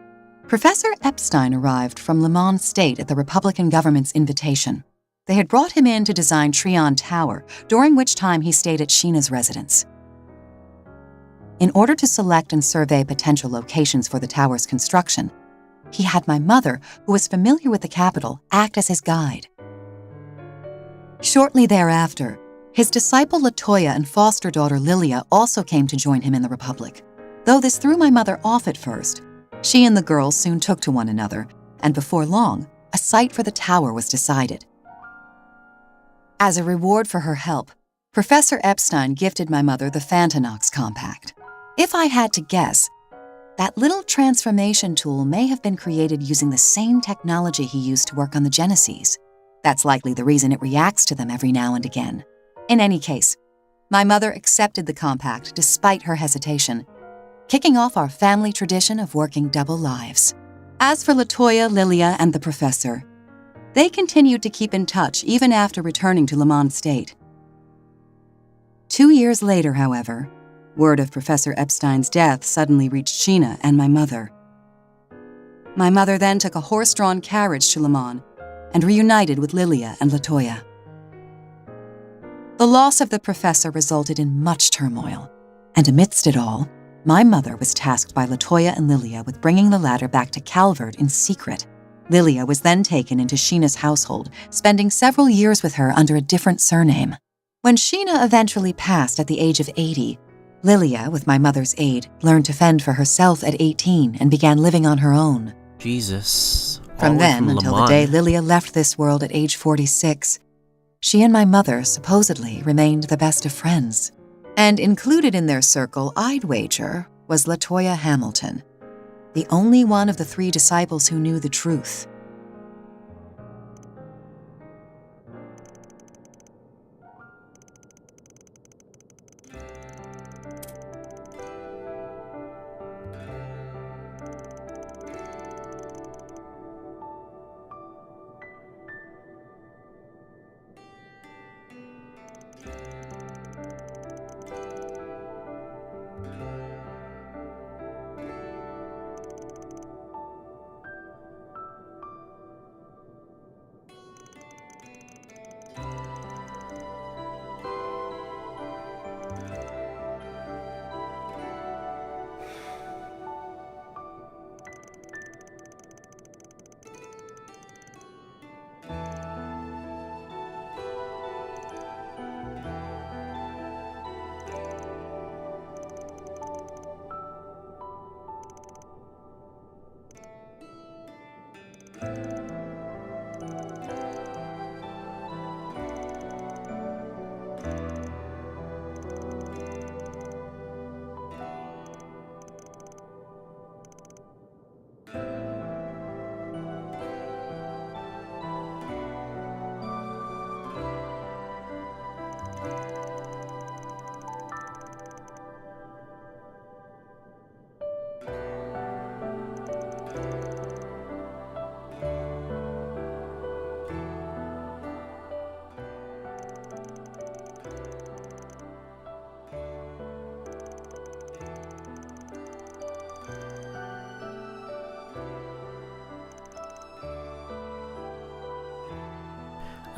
Professor Epstein arrived from Le Mans State at the Republican government's invitation. They had brought him in to design Trion Tower, during which time he stayed at Sheena's residence. In order to select and survey potential locations for the tower's construction, he had my mother, who was familiar with the capital, act as his guide. Shortly thereafter, his disciple Latoya and foster daughter Lilia also came to join him in the Republic. Though this threw my mother off at first, she and the girls soon took to one another, and before long, a site for the tower was decided. As a reward for her help, Professor Epstein gifted my mother the Fantanox compact. If I had to guess, that little transformation tool may have been created using the same technology he used to work on the Genesees. That's likely the reason it reacts to them every now and again. In any case, my mother accepted the compact despite her hesitation, kicking off our family tradition of working double lives. As for Latoya, Lilia, and the professor, they continued to keep in touch even after returning to Le Mans State. 2 years later, however, word of Professor Epstein's death suddenly reached Sheena and my mother. My mother then took a horse-drawn carriage to Le Mans and reunited with Lilia and Latoya. The loss of the professor resulted in much turmoil, and amidst it all, my mother was tasked by Latoya and Lilia with bringing the latter back to Calvert in secret. Lilia was then taken into Sheena's household, spending several years with her under a different surname. When Sheena eventually passed at the age of 80, Lilia, with my mother's aid, learned to fend for herself at 18 and began living on her own. Jesus. From then until the day Lilia left this world at age 46, she and my mother supposedly remained the best of friends. And included in their circle, I'd wager, was Latoya Hamilton, the only one of the 3 disciples who knew the truth.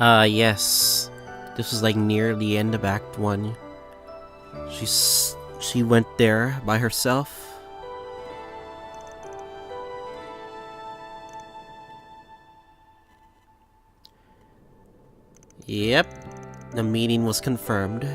Yes. This was like near the end of Act 1. She went there by herself. Yep. The meeting was confirmed.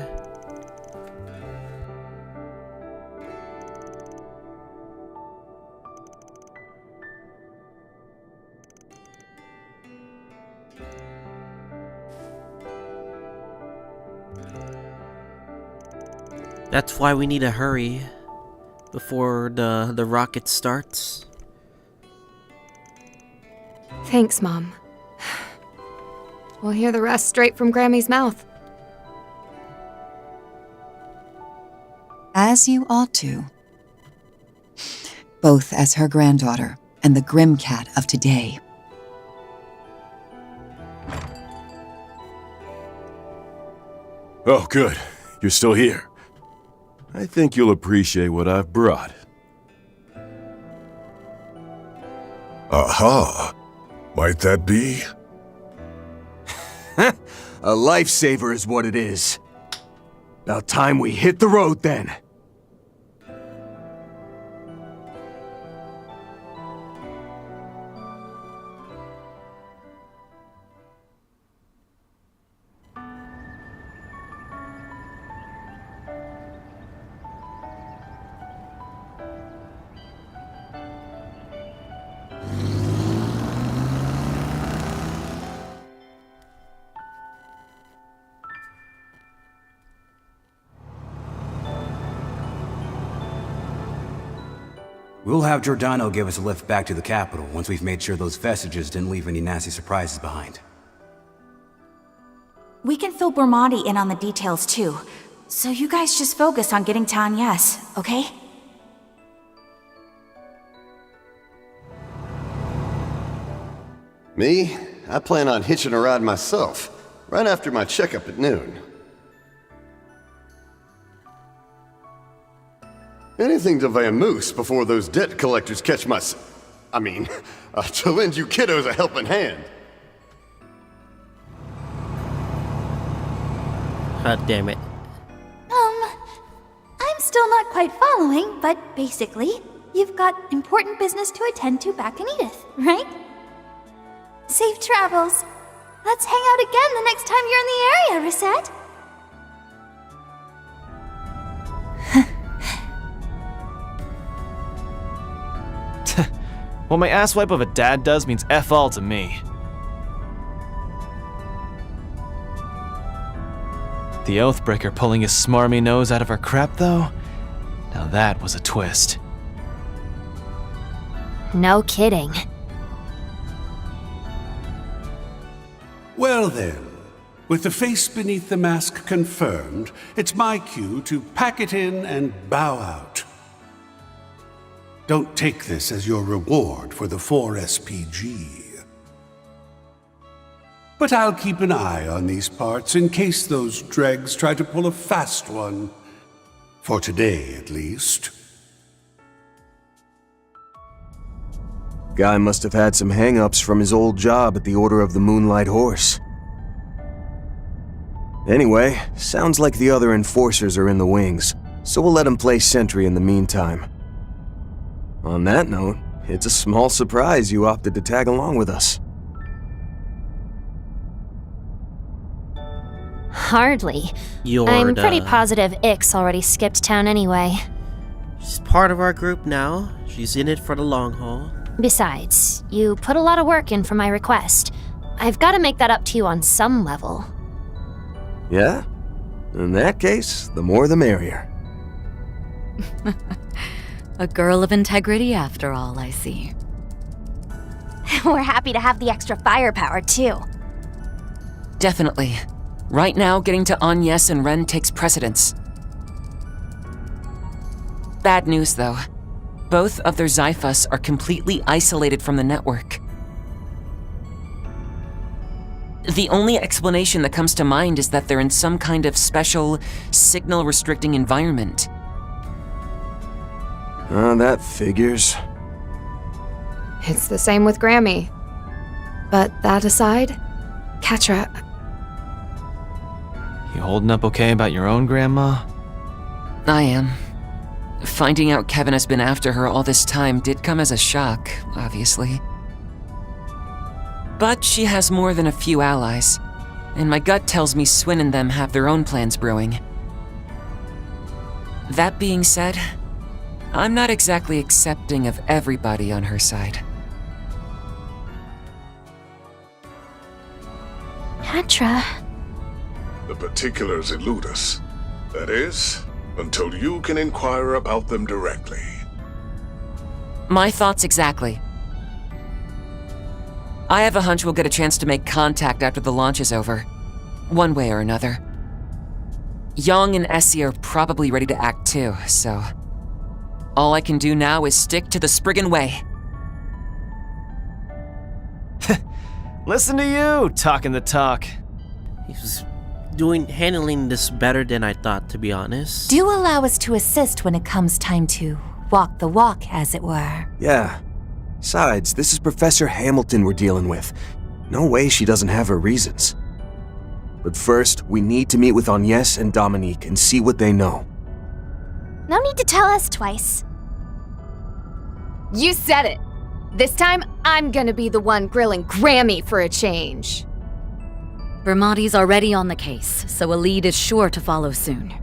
That's why we need to hurry before the rocket starts. Thanks, Mom. We'll hear the rest straight from Grammy's mouth. As you ought to. Both as her granddaughter and the grim cat of today. Oh, good. You're still here. I think you'll appreciate what I've brought. Aha! Might that be? A lifesaver is what it is. About time we hit the road then. We'll have Giordano give us a lift back to the capital once we've made sure those vestiges didn't leave any nasty surprises behind. We can fill Bormati in on the details too. So you guys just focus on getting to Agnes, okay? Me? I plan on hitching a ride myself, right after my checkup at noon. Anything to vamoose before those debt collectors catch my to lend you kiddos a helping hand. God damn it. I'm still not quite following, but basically, you've got important business to attend to back in Edith, right? Safe travels. Let's hang out again the next time you're in the area, Reset. What my asswipe of a dad does means F all to me. The Oathbreaker pulling his smarmy nose out of our crap, though? Now that was a twist. No kidding. Well then, with the face beneath the mask confirmed, it's my cue to pack it in and bow out. Don't take this as your reward for the 4 SPG. But I'll keep an eye on these parts in case those dregs try to pull a fast one. For today, at least. Guy must have had some hang-ups from his old job at the Order of the Moonlight Horse. Anyway, sounds like the other enforcers are in the wings, so we'll let him play sentry in the meantime. On that note, it's a small surprise you opted to tag along with us. Hardly. I'm pretty positive Ix already skipped town anyway. She's part of our group now. She's in it for the long haul. Besides, you put a lot of work in for my request. I've got to make that up to you on some level. Yeah? In that case, the more the merrier. A girl of integrity after all, I see. We're happy to have the extra firepower, too. Definitely. Right now, getting to Agnes and Ren takes precedence. Bad news, though. Both of their Zyphus are completely isolated from the network. The only explanation that comes to mind is that they're in some kind of special, signal-restricting environment. That figures. It's the same with Grammy. But that aside, Katra, holding up okay about your own grandma? I am. Finding out Kevin has been after her all this time did come as a shock, obviously. But she has more than a few allies, and my gut tells me Swin and them have their own plans brewing. That being said, I'm not exactly accepting of everybody on her side. Patra. The particulars elude us. That is, until you can inquire about them directly. My thoughts exactly. I have a hunch we'll get a chance to make contact after the launch is over, one way or another. Young and Essie are probably ready to act too, so all I can do now is stick to the Spriggan way. Listen to you, talking the talk. He's handling this better than I thought, to be honest. Do allow us to assist when it comes time to walk the walk, as it were. Yeah. Besides, this is Professor Hamilton we're dealing with. No way she doesn't have her reasons. But first, we need to meet with Agnes and Dominique and see what they know. No need to tell us twice. You said it. This time, I'm gonna be the one grilling Grammy for a change. Bermati's already on the case, so a lead is sure to follow soon.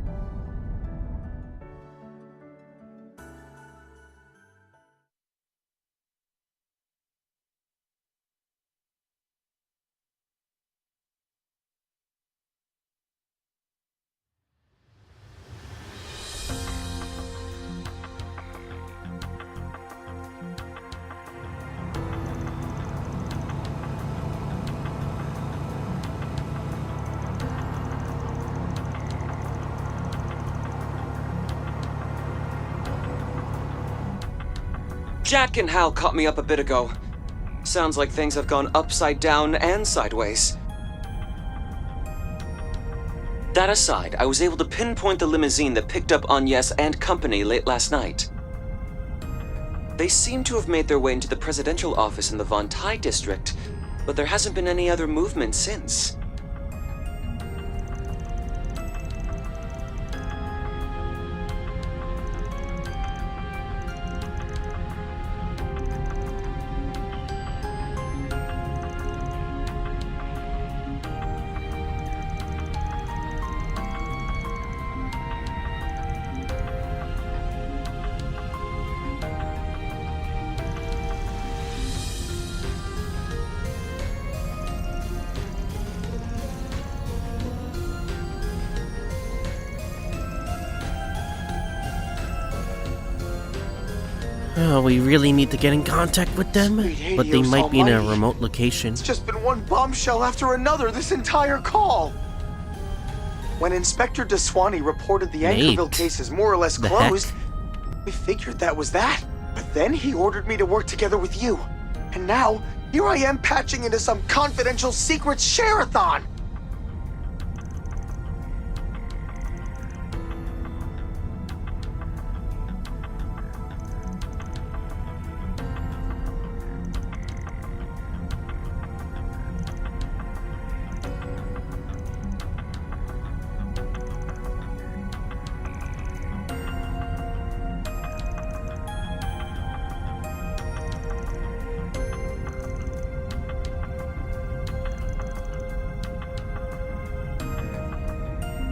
Jack and Hal caught me up a bit ago. Sounds like things have gone upside down and sideways. That aside, I was able to pinpoint the limousine that picked up Agnes and company late last night. They seem to have made their way into the presidential office in the Von Tai district, but there hasn't been any other movement since. Oh, we really need to get in contact with them, but they might be in a remote location. It's just been one bombshell after another this entire call. When Inspector DeSwanee reported the Anchorville case is more or less closed, we figured that was that. But then he ordered me to work together with you. And now, here I am patching into some confidential secret share-a-thon.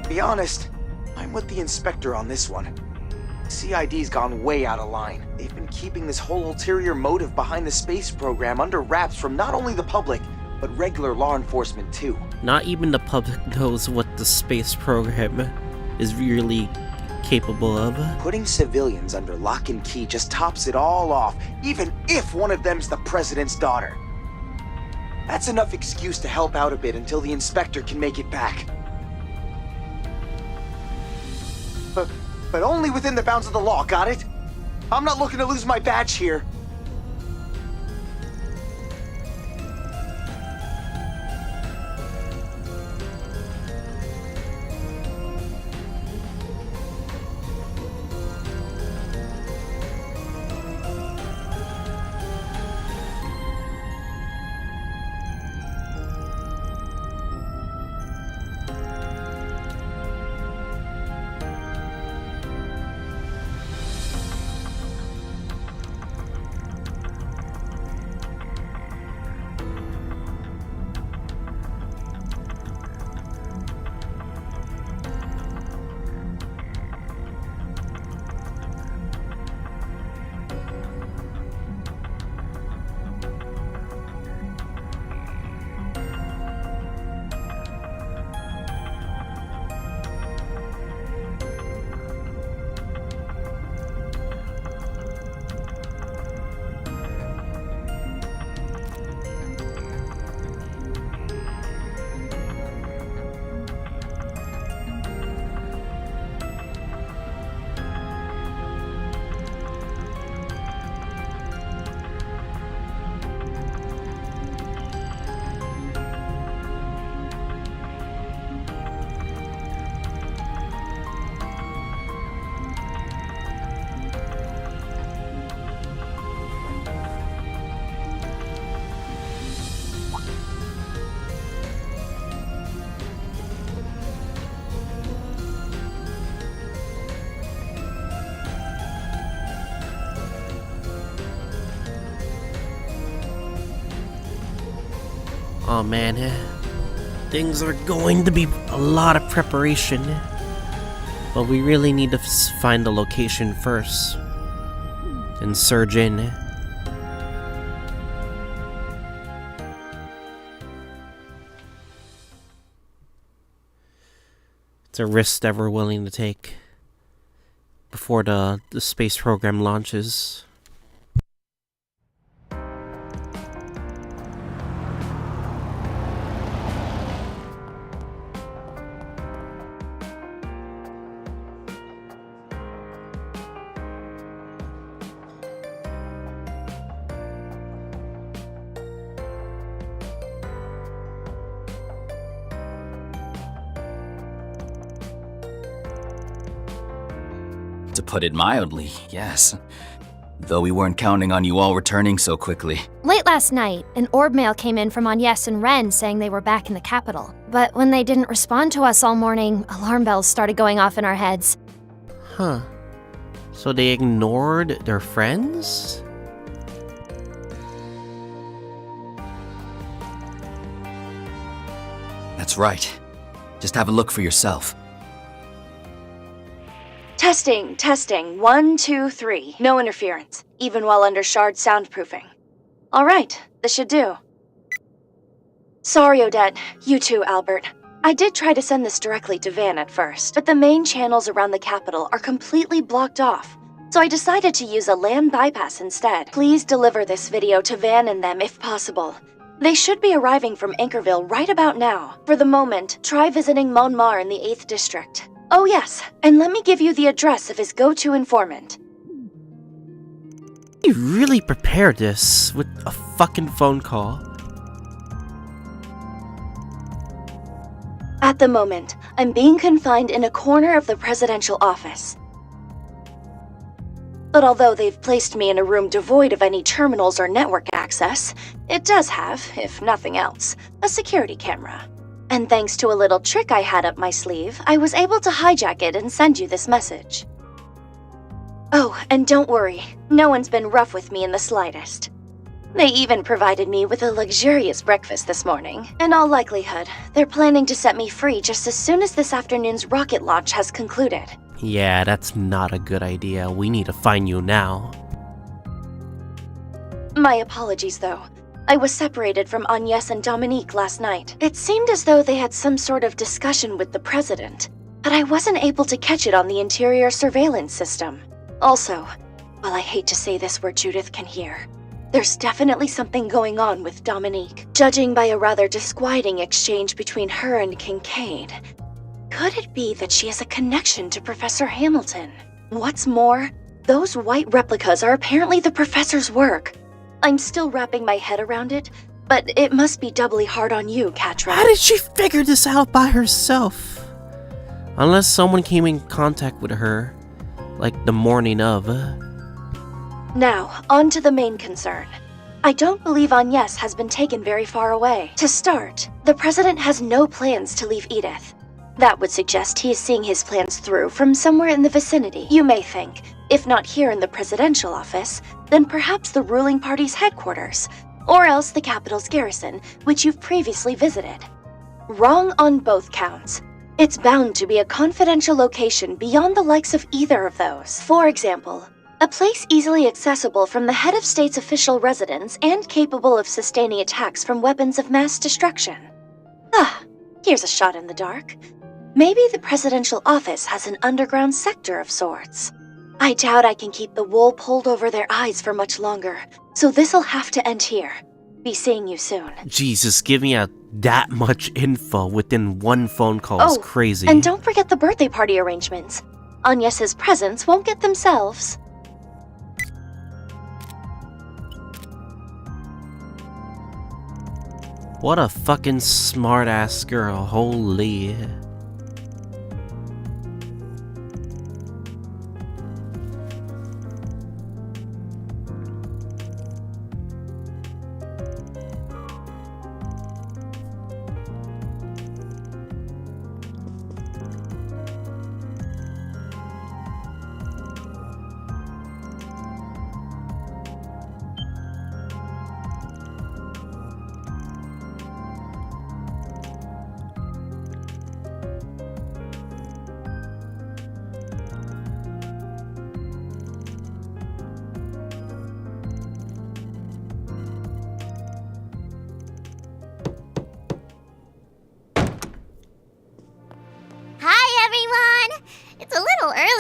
Be honest, I'm with the inspector on this one. CID's gone way out of line. They've been keeping this whole ulterior motive behind the space program under wraps from not only the public, but regular law enforcement too. Not even the public knows what the space program is really capable of. Putting civilians under lock and key just tops it all off, even if one of them's the president's daughter. That's enough excuse to help out a bit until the inspector can make it back. But only within the bounds of the law, got it? I'm not looking to lose my badge here. Oh man, things are going to be a lot of preparation. But we really need to find the location first and surge in. It's a risk that we're willing to take before the space program launches. To put it mildly, yes. Though we weren't counting on you all returning so quickly. Late last night, an orb mail came in from Agnes and Ren saying they were back in the capital. But when they didn't respond to us all morning, alarm bells started going off in our heads. Huh. So they ignored their friends? That's right. Just have a look for yourself. Testing, testing. 1, 2, 3. No interference, even while under shard soundproofing. Alright, this should do. Sorry, Odette. You too, Albert. I did try to send this directly to Van at first, but the main channels around the capital are completely blocked off. So I decided to use a land bypass instead. Please deliver this video to Van and them if possible. They should be arriving from Anchorville right about now. For the moment, try visiting Monmar in the 8th District. Oh yes, and let me give you the address of his go-to informant. You really prepared this with a fucking phone call. At the moment, I'm being confined in a corner of the presidential office. But although they've placed me in a room devoid of any terminals or network access, it does have, if nothing else, a security camera. And thanks to a little trick I had up my sleeve, I was able to hijack it and send you this message. Oh, and don't worry, no one's been rough with me in the slightest. They even provided me with a luxurious breakfast this morning. In all likelihood, they're planning to set me free just as soon as this afternoon's rocket launch has concluded. Yeah, that's not a good idea. We need to find you now. My apologies, though. I was separated from Agnes and Dominique last night. It seemed as though they had some sort of discussion with the president, but I wasn't able to catch it on the interior surveillance system. Also, while I hate to say this where Judith can hear, there's definitely something going on with Dominique. Judging by a rather disquieting exchange between her and Kincaid, could it be that she has a connection to Professor Hamilton? What's more, those white replicas are apparently the professor's work. I'm still wrapping my head around it, but it must be doubly hard on you, Catra. How did she figure this out by herself? Unless someone came in contact with her, like the morning of. Now, on to the main concern. I don't believe Agnes has been taken very far away. To start, the president has no plans to leave Edith. That would suggest he is seeing his plans through from somewhere in the vicinity. You may think, if not here in the presidential office, then perhaps the ruling party's headquarters, or else the capital's garrison, which you've previously visited. Wrong on both counts. It's bound to be a confidential location beyond the likes of either of those. For example, a place easily accessible from the head of state's official residence and capable of sustaining attacks from weapons of mass destruction. Ah, here's a shot in the dark. Maybe the presidential office has an underground sector of sorts. I doubt I can keep the wool pulled over their eyes for much longer, so this'll have to end here. Be seeing you soon. Jesus, giving out that much info within one phone call is crazy. And don't forget the birthday party arrangements. Agnes's presents won't get themselves. What a fucking smart-ass girl, holy.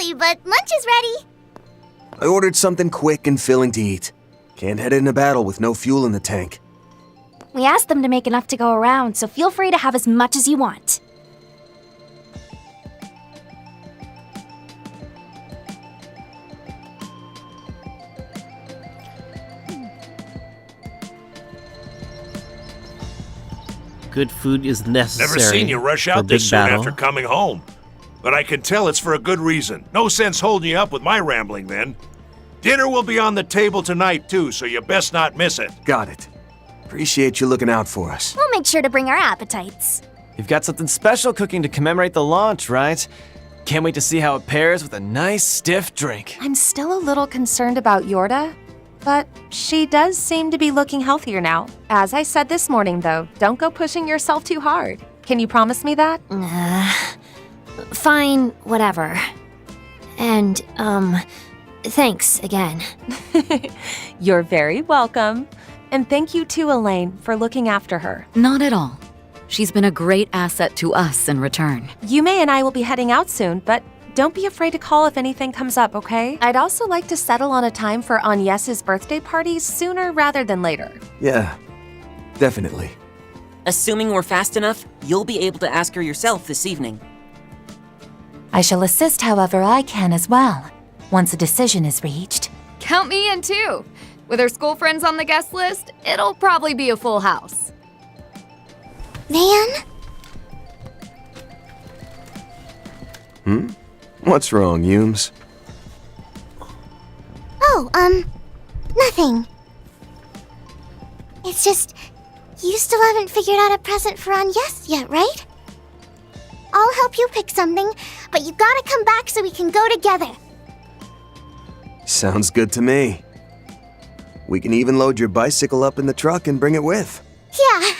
early, but lunch is ready. I ordered something quick and filling to eat. Can't head into battle with no fuel in the tank. We asked them to make enough to go around, so feel free to have as much as you want. Good food is necessary. Never seen you rush out this soon after coming home. But I can tell it's for a good reason. No sense holding you up with my rambling then. Dinner will be on the table tonight too, so you best not miss it. Got it. Appreciate you looking out for us. We'll make sure to bring our appetites. You've got something special cooking to commemorate the launch, right? Can't wait to see how it pairs with a nice stiff drink. I'm still a little concerned about Yorda, but she does seem to be looking healthier now. As I said this morning, though, don't go pushing yourself too hard. Can you promise me that? Fine, whatever. And, thanks again. You're very welcome. And thank you too, Elaine, for looking after her. Not at all. She's been a great asset to us in return. Yume and I will be heading out soon, but don't be afraid to call if anything comes up, okay? I'd also like to settle on a time for Agnes's birthday party sooner rather than later. Yeah, definitely. Assuming we're fast enough, you'll be able to ask her yourself this evening. I shall assist however I can as well, once a decision is reached. Count me in too. With her school friends on the guest list, it'll probably be a full house. Van? What's wrong, Yumes? Oh, nothing. It's just, you still haven't figured out a present for Agnes yet, right? I'll help you pick something, but you gotta come back so we can go together. Sounds good to me. We can even load your bicycle up in the truck and bring it with. Yeah.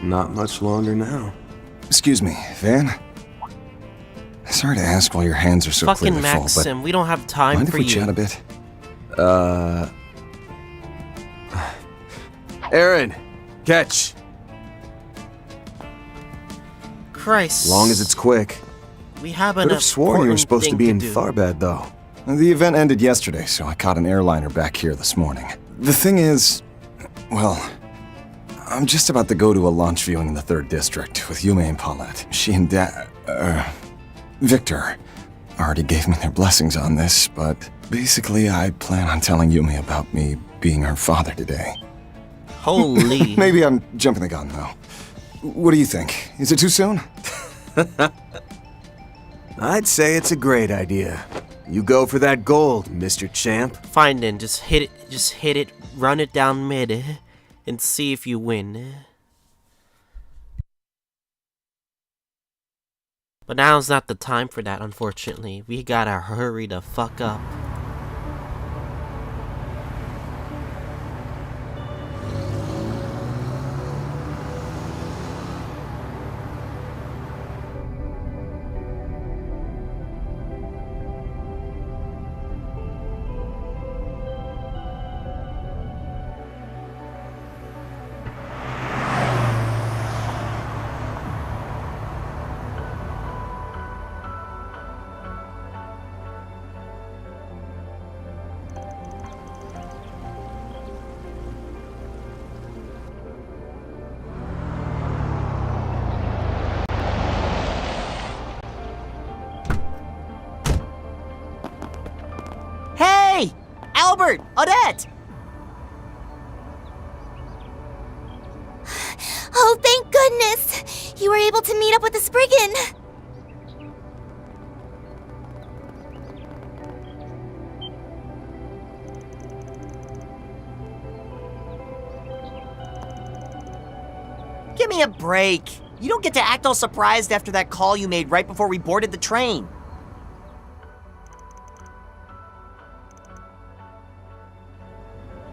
Not much longer now. Excuse me, Van? Sorry to ask while your hands are so Fucking clearly full, Maxim, but we don't have time mind for if we you. chat a bit? Aaron, catch. Christ. As long as it's quick. We have Could enough. have sworn you were supposed to be in Tharbad, though. The event ended yesterday, so I caught an airliner back here this morning. The thing is, well, I'm just about to go to a launch viewing in the 3rd District with Yume and Paulette. She and Victor already gave me their blessings on this, but basically I plan on telling Yume about me being her father today. Holy. Maybe I'm jumping the gun, though. What do you think? Is it too soon? I'd say it's a great idea. You go for that gold, Mr. Champ. Fine then, just hit it, run it down mid, and see if you win. But now's not the time for that, unfortunately. We gotta hurry the fuck up. Hey! Albert! Odette! Oh, thank goodness! You were able to meet up with the Spriggan! Give me a break. You don't get to act all surprised after that call you made right before we boarded the train.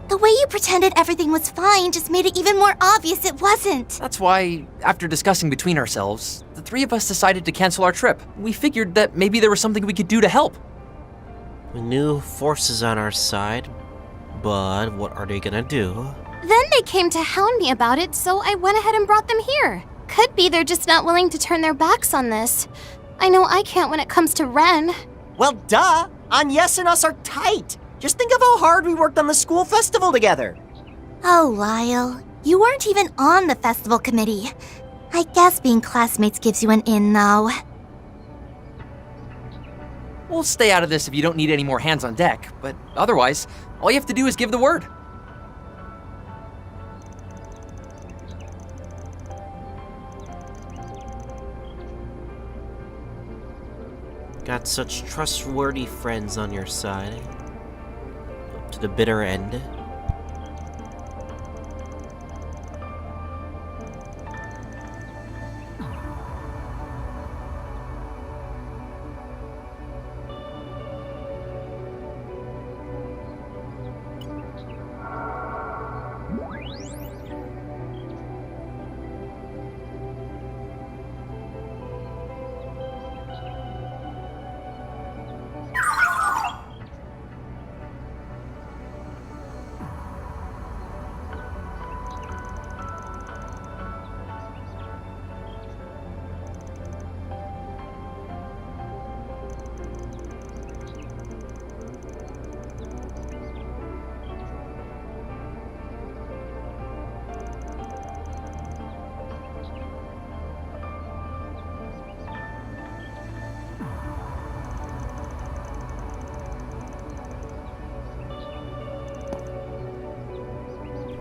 The way you pretended everything was fine just made it even more obvious it wasn't. That's why, after discussing between ourselves, the 3 of us decided to cancel our trip. We figured that maybe there was something we could do to help. We knew forces on our side, but what are they gonna do? Then they came to hound me about it, so I went ahead and brought them here. Could be they're just not willing to turn their backs on this. I know I can't when it comes to Ren. Well, duh! Agnes and us are tight! Just think of how hard we worked on the school festival together. Oh, Lyle. You weren't even on the festival committee. I guess being classmates gives you an in, though. We'll stay out of this if you don't need any more hands on deck, but otherwise, all you have to do is give the word. Got such trustworthy friends on your side. Up to the bitter end.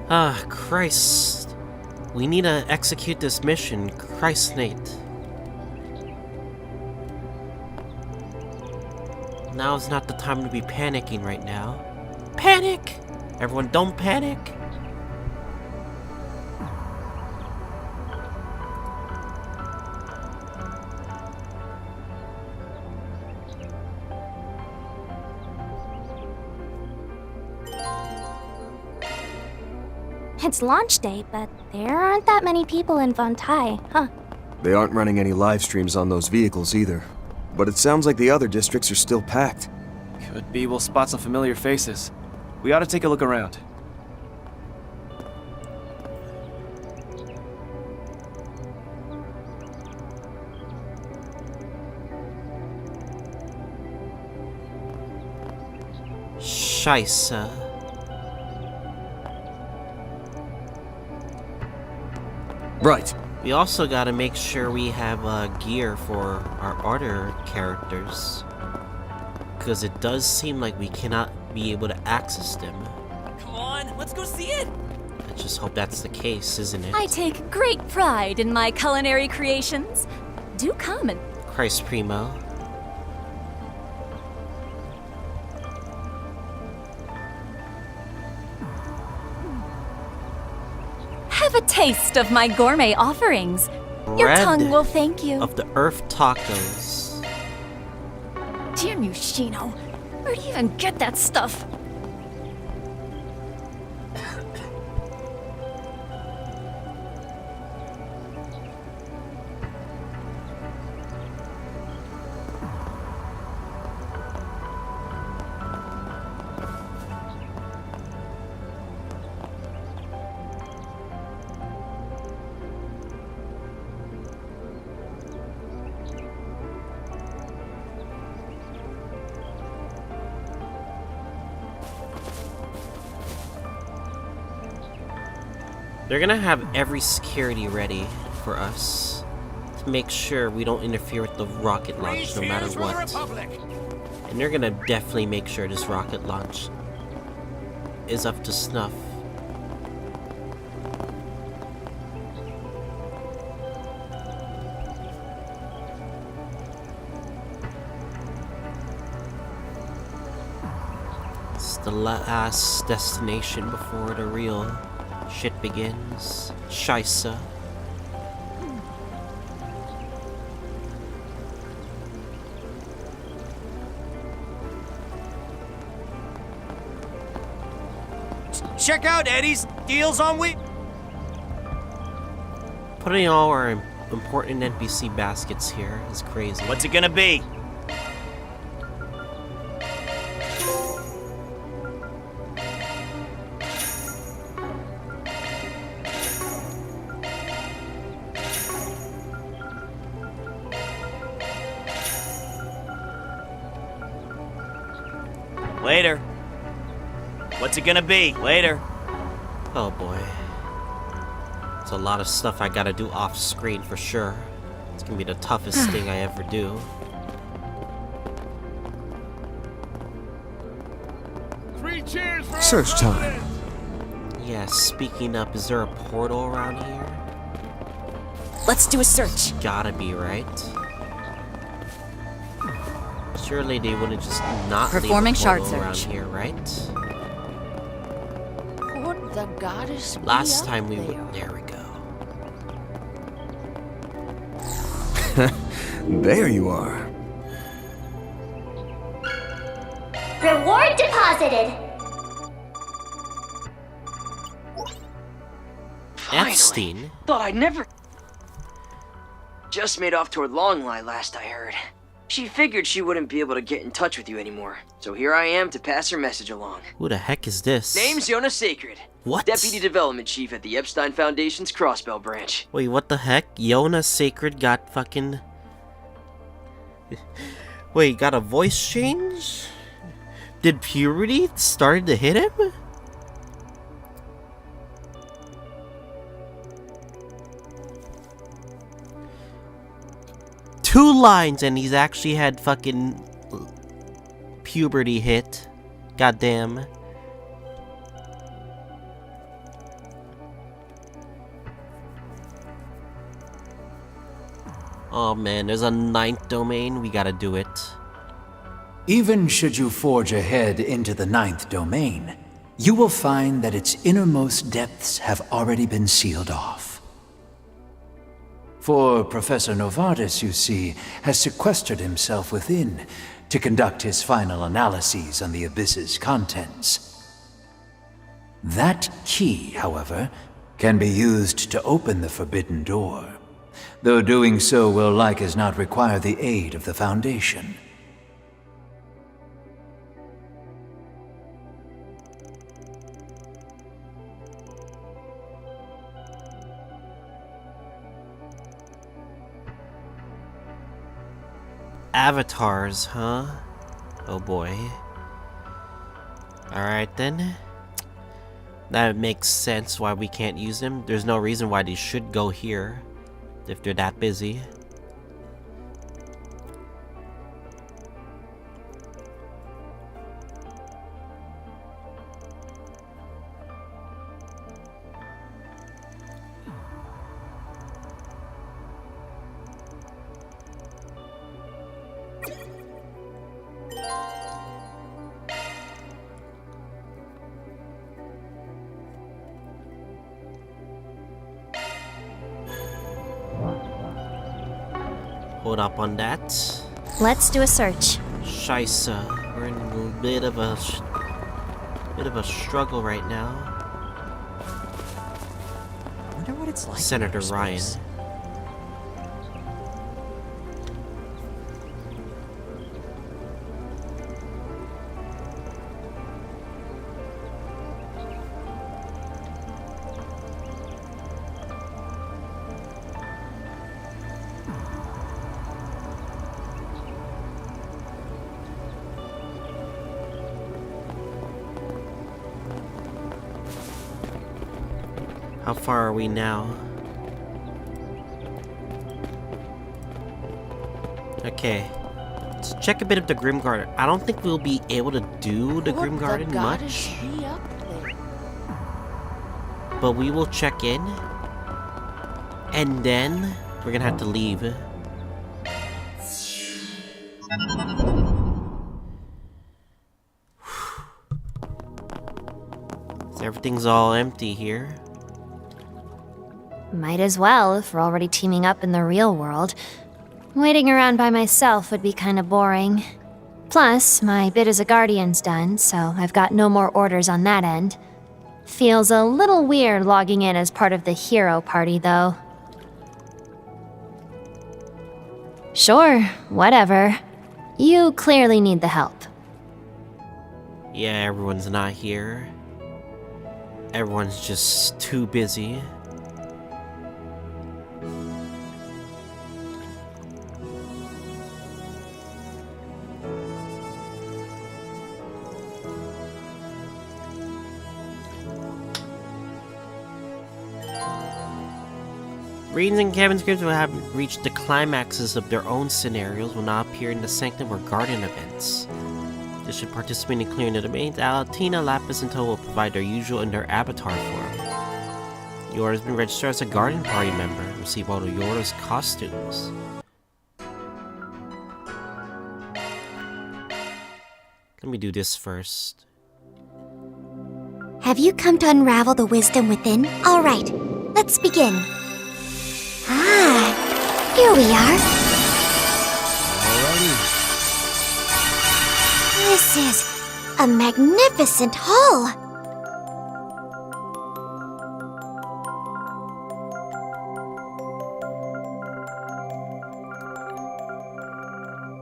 Ah, Christ. We need to execute this mission. Christ, Nate. Now's not the time to be panicking right now. Panic! Everyone don't panic. It's launch day, but there aren't that many people in Vontai, huh? They aren't running any live streams on those vehicles either. But it sounds like the other districts are still packed. Could be we'll spot some familiar faces. We ought to take a look around. Scheisse. Right. We also gotta make sure we have gear for our other characters. Because it does seem like we cannot be able to access them. Come on, let's go see it! I just hope that's the case, isn't it? I take great pride in my culinary creations. Do come and... Christ Primo. Have a taste of my gourmet offerings. Your Bread tongue will thank you. Of the Earth Tacos. Damn you, Shino. Where do you even get that stuff? They're gonna have every security ready for us to make sure we don't interfere with the rocket launch no matter what. And they're gonna definitely make sure this rocket launch is up to snuff. It's the last destination before the real shit begins. Scheisse. Check out Eddie's deals on wheat. Putting all our important NPC baskets here is crazy. What's it gonna be? Later. What's it gonna be? Later. Oh boy. There's a lot of stuff I gotta do off screen for sure. It's gonna be the toughest thing I ever do. Search time. Yeah, speaking up, is there a portal around here? Let's do a search. Gotta be, right? Surely they wouldn't just not Performing leave a shard portal around search. here, right? Could the goddess be Last up time we there? were... There we go. There you are. Reward deposited. Epstein? Thought I'd never... Just made off toward Longline last I heard. She figured she wouldn't be able to get in touch with you anymore. So here I am to pass her message along. Who the heck is this? Name's Yona Sacred. What? Deputy Development Chief at the Epstein Foundation's Crossbell branch. Wait, what the heck? Yona Sacred got fucking... Wait, got a voice change? Did puberty start to hit him? Two lines and he's actually had fucking puberty hit. Goddamn. Oh man, there's a 9th domain. We gotta do it. Even should you forge ahead into the 9th domain, you will find that its innermost depths have already been sealed off. For Professor Novartis, you see, has sequestered himself within to conduct his final analyses on the abyss's contents. That key, however, can be used to open the forbidden door, though doing so will like as not require the aid of the Foundation. Avatars, huh? Oh boy. Alright then. That makes sense why we can't use them. There's no reason why they should go here if they're that busy. Hold up on that. Let's do a search. Scheisse. We're in a bit of a struggle right now. Wonder what it's like. Senator Ryan. How far are we now? Okay. Let's check a bit of the Grim Garden. I don't think we'll be able to do the Grim Garden much. But we will check in. And then we're gonna have to leave. So everything's all empty here. Might as well if we're already teaming up in the real world. Waiting around by myself would be kinda boring. Plus, my bit as a guardian's done, so I've got no more orders on that end. Feels a little weird logging in as part of the hero party, though. Sure, whatever. You clearly need the help. Yeah, everyone's not here. Everyone's just too busy. Reed's and Kevin's groups will have reached the climaxes of their own scenarios will now appear in the Sanctum or Garden events. They should participate in clearing the domains. Alatina, Lapis, and Toa will provide their usual in their avatar form. Yorda has been registered as a Garden Party member. Receive all of Yorda's costumes. Let me do this first. Have you come to unravel the wisdom within? All right, let's begin. Ah, here we are. Alrighty. This is a magnificent hall.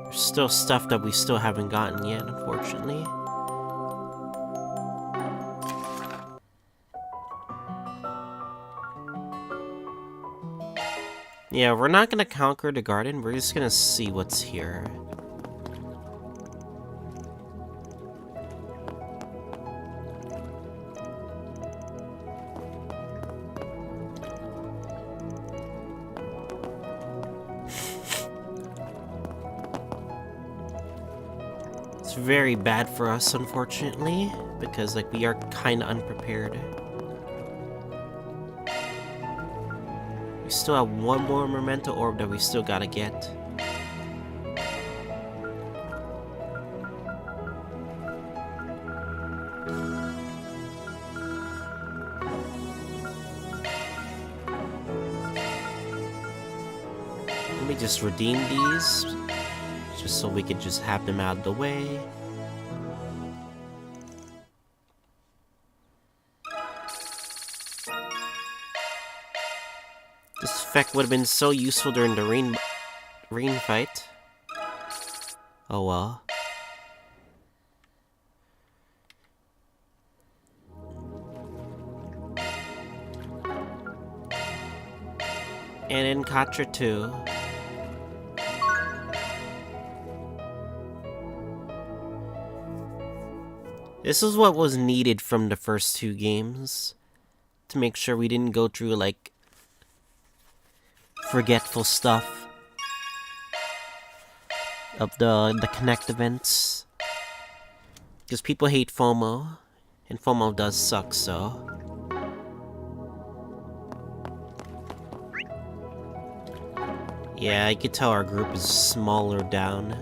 There's still stuff that we still haven't gotten yet, unfortunately. Yeah, we're not gonna conquer the garden, we're just gonna see what's here. It's very bad for us, unfortunately, because like we are kinda unprepared. We still have one more memento orb that we still gotta get. Let me just redeem these, just so we can just have them out of the way. This effect would have been so useful during the rain fight. Oh well. And in Katra too. This is what was needed from the first two games to make sure we didn't go through like forgetful stuff of the Connect events, because people hate FOMO, and FOMO does suck. So yeah, I could tell our group is smaller down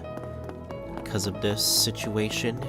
because of this situation.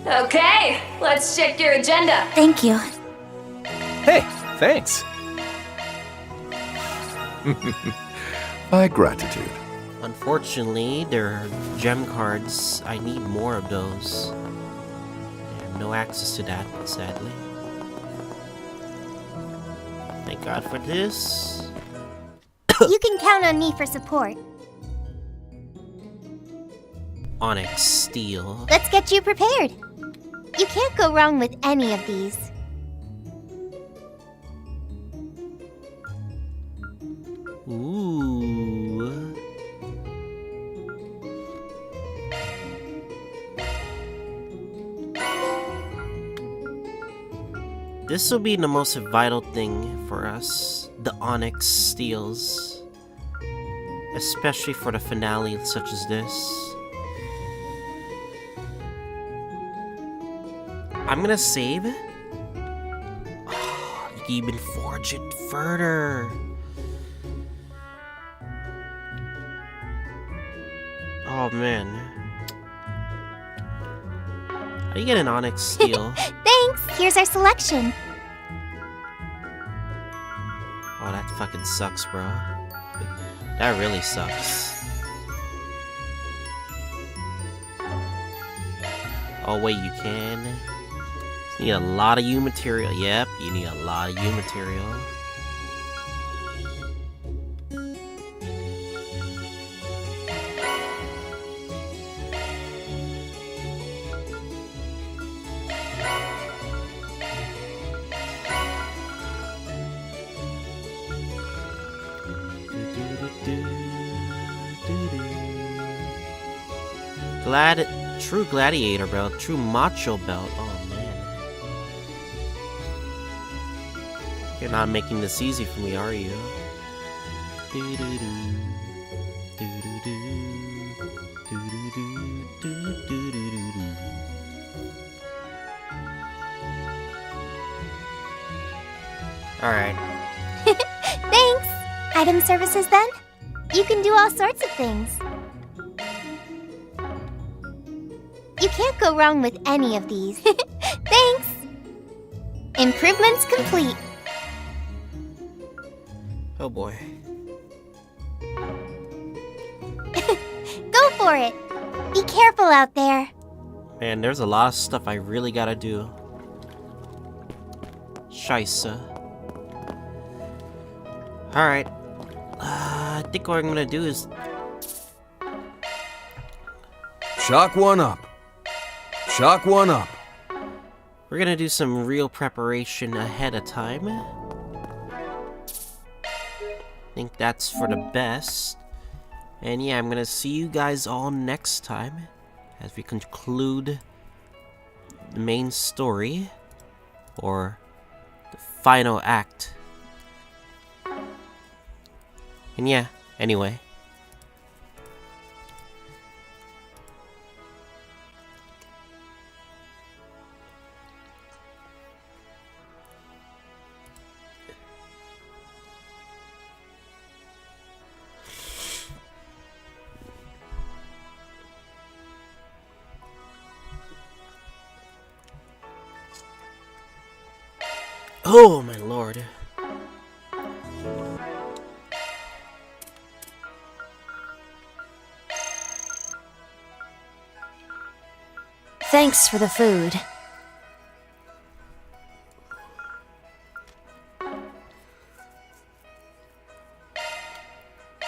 Okay, let's check your agenda. Thank you. Hey, thanks. My gratitude. Unfortunately, there are gem cards. I need more of those. I have no access to that, sadly. Thank God for this. You can count on me for support. Onyx Steel. Let's get you prepared. You can't go wrong with any of these. Ooh. This will be the most vital thing for us, the Onyx Steels. Especially for the finale such as this. I'm gonna save. Oh, you can even forge it further. Oh man. How do you get an Onyx Steel? Thanks. Here's our selection. Oh, that fucking sucks, bro. That really sucks. Oh wait, you can. You need a lot of U material. Yep, you need a lot of U material. True gladiator belt, true macho belt. Oh man. You're not making this easy for me, are you? Alright. Thanks! Item services then? You can do all sorts of things. You can't go wrong with any of these. Thanks! Improvements complete. Oh boy. Go for it! Be careful out there. Man, there's a lot of stuff I really gotta do. Scheisse. Alright. I think what I'm gonna do is... Shock one up. Shock one up. We're gonna do some real preparation ahead of time. Think that's for the best. And yeah, I'm gonna see you guys all next time as we conclude the main story, or the final act. And yeah, anyway. Oh my lord. Thanks for the food.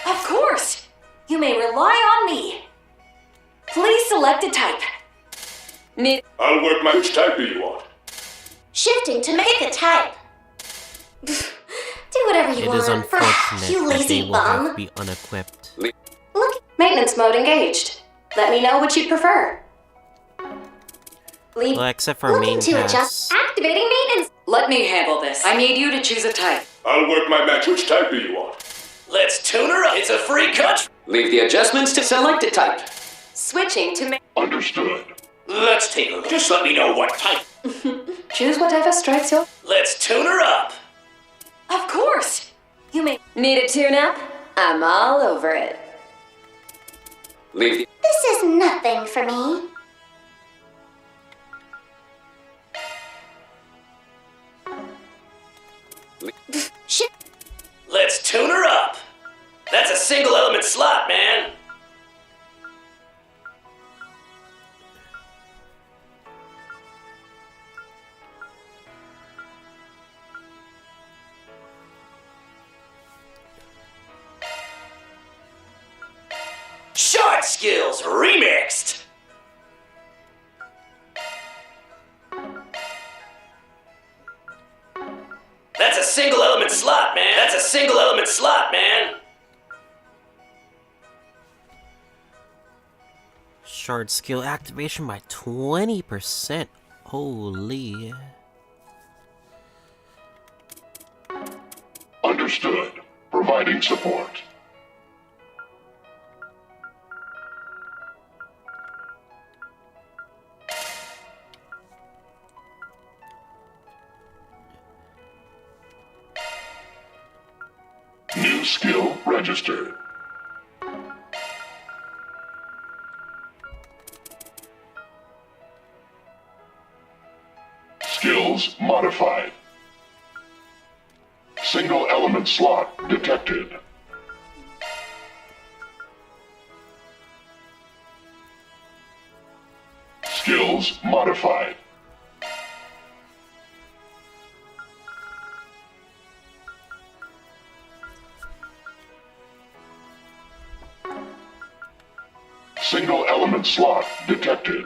Of course! You may rely on me. Please select a type. I'll work my... Which type do you want? Shifting to make a type. Do whatever you It want. is unfortunate You that lazy they will bum. have to be unequipped. Look. Maintenance mode engaged. Let me know what you'd prefer. Well, except for Looking main to adjust. tasks. Activating maintenance. Let me handle this. I need you to choose a type. I'll work my match. Which type do you want? Let's tune her up. It's a free cut. Leave the adjustments to select a type. Switching to Understood. Let's take a look. Just let me know what type. choose whatever strikes your... Let's tune her up. Of course! You may... Need a tune-up? I'm all over it. Leave the... This is nothing for me. Shit. Let's tune her up. That's a single element slot, man. Short skills remixed. That's a single element slot, man. That's a single element slot, man. Shard skill activation by 20%. Holy. Understood. Providing support. New skill registered. Skills modified. Single element slot detected. Skills Skills modified. Single element slot detected.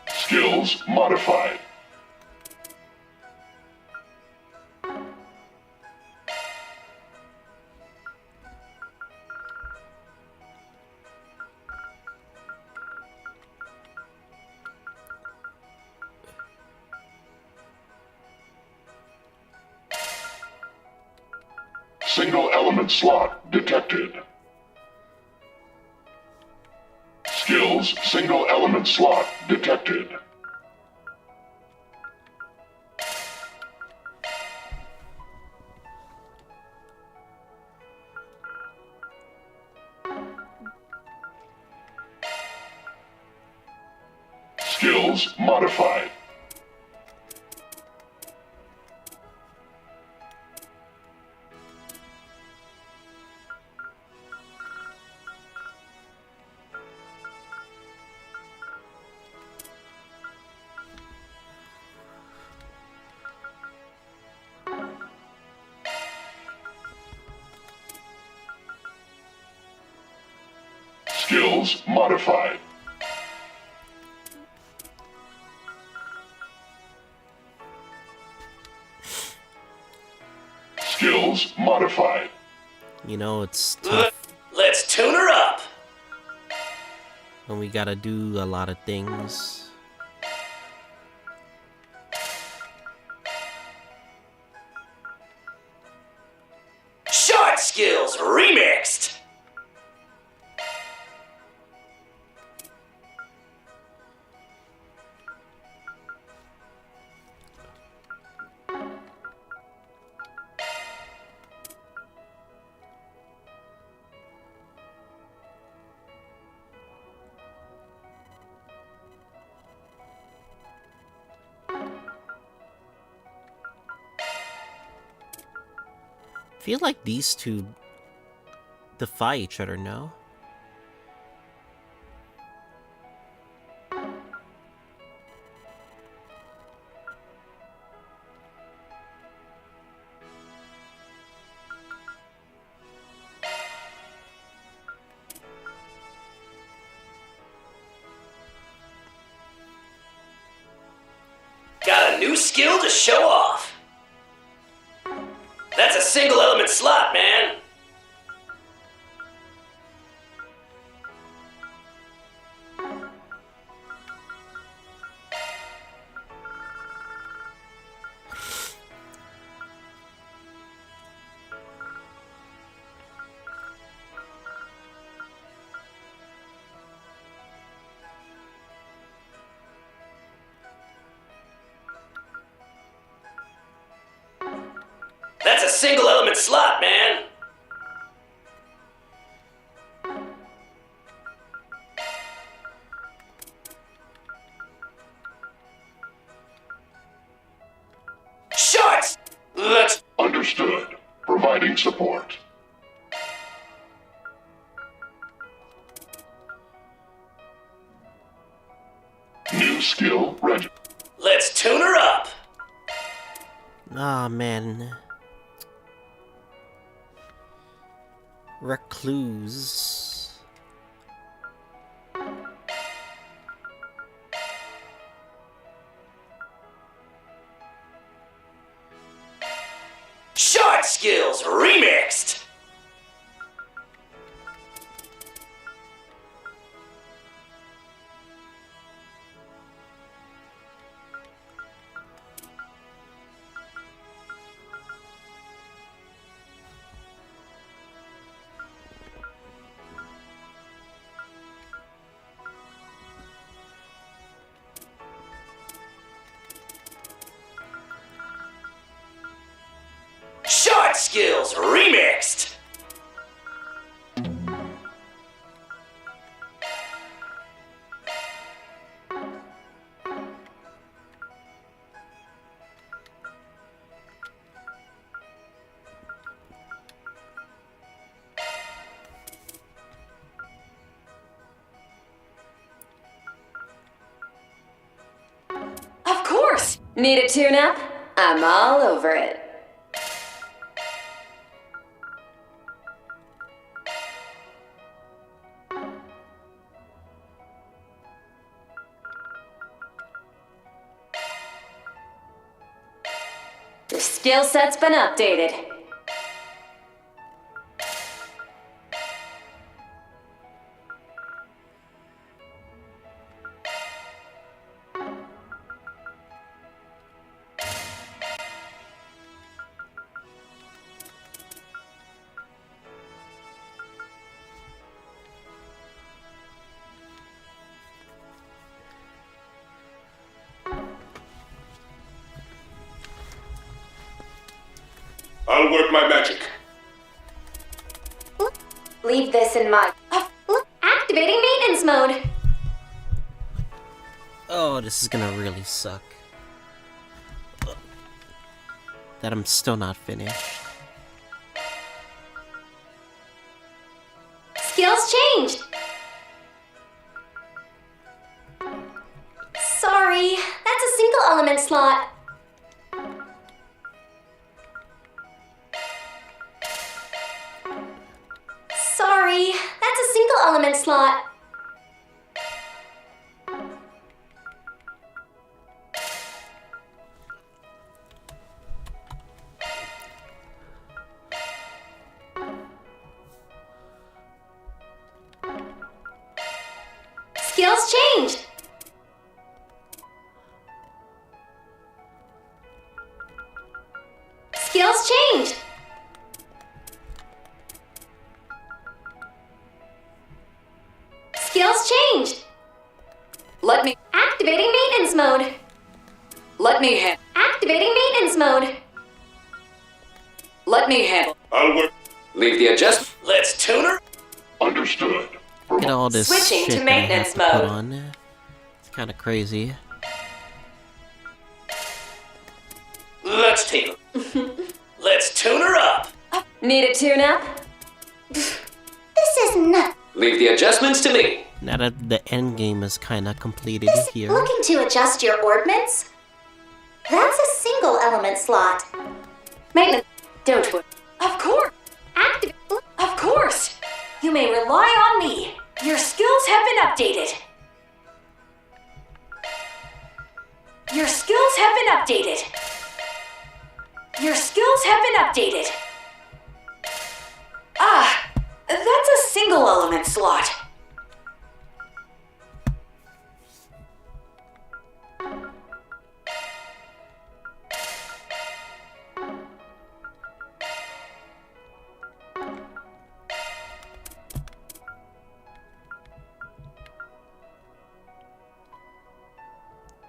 Skills modified. Single element slot detected. Skills single element slot detected. Skills modified. Skills modified. Skills modified. You know, it's tough Let's tune her up. when we gotta do a lot of things. Short skills remixed. I feel like these two defy each other, no? Got a new skill to show off. That's a single element slot, man. That's a single element slot, man. Shots! Let's... Understood. Providing support. New skill ready. Let's tune her up. Ah, man. Recluse. Short skills remixed. Short skills remixed. Need a tune-up? I'm all over it. Your skill set's been updated. I'll work my magic. Leave this in my... Activating maintenance mode. Oh, this is gonna really suck. That I'm still not finished. Skills changed. Sorry, that's a single element slot. Sorry, that's a single element slot. Skills changed. Skills changed. Skills changed. Let me... Activating maintenance mode. Let me handle... Activating maintenance mode. Let me handle... I'll work... Leave the adjust. Let's tune her. Understood. Look at all this Switching shit to that I have maintenance to put mode. on. It's kind of crazy. Let's take her. Let's tune her up. Need a tune-up? This is nuts. Leave the adjustments to me. Now that the end game is kind of completed here. Looking to adjust your ordnance? That's a single element slot. Maintenance. Don't worry. Of course. Active. Of course. You may rely on me. Your skills have been updated. Your skills have been updated. Your skills have been updated. Ah, that's a single element slot.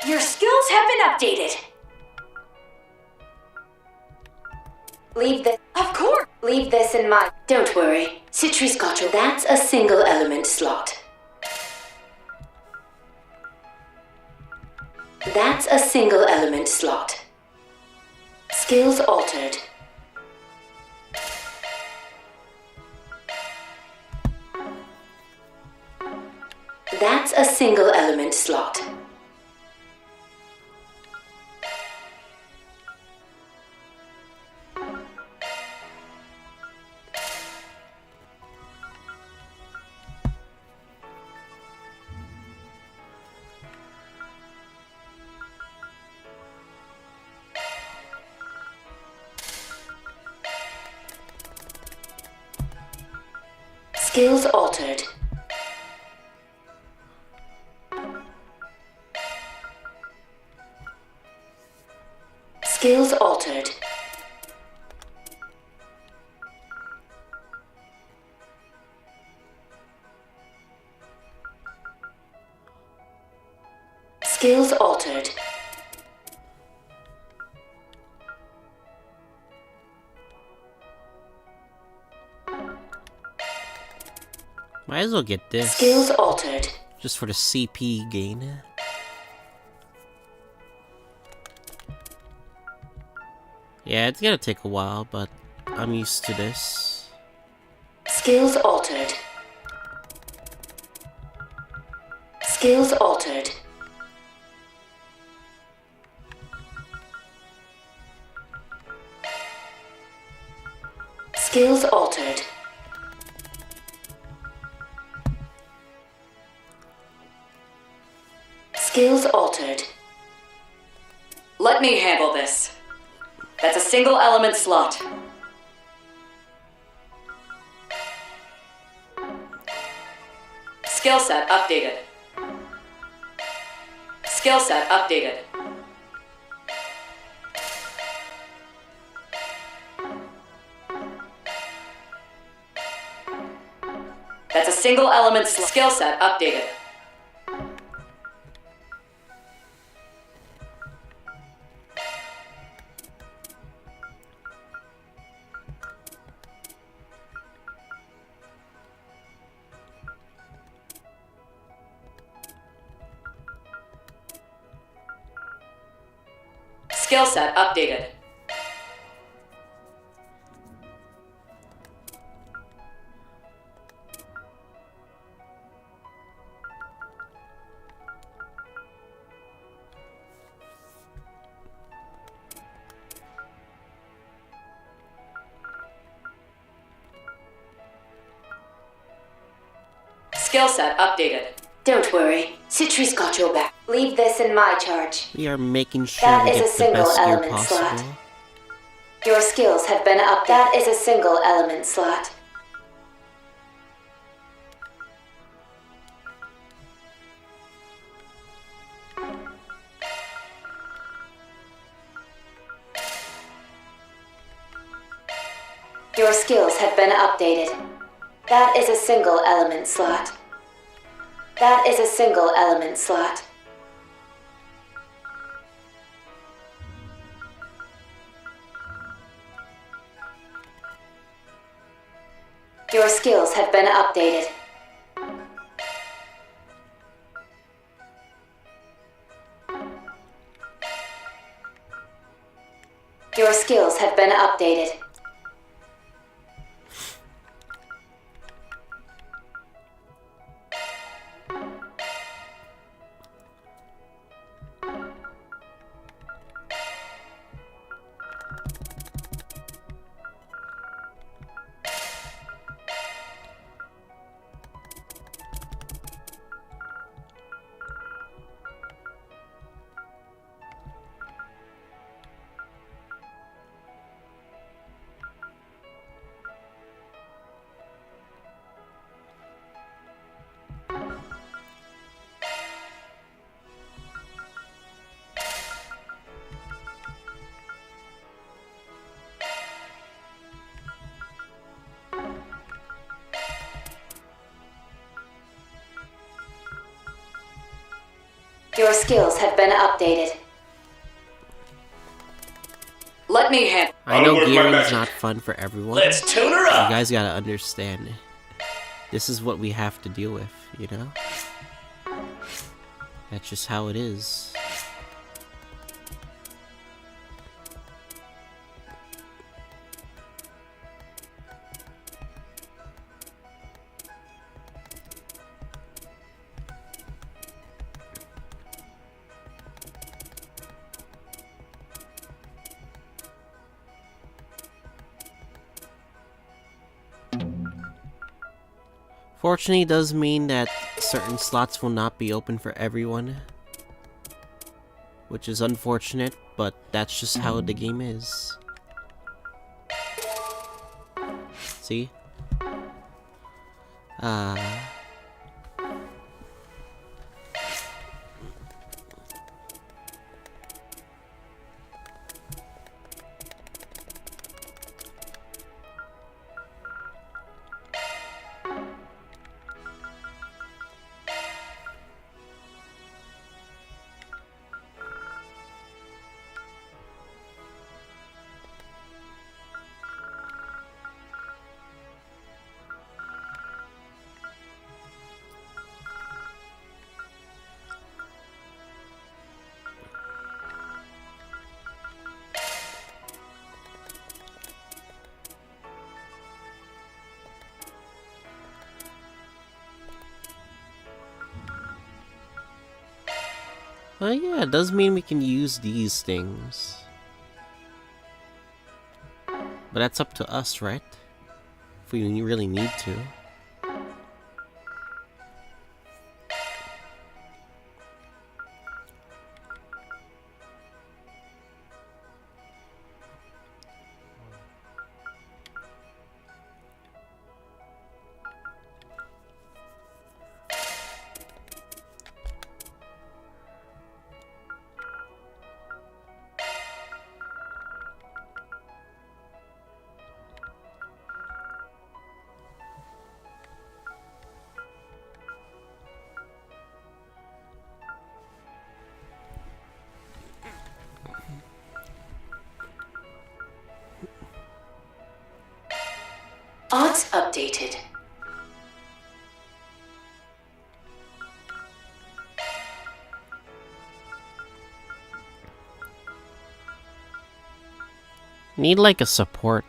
Your skills have been updated. Leave this. Of course. Leave this in my... Don't worry. Citri's got you. That's a single element slot. That's a single element slot. Skills altered. That's a single element slot. Skills altered. Skills altered. Skills altered. Might as well get this. Skills altered. Just for the CP gain. Yeah, it's gonna take a while, but I'm used to this. Skills altered. Skills altered. Skills altered. Skills altered. Let me handle this. That's a single element slot. Skill set updated. Skill set updated. That's a single element skill set updated. Skill set updated. Skill set updated. Don't worry, Citri's got your back. Leave this in my charge. We are making sure That we is get a the single best gear element possible. slot. Your skills have been up. That is a single element slot. Your skills have been updated. That is a single element slot. That is a single element slot. Your skills have been updated. Your skills have been updated. Your skills have been updated. Let me handle. I know gearing's not fun for everyone. Let's tune her up. You guys gotta understand. This is what we have to deal with, you know? That's just how it is. Fortunately, it does mean that certain slots will not be open for everyone. Which is unfortunate, but that's just how the game is. See? Yeah, it does mean we can use these things. But that's up to us, right? if we really need to. Odds updated. Need like a support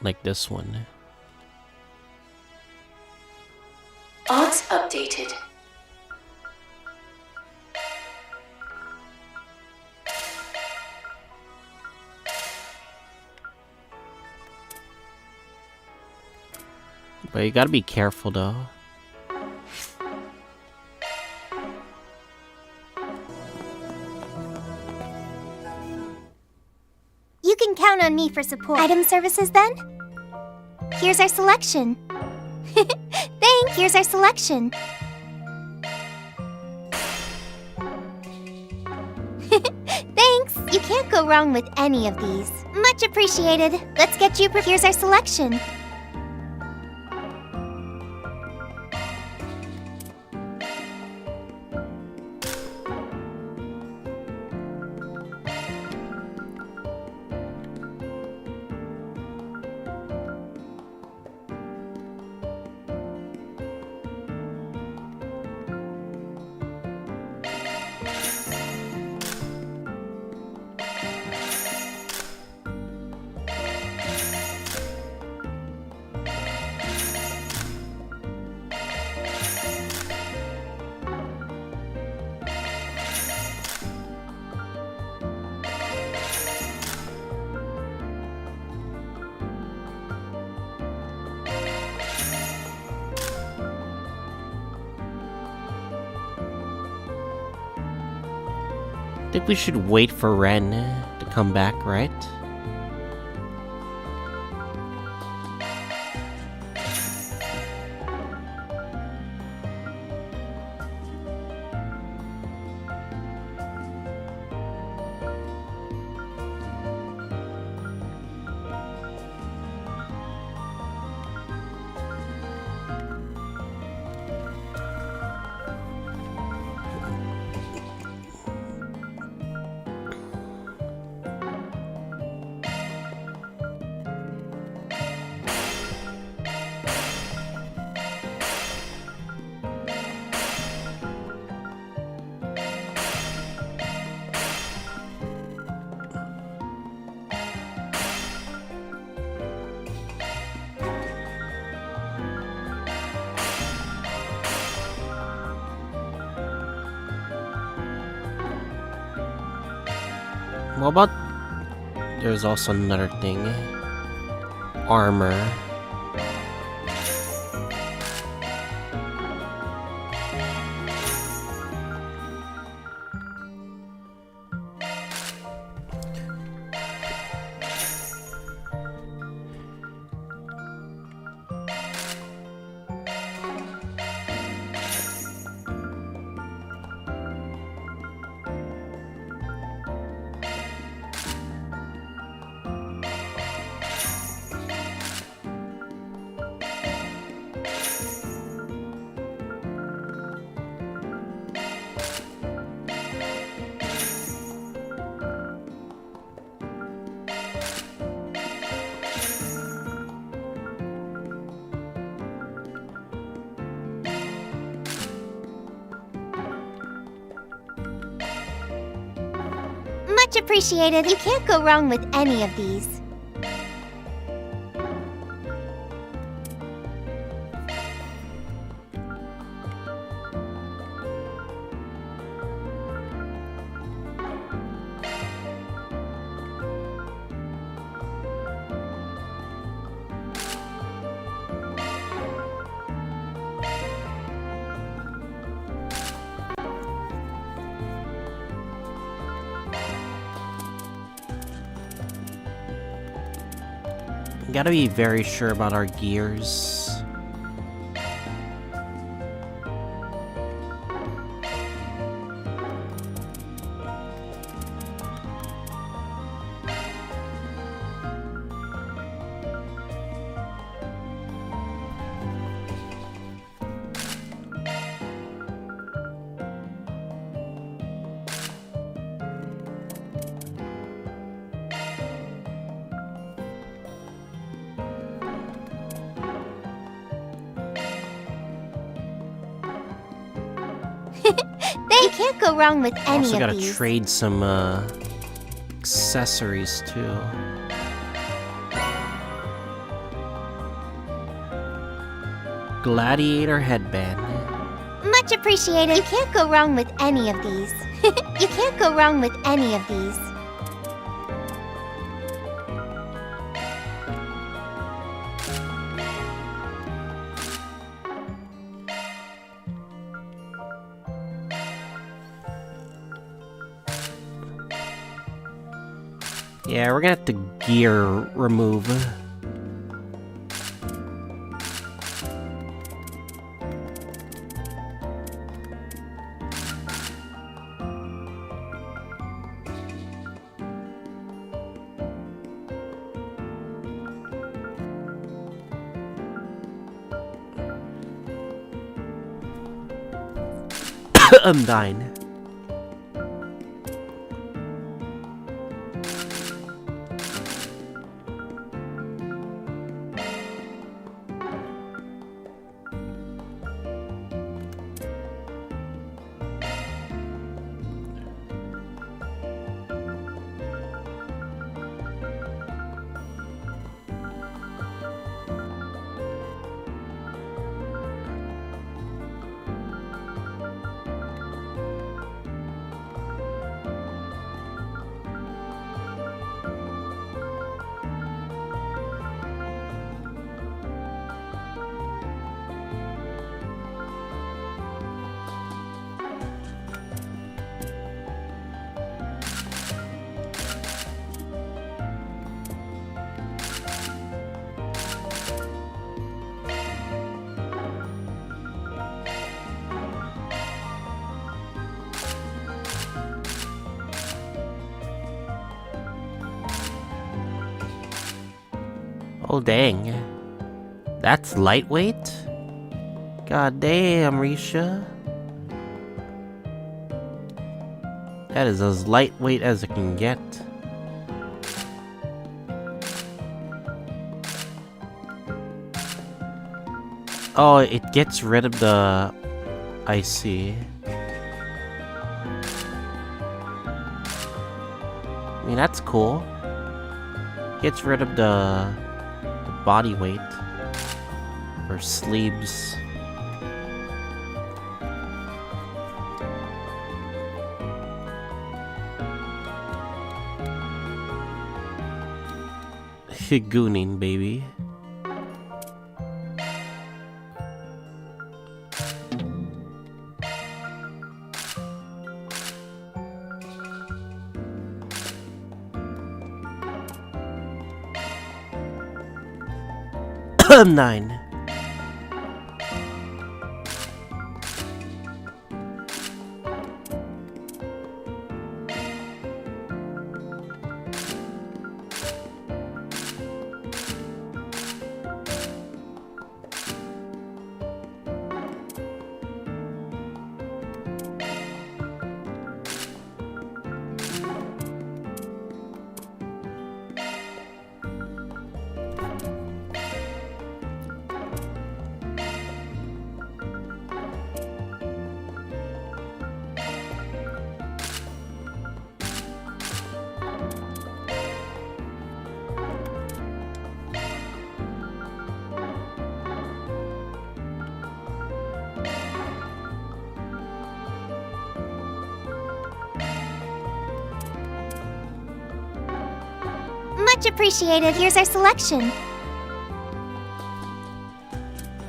like this one. Odds updated. But you gotta be careful though. You can count on me for support. Item services then? Here's our selection. Here's our selection. Thanks. You can't go wrong with any of these. Much appreciated. Let's get you Here's our selection. I think we should wait for Ren to come back, right? What about... There's also another thing. Armor. Much appreciated. You can't go wrong with any of these. We gotta be very sure about our gears. You can't go wrong with any Also of gotta these. trade some accessories too. Gladiator headband. Much appreciated. You can't go wrong with any of these. You can't go wrong with any of these. Yeah, we're gonna have to gear remove. I'm dying. Oh dang. That's lightweight? God damn, Risha. That is as lightweight as it can get. Oh, it gets rid of the... I see. I mean, that's cool. Gets rid of the body weight. Or sleeves. Higunin, baby. Nine. Much appreciated. Here's our selection.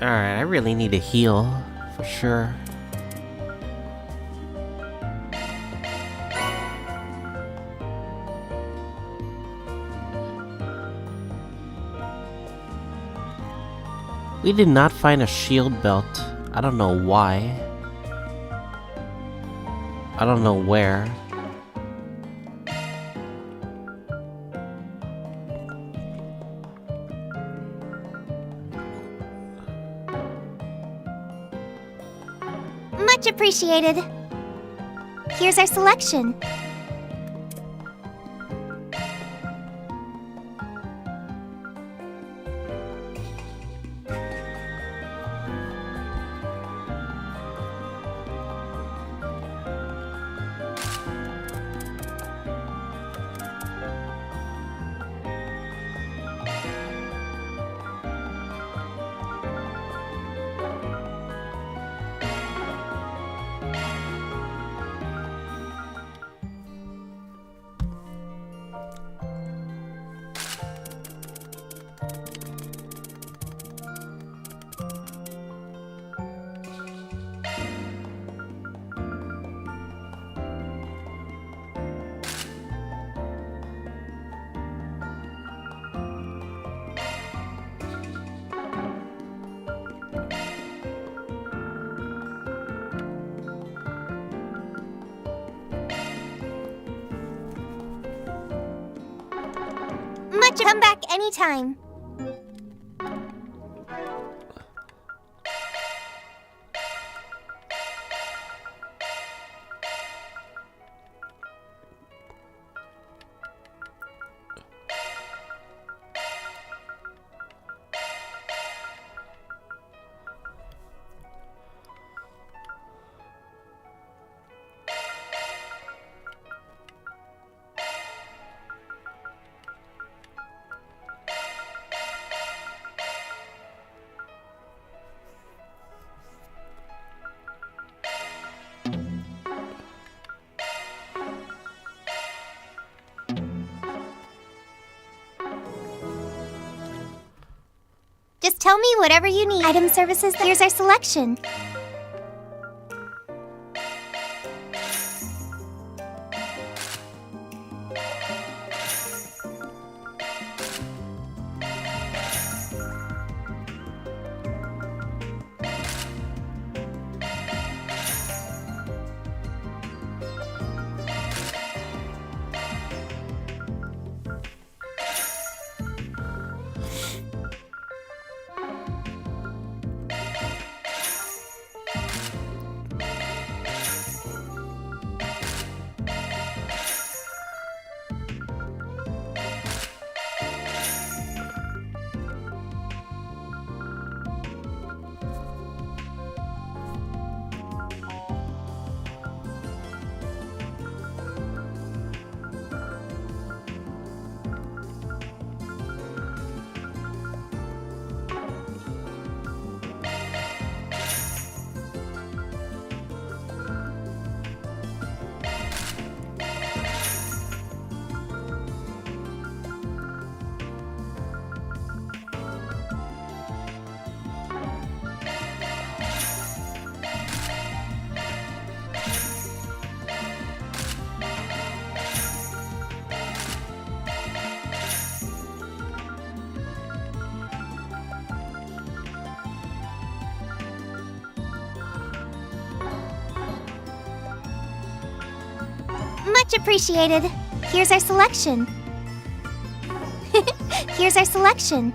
Alright, I really need a heal, for sure. We did not find a shield belt. I don't know why. I don't know where. Much appreciated. Here's our selection. Come back anytime. Just tell me whatever you need. Item services, here's our selection. Much appreciated. Here's our selection. Here's our selection.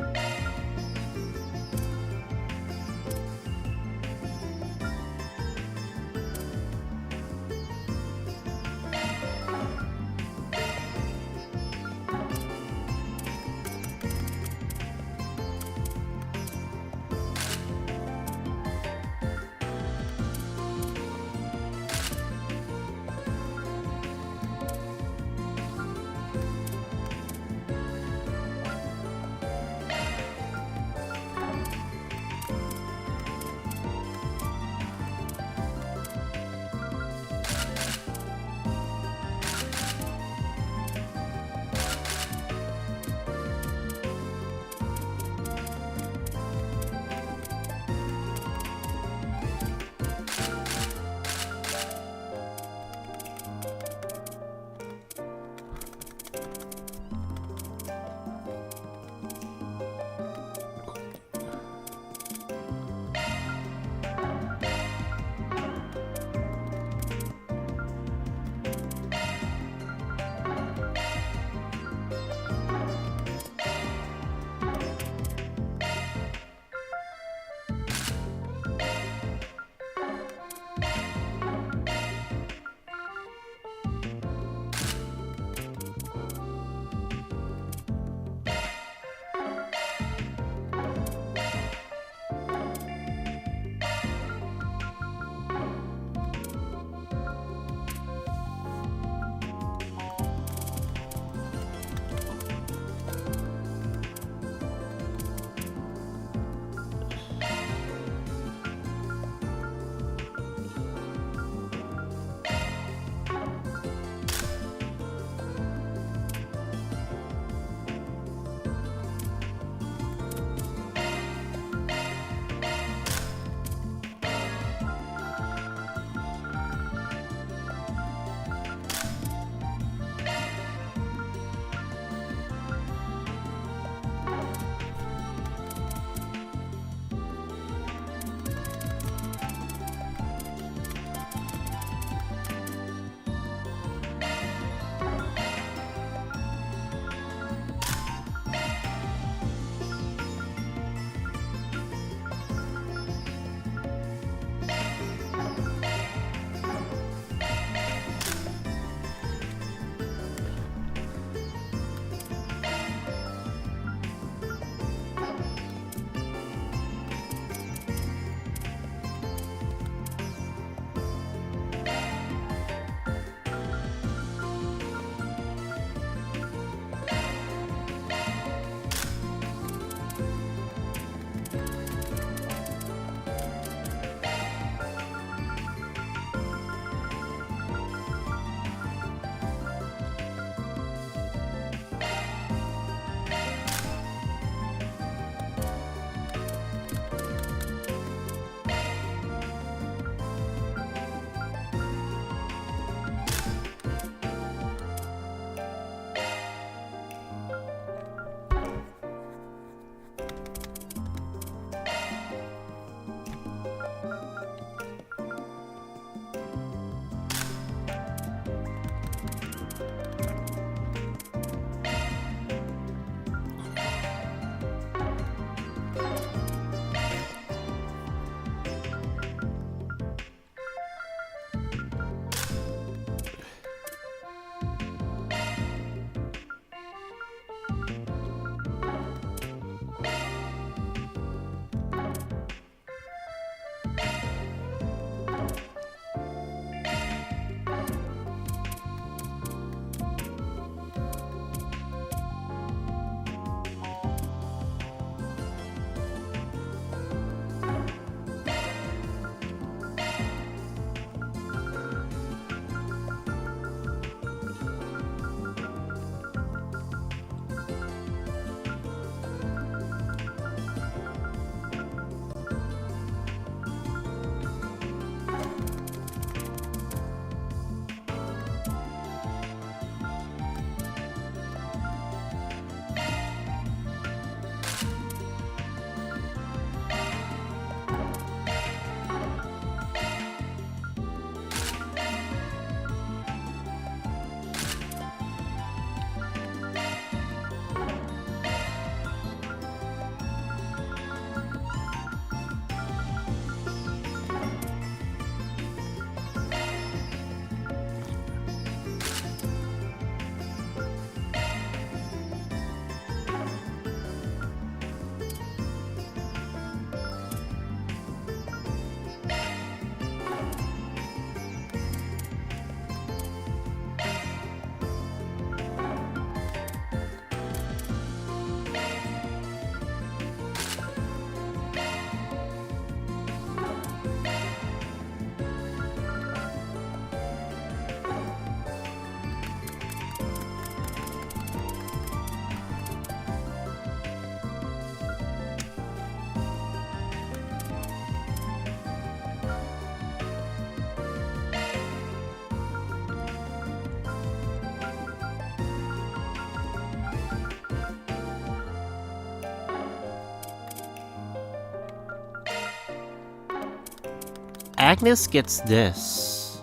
Agnes gets this.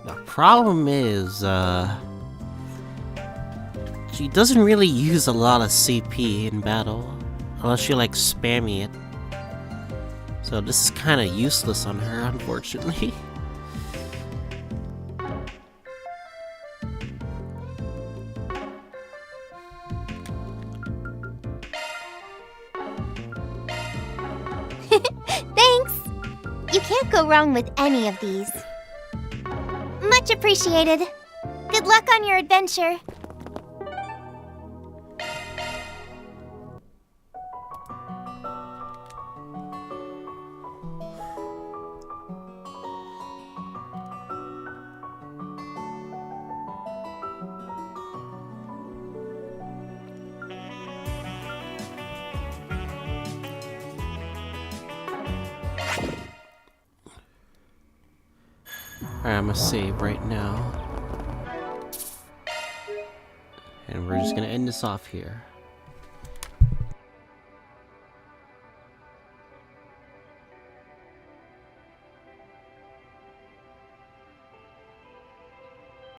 The problem is, she doesn't really use a lot of CP in battle, unless you're like spamming it. So this is kind of useless on her, unfortunately. Thanks! You can't go wrong with any of these. Much appreciated. Good luck on your adventure. Alright, I'm gonna save right now. And we're just gonna end this off here.